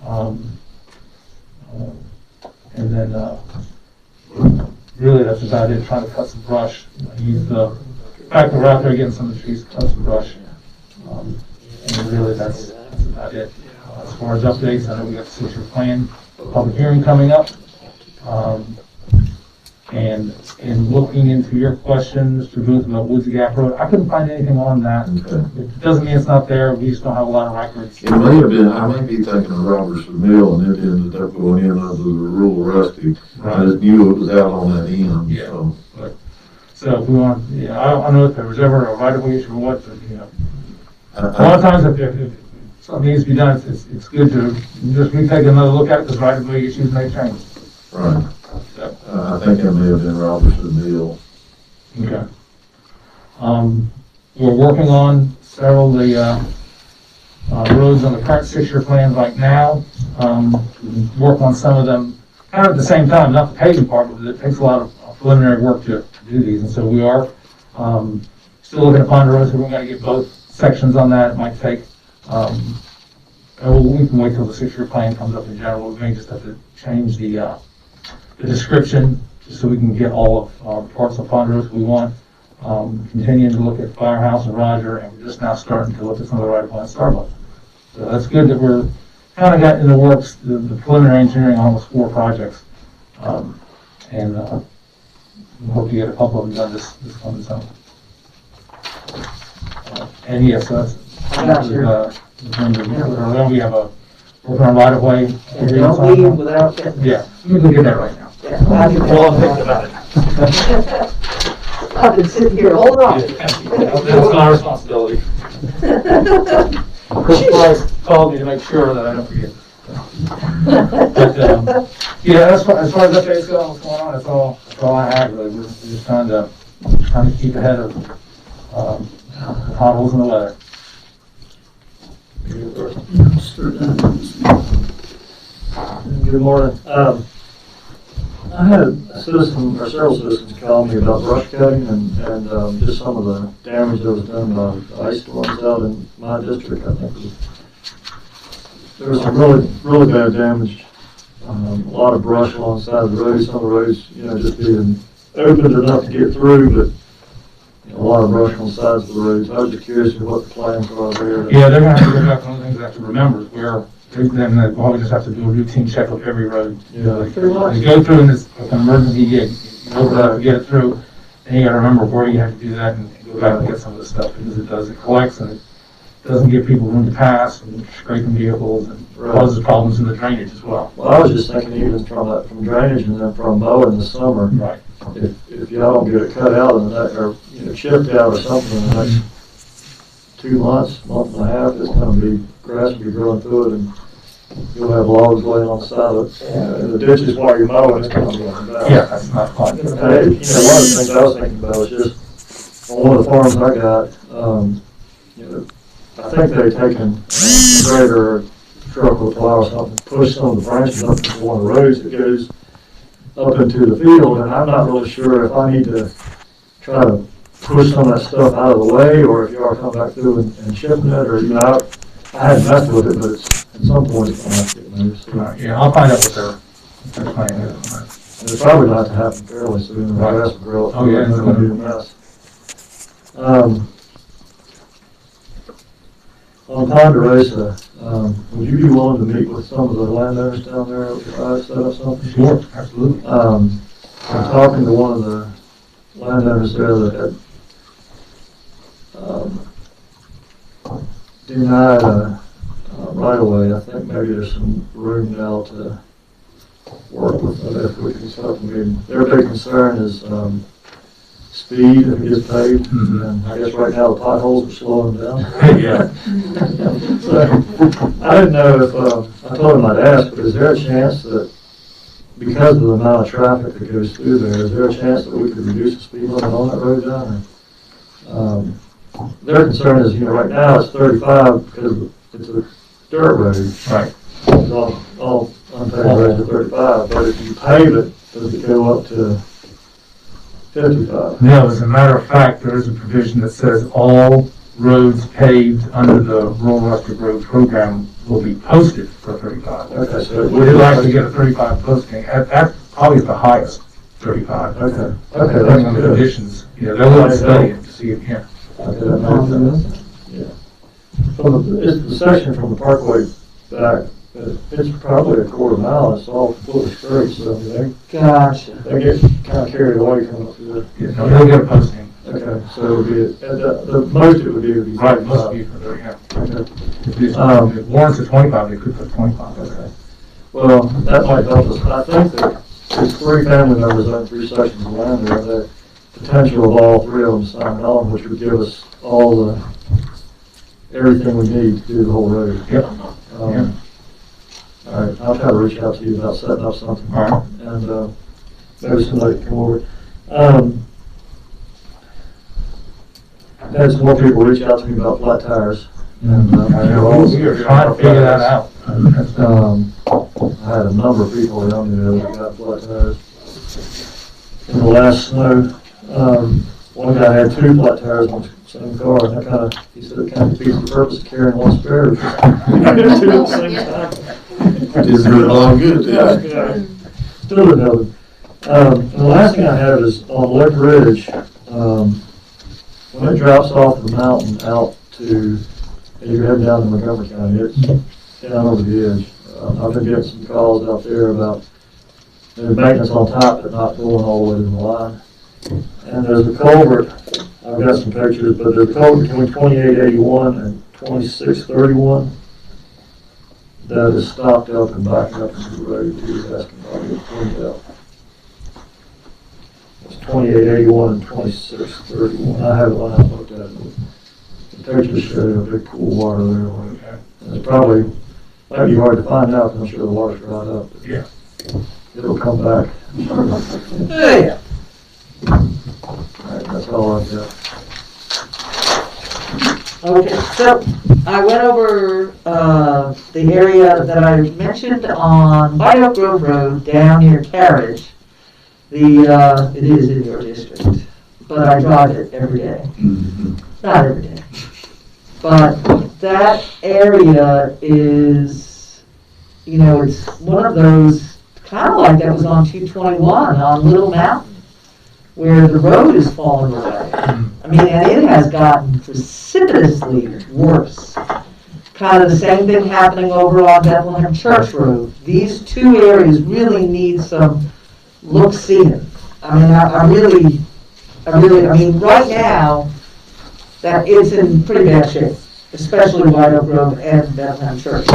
and then really that's about it. Trying to cut some brush. Use the fact that we're out there getting some of the trees to cut some brush, and really that's about it. As far as updates, I know we got the 6-year plan public hearing coming up. And in looking into your question, Mr. Booth, about Woods Gap Road, I couldn't find anything on that. Okay. It doesn't mean it's not there. We just don't have a lot of records. It may have been, I may be thinking of Robertson Mill, and it ended up going in under the rural rusty. Right. I just knew it was out on that end. Yeah. So if we want, I don't know if there was ever a right-of-way issue or what, but, a lot of times if something needs to be done, it's good to just retake another look at it because right-of-way issues may change. Right. I think that may have been Robertson Mill. Okay. We're working on several of the roads on the current 6-year plan right now. Work on some of them kind of at the same time, not the paving part, but it takes a lot of preliminary work to do these. And so we are still looking at Ponderosa. We're going to get both sections on that. It might take, we can wait till the 6-year plan comes up in general. We may just have to change the description just so we can get all of the parts of Ponderosa we want. Continuing to look at Firehouse and Roger, and we're just now starting to look at some of the right of way on Starbucks. So that's good that we're kind of got in the works, the preliminary engineering on almost 4 projects. And we hope to get a couple of them done this coming summer. And yes, that's we have a working on right of way. Don't leave without getting. Yeah, we can get that right now. Yeah, well, I'm thinking about it. I've been sitting here, hold on. That's my responsibility. Chris called me to make sure that I don't forget. But, yeah, as far as updates go, what's going on, that's all I have really. We're just trying to keep ahead of potholes in the weather. Good morning. I had a citizen, or several citizens call me about brush cutting and just some of the damage that was done by the ice storms out in my district. I think there was some really bad damage. A lot of brush alongside the road. Some of the roads, just being opened enough to get through, but a lot of brush on the sides of the roads. I was just curious what the plans are there. Yeah, they're going to have to go back. One of the things they have to remember is where then they probably just have to do a routine check of every road. They go through and it's like an emergency gig. You know, get it through, and you got to remember where you have to do that and go back and get some of the stuff because it collects and it doesn't give people room to pass and scraping vehicles and causes problems in the drainage as well. Well, I was just thinking even from drainage and then from mowing in the summer. Right. If y'all don't get it cut out or chipped out or something in the next 2 months, month and a half, it's going to be grass will be growing through it and you'll have logs laying on the side of it. And the ditches while you're mowing, it's going to be on the back. Yeah, that's not fun. One of the things I was thinking about was just on one of the farms I got, I think they've taken a grader or truck or plow or something, push some of the branches up to one of the roads that goes up into the field, and I'm not really sure if I need to try to push some of that stuff out of the way, or if you are coming back through and shipping it, or I hadn't messed with it, but at some point it's going to have to get moved. So. Yeah, I'll find out what their plan is. And it's probably not to happen fairly soon. The grass will grow up. Oh yeah, it's going to be a mess. On Ponderosa, would you be willing to meet with some of the landowners down there if I set up something? Sure, absolutely. I'm talking to one of the landowners there that had denied right away. I think maybe there's some room now to work with them if we can help. I mean, their big concern is, speed if it gets paved, and I guess right now the potholes are slowing them down. Yeah. So, I didn't know if, I told him I'd ask, but is there a chance that, because of the amount of traffic that goes through there, is there a chance that we could reduce the speed limit on that road down there? Their concern is, right now it's 35 because it's a dirt road. Right. It's all unpaved roads are 35, but if you pave it, does it go up to 55? No, as a matter of fact, there is a provision that says all roads paved under the Rural Rustic Road program will be posted for 35. Okay, so We would like to get a 35 posting. That's probably the highest, 35. Okay, okay, Depending that's on the good. conditions. Yeah, they'll want to study it to see it here. Okay, that makes sense. Yeah. It's the section from the Parkway back, it's probably a quarter mile, it's all fully straight, so Gotcha. they get kind of carried away coming up through Yeah, no, they'll get a posting. there. Okay, so it would be, the most it would be would be. Right, must be for 30, yeah. Okay. If it warrants a 25, they could put 25. Okay. Well, that might help us. I think that there's 3 family members on 3 sections of land there, the potential of all 3 of them signing on, which would give us all everything we need to do the whole road. Yep. All right, I'll try to reach out to you about setting up something. All right. And, maybe somebody can come over. Had some more people reach out to me about flat tires. And, I know, we are trying to figure that out. I had a number of people around me that got flat tires. In the last snow, one guy had 2 flat tires on the same car, and he said it kind of defeats the purpose of carrying one spare. 2 at the same time. Didn't do a lot of good, did it? Yeah. Still didn't know. And the last thing I have is on Lick Ridge, when it drops off the mountain out to, as you're heading down to Montgomery County, it's down over the edge. I've been getting some calls out there about there's maintenance on top, but not going all the way to the line. And there's a culvert, I've got some pictures, but there's a culvert between 2881 and 2631 that is stopped up and backing up into the road too, asking about it cleaned out. It's 2881 and 2631. I haven't looked at it. The pictures show a big pool of water there. And it's probably, might be hard to find out, because I'm sure the water's dried up. But Yeah. it'll come back. Yeah. Alright, that's all I've got. Okay, so I went over the area that I mentioned on White Oak Grove Road down near Carriage. It is in your district, but I drive it every day. Not every day. But that area is, it's one of those, kind of like that was on 221 on Little Mountain, where the road is falling away. I mean, and it has gotten precipitously worse. Kind of the same thing happening over on Bethlehem Church Road. These 2 areas really need some look-seeing. I mean, I mean, right now, that it's in pretty bad shape, especially White Oak Grove and Bethlehem Church.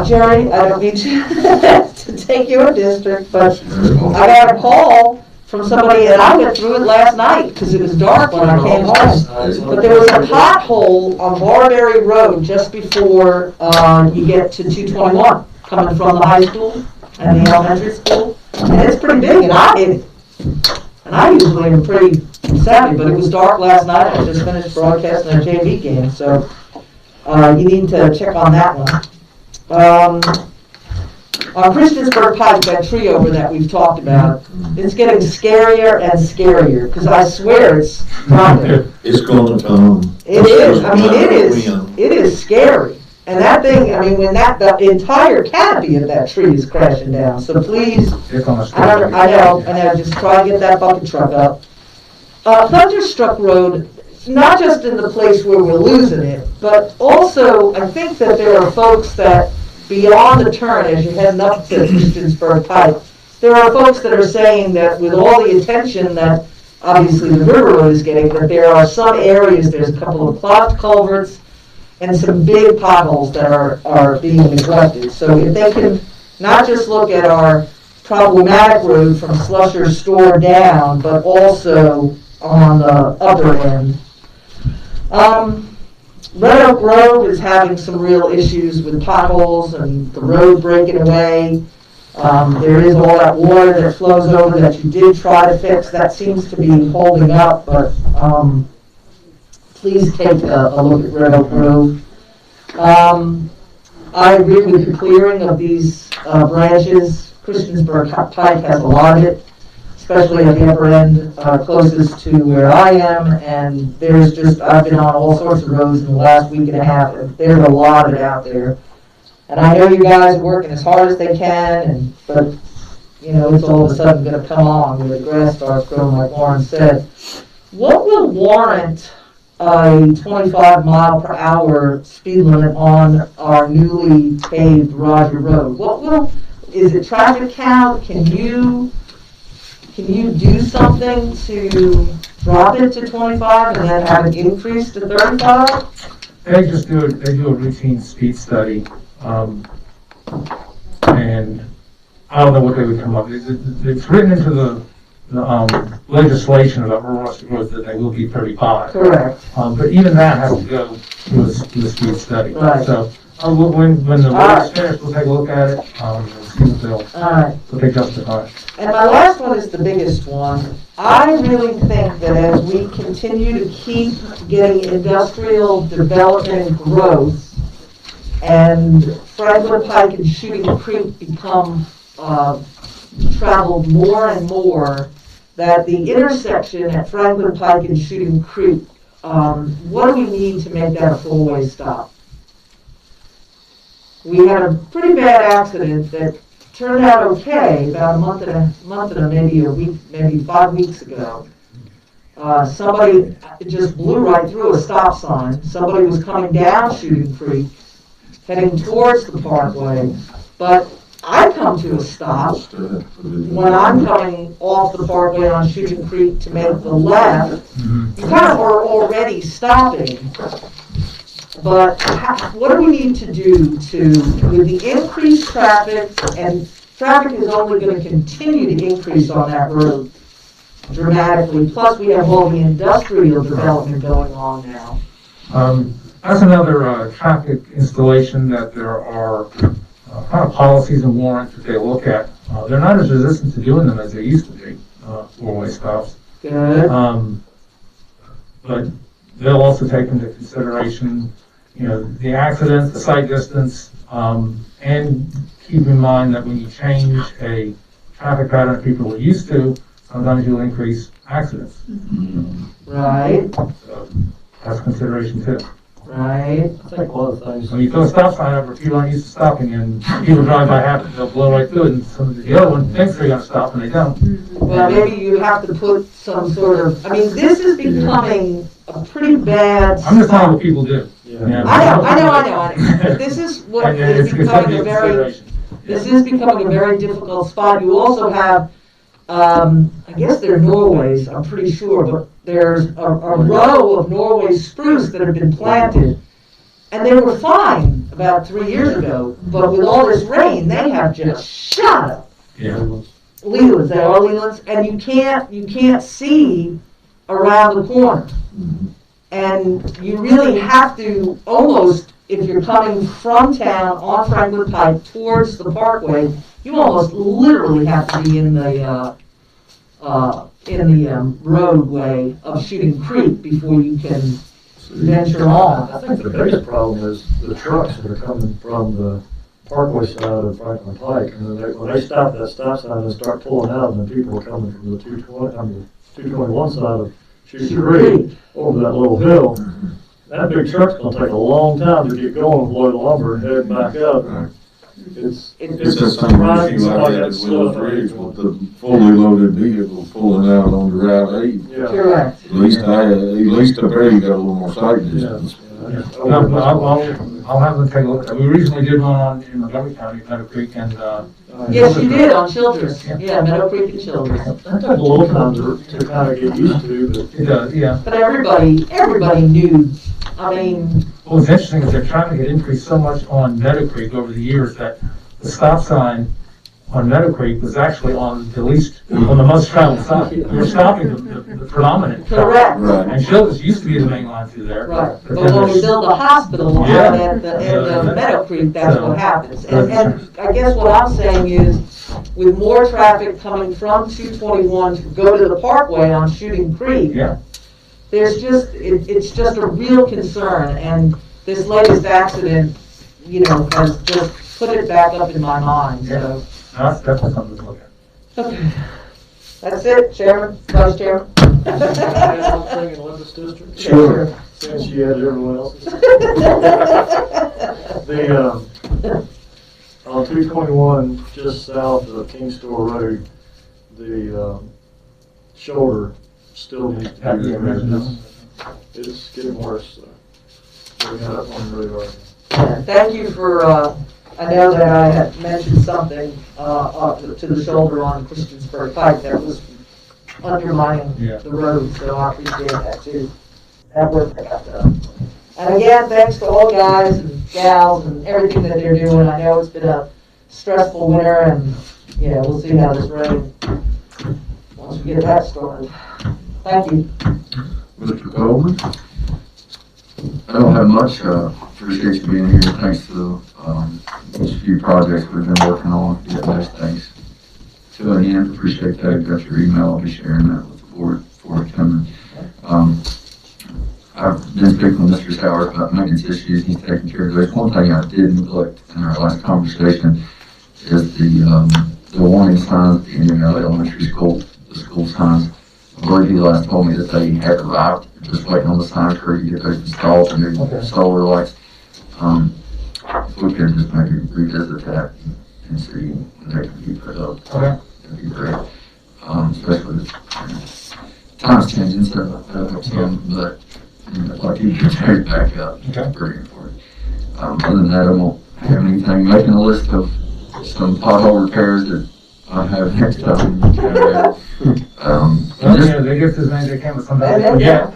Jerry, I don't mean to take your district, but I got a call from somebody, and I went through it last night because it was dark when I came home. But there was a pothole on Barberry Road just before you get to 221, coming from the high school and the elementary school. And it's pretty big, and I usually am pretty savvy, but it was dark last night. I just finished broadcasting a JV game, so you need to check on that one. On Christiansburg Pike, that tree over that we've talked about, it's getting scarier and scarier, because I swear it's coming. It's gonna come. It is, I mean, it is scary. And that thing, I mean, when the entire canopy of that tree is crashing down, so please, I know, just try and get that bucket truck up. Thunderstruck Road, not just in the place where we're losing it, but also, I think that there are folks that, beyond the turn as you're heading up to Christiansburg Pike, there are folks that are saying that with all the attention that obviously the River Road is getting, that there are some areas, there's a couple of clogged culverts and some big potholes that are being neglected. So if they can not just look at our problematic road from Slusher's store down, but also on the upper end. Red Oak Grove is having some real issues with potholes and the road breaking away. There is all that water that flows over that you did try to fix. That seems to be holding up, but please take a look at Red Oak Grove. I agree with the clearing of these branches. Christiansburg Pike has a lot of it, especially at the upper end, closest to where I am, and there's just, I've been on all sorts of roads in the last week and a half, and there's a lot of it out there. And I know you guys are working as hard as they can, but, you know, it's all of a sudden gonna come on when the grass starts growing, like Warren said. What will warrant a 25-mile-per-hour speed limit on our newly paved Roger Road? Is it traffic count? Can you do something to drop it to 25 and then have it increase to 35? They do a routine speed study, and I don't know what they would come up with. It's written into the legislation about rural roads that they will be 35. Correct. But even that has to go through a speed study. Right. So when the road's finished, we'll take a look at it, and see what they justify. And my last one is the biggest one. I really think that as we continue to keep getting industrial development growth and Franklin Pike and Shooting Creek become traveled more and more, that the intersection at Franklin Pike and Shooting Creek, what do we need to make that a four-way stop? We had a pretty bad accident that turned out okay about a month and maybe a week, maybe 5 weeks ago. Somebody just blew right through a stop sign. Somebody was coming down Shooting Creek, heading towards the parkway, but I come to a stop when I'm coming off the parkway on Shooting Creek to make the left. You kind of are already stopping. But what do we need to do with the increased traffic, and traffic is only going to continue to increase on that road dramatically, plus we have all the industrial development going on now. That's another traffic installation that there are kind of policies and warrants that they look at. They're not as resistant to doing them as they used to be, four-way stops. Good. But they'll also take into consideration, you know, the accidents, the sight distance, and keep in mind that when you change a traffic pattern that people are used to, sometimes you'll increase accidents. Right. So that's consideration too. Right. I think one of the things. When you throw a stop sign over, people aren't used to stopping, and people drive by habit, they'll blow right through it, and some of the other one thinks they're going to stop, and they don't. Well, maybe you have to put some sort of, I mean, this is becoming a pretty bad. I'm just telling what people do. Yeah. I know. But this is what is becoming this is becoming a very difficult spot. You also have, I guess they're Norways, I'm pretty sure, but there's a row of Norway spruce that have been planted, and they were fine about 3 years ago, but with all this rain, they have just shot up. Yeah. Lelands, they are Lelands, and you can't see around the corner. And you really have to almost, if you're coming from town on Franklin Pike towards the parkway, you almost literally have to be in the roadway of Shooting Creek before you can venture on. I think the biggest problem is the trucks that are coming from the parkway side of Franklin Pike, and then when they stop that stop sign and start pulling out, and then people are coming from the 221 side of Shooting Creek over that little hill. That big truck's gonna take a long time to get going with load of lumber and head back up. It's the same issue I had at Willow Ridge with the fully loaded vehicle pulling out on the Route 8. Yeah. Correct. At least up there you got a little more sight distance. I'll have them take a look. We recently did one in Montgomery County, Meadow Creek, and Yes, you did on Childress. Yeah, Meadow Creek and Childress. That took a little time to kind of get used to, but it does, yeah. But everybody knew. I mean, What was interesting is that traffic had increased so much on Meadow Creek over the years that the stop sign on Meadow Creek was actually on the most traveled side. We're stopping the predominant. Correct. Right. And Shillis used to be the main line through there. Right, but then when we there's- build the hospital Yeah. out at the end of Meadow Creek, that's So- what happens. And I guess what I'm saying is, with more traffic coming from 221 to go to the Parkway on Shooting Creek, Yeah. there's just, it's just a real concern, and this latest accident, you know, has just put it back up in my mind, so. That's definitely something to look at. Okay. That's it, Chairman, Vice Chairman. Thing in Olympus District? Sure. Since you had everyone else's. On 221, just south of King Store Road, the shoulder still needs to be repaired. It's getting worse, so we got up on the radar. Thank you for, I know that I had mentioned something, to the shoulder on Christiansburg Pike that was undermining the road, so I appreciate that too. That work that got done. And again, thanks to all guys and gals and everything that they're doing. I know it's been a stressful winter, and, yeah, we'll see how this rain, once we get that started. Thank you. Mr. Coleman? I don't have much, appreciate you being here, thanks to, these few projects we've been working on, getting those things to an end, appreciate that, got your email, I'll be sharing that with the board before it comes. I've been speaking with Mr. Sowers about maintenance issues, he's taking care of those. One thing I did neglect in our last conversation is the warning signs at the Indian Elementary School, the school signs. I believe he last told me that they had arrived, just waiting on the sign crew to get those installed, and new solar lights. If we could just maybe revisit that and see when they can be put up. Okay. That'd be great. Especially with times changing, so but you know, like you can take back up. Okay. Very important. Other than that, I don't have anything. Making a list of some pothole repairs that I have next time. They give his name, they came with somebody. Yeah.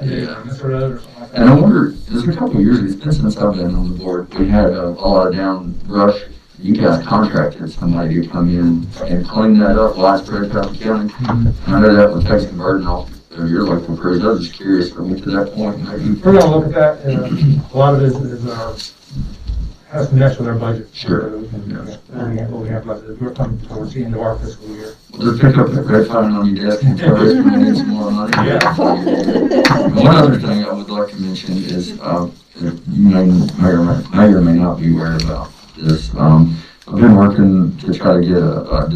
Mr. Road or something like that. And I wonder, it's a couple of years, it's been since I've been on the board, we had a lot of down brush. You guys contracted somebody to come in and clean that up, widespread throughout the county. And I know that would take some burden off of your local crews. I was just curious, are we to that point? Maybe? We're gonna look at that, a lot of it is has to mesh with our budget. Sure. We have budget, we're coming towards the end of our fiscal year. We'll just pick up that red phone on your desk and tell us when we need some more money. Yeah. One other thing I would like to mention is, you may or may not be aware about this. I've been working to try to get a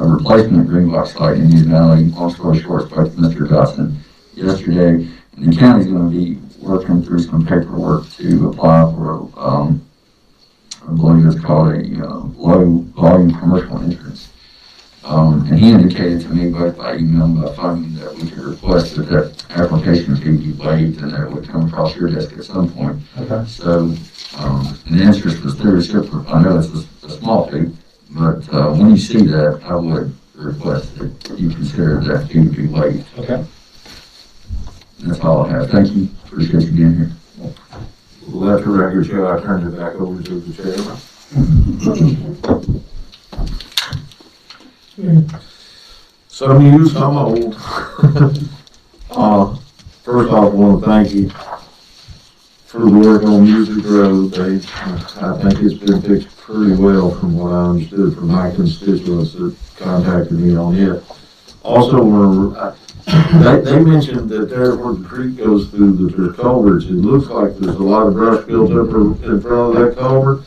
replacement green box light in Union Valley. Long story short, spoke to Mr. Dotson yesterday, and the county's going to be working through some paperwork to apply for, I believe it's called a low volume commercial entrance. And he indicated to me both by email and by phone that we could request that application fee be waived and that it would come across your desk at some point. Okay. So, in the interest of stewardship, I know it's a small fee, but when you see that, I would request that you consider that fee to be waived. Okay. That's all I have. Thank you. Appreciate you being here. Let the record show I turned it back over to the chairman. Some new, some old. First off, I want to thank you for the work on Music Road. I think it's been fixed pretty well from what I understood from my constituents that contacted me on it. Also, they mentioned that there where the creek goes through, that there's culverts. It looks like there's a lot of brush built up in front of that culvert.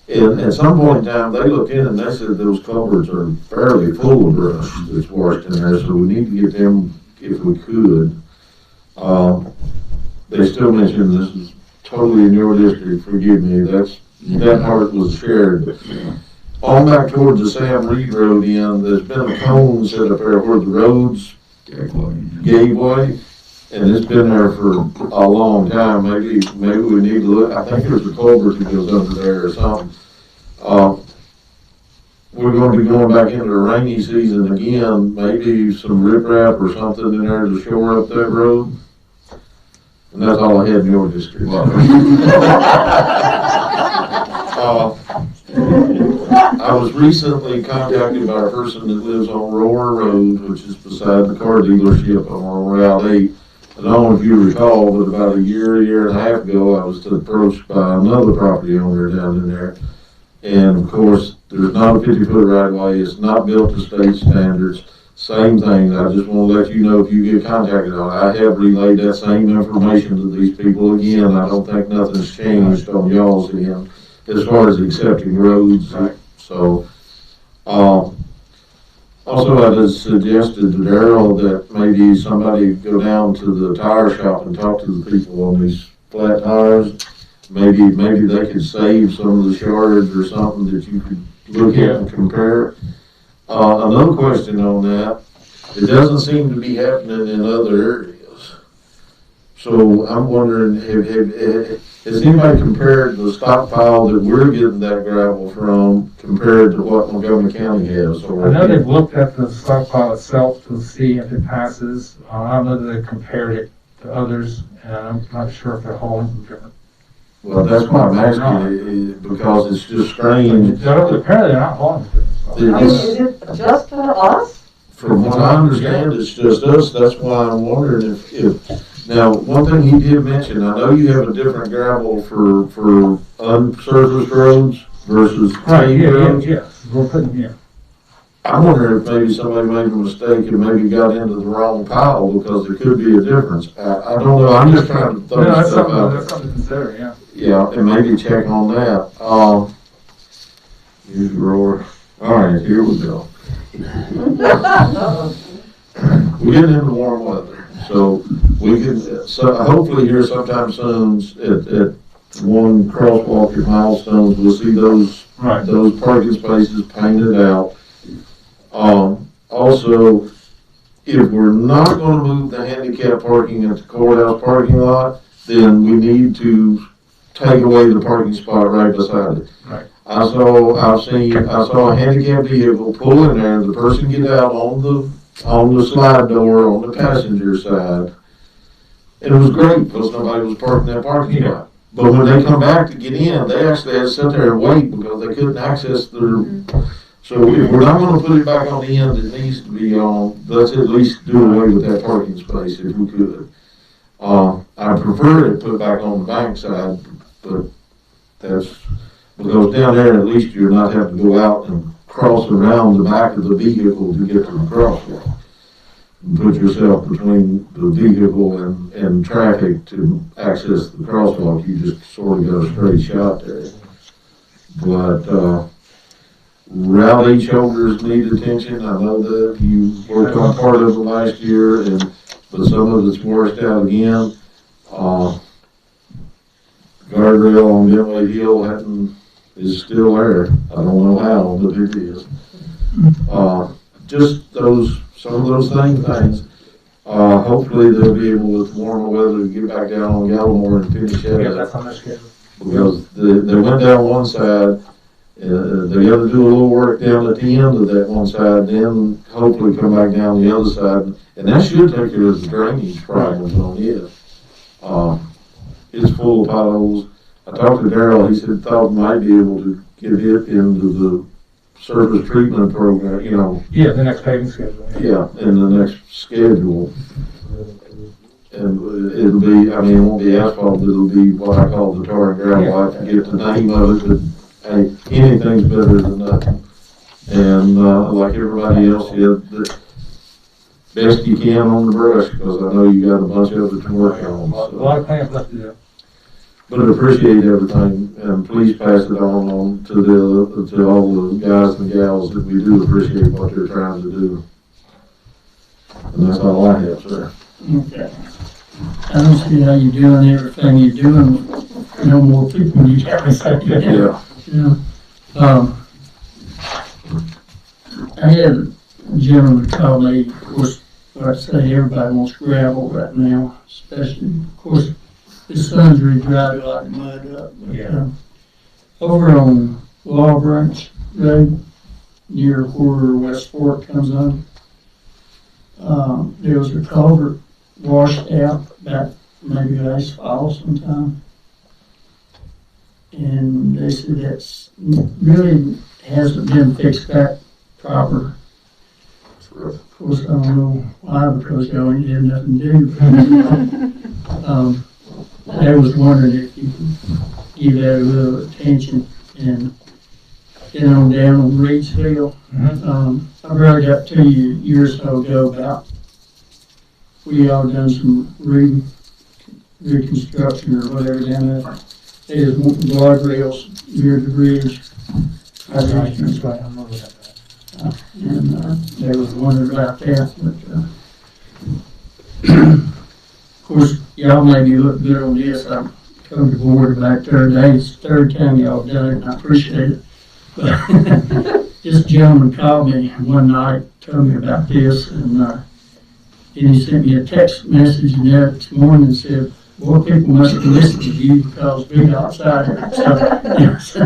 And at some point in time, they looked in and they said those culverts are fairly full of brush that's washed in there, so we need to get them if we could. They still mentioned this is totally in your district, forgive me, that part was shared. On back towards the Sam Reed Road end, there's been a cone set up there where the roads gave way. And it's been there for a long time. Maybe we need to look. I think there's a culvert that goes under there or something. We're going to be going back into the rainy season again. Maybe some riprap or something in there to shore up that road. And that's all I had in your district. I was recently contacted by a person that lives on Roar Road, which is beside the car dealership on Route 8. I don't know if you recall, but about a year and a half ago, I was approached by another property owner down in there. And of course, there's not a 50-foot right of way. It's not built to state standards. Same thing. I just want to let you know if you get contacted on it. I have relayed that same information to these people again. I don't think nothing's changed on y'all's end as far as accepting roads. So, also I just suggested to Darrell that maybe somebody go down to the tire shop and talk to the people on these flat tires. Maybe they could save some of the shards or something that you could look at and compare. Another question on that, it doesn't seem to be happening in other areas. So I'm wondering, has anybody compared the stockpile that we're getting that gravel from compared to what Montgomery County has? I know they've looked at the stockpile itself to see if it passes. I don't know that they've compared it to others, and I'm not sure if they're hauling from different. Well, that's why I'm asking, because it's just strange. Apparently they're not hauling from different. I mean, is it just for us? From what I understand, it's just us. That's why I'm wondering if now, one thing he did mention, I know you have a different gravel for unsurfaced roads versus paved roads. Yes, we're putting, I wonder if maybe somebody made a mistake and maybe got into the wrong pile because there could be a difference. I don't know. I'm just trying to throw stuff out. That's something to consider, yeah. Yeah, and maybe check on that. Use the roar. All right, here we go. We're getting into warm weather, so we can. So hopefully here sometime soon at one crosswalk at Milestones, we'll see those parking spaces painted out. Also, if we're not going to move the handicap parking at the courthouse parking lot, then we need to take away the parking spot right beside it. Right. I saw a handicapped vehicle pull in there, the person get out on the slide door on the passenger side. And it was great because nobody was parking that parking lot. But when they come back to get in, they actually had to sit there and wait because they couldn't access their. So if we're not going to put it back on the end, it needs to be on. Let's at least do away with that parking space if we could. I prefer it put back on the bank side, but that's because down there at least you're not having to go out and cross around the back of the vehicle to get to the crosswalk. And put yourself between the vehicle and traffic to access the crosswalk. You just sort of got a straight shot there. But Route 8 shoulders need attention. I know that you worked on part of it last year, but some of it's washed out again. Guardrail on Bentley Hill is still there. I don't know how, but it is. Just some of those things. Hopefully they'll be able, with warmer weather, to get back down on Gallimore and finish that Yeah, up. that's on their schedule. Because they went down one side, they got to do a little work down at the end of that one side, then hopefully come back down the other side. And that should take care of the drainage problems on it. It's full of potholes. I talked to Darrell, he said thought might be able to get it into the surface treatment program, Yeah, the next paving schedule. Yeah, in the next schedule. And it'll be, it won't be asphalt, it'll be what I call the tar and gravel. I forget the name of it, but hey, anything's better than nothing. And like everybody else, the best you can on the brush, because I know you got a bunch of it to work on. A lot of cleanup left to do. But I appreciate everything, and please pass it on to all the guys and gals that we do appreciate what they're trying to do. And that's all I have, sir. Okay. I don't see how you're doing everything you're doing. No more people need to have to say that. Yeah. I had a gentleman call me, of course, like I say, everybody wants gravel right now, especially, of course, the sun's really dried a lot of mud up. But, over on Law Branch Road, near where West Fork comes on, there was a culvert washed out back maybe last fall sometime. And they said that's really hasn't been fixed back proper. Of course, I don't know why, because y'all ain't had nothing to do. I was wondering if you could give that a little attention and get on down on Reedsville. I brought it up to you a year or so ago about we all done some reconstruction or whatever down there. They just want guardrails near the bridge. That's right, that's right, I'm over that. And they was wondering about that, but of course, y'all made me look good on this. I told the board back there today, it's the third time y'all done it, and I appreciate it. But this gentleman called me one night, told me about this, and he sent me a text message and there this morning and said, "Boy, people must have listened to you because we outside here." So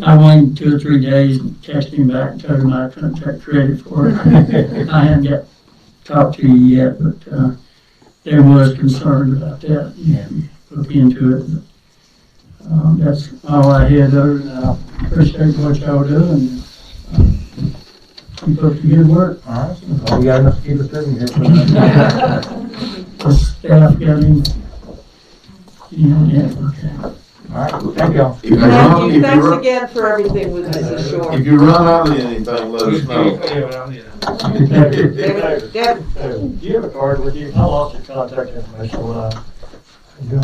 I waited 2 or 3 days and texted him back and told him I couldn't take credit for it. I hadn't got talked to you yet, but there was concern about that. Look into it. But, that's all I had other than I appreciate what y'all doing. Keep up the good work. All right, well, we got enough to keep us busy here. The staff got him. Yeah, okay. All right, thank y'all. If you Thank run, you, if you thanks run, again for everything with Mrs. Shore. if you run out of anything, let us know. Deb, Do you have a card with you? I lost your contact information. I do.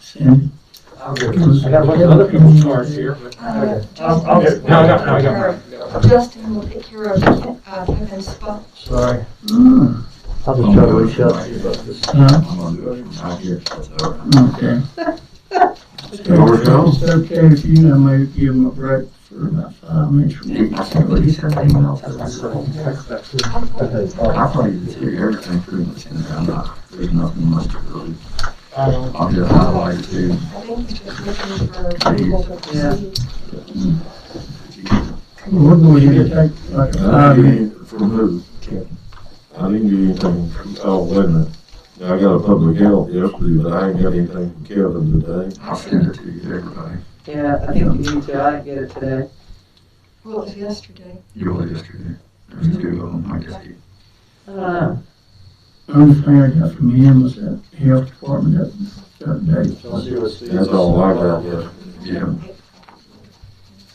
Sandy. I got a bunch of other people's cards here, but. I'll get. No, I got mine. Justin will take care of Kevin's spot. Sorry. I'll just try to reach out to you about this. I'm gonna do it from out here, that's all right. Okay. Yours goes. It's okay if you, I might give him a break for about 5 minutes. I can't believe you sent that email to us. I probably did see everything pretty much in there. There's nothing much to really. I'll just highlight too. I think he's just looking for approval to proceed. We're going to take like a 5 minute. From who? I didn't get anything from, oh, wait a minute. Now, I got a public health yesterday, but I ain't got anything from Kevin today. I'll send it to you, everybody. yeah, I think you need to, I didn't get it today. Well, it was yesterday. You were yesterday. There's 2 of them, I guess. The only thing I got from him was that health department that day. I'll see what Steve. That's all I got yet. Yeah.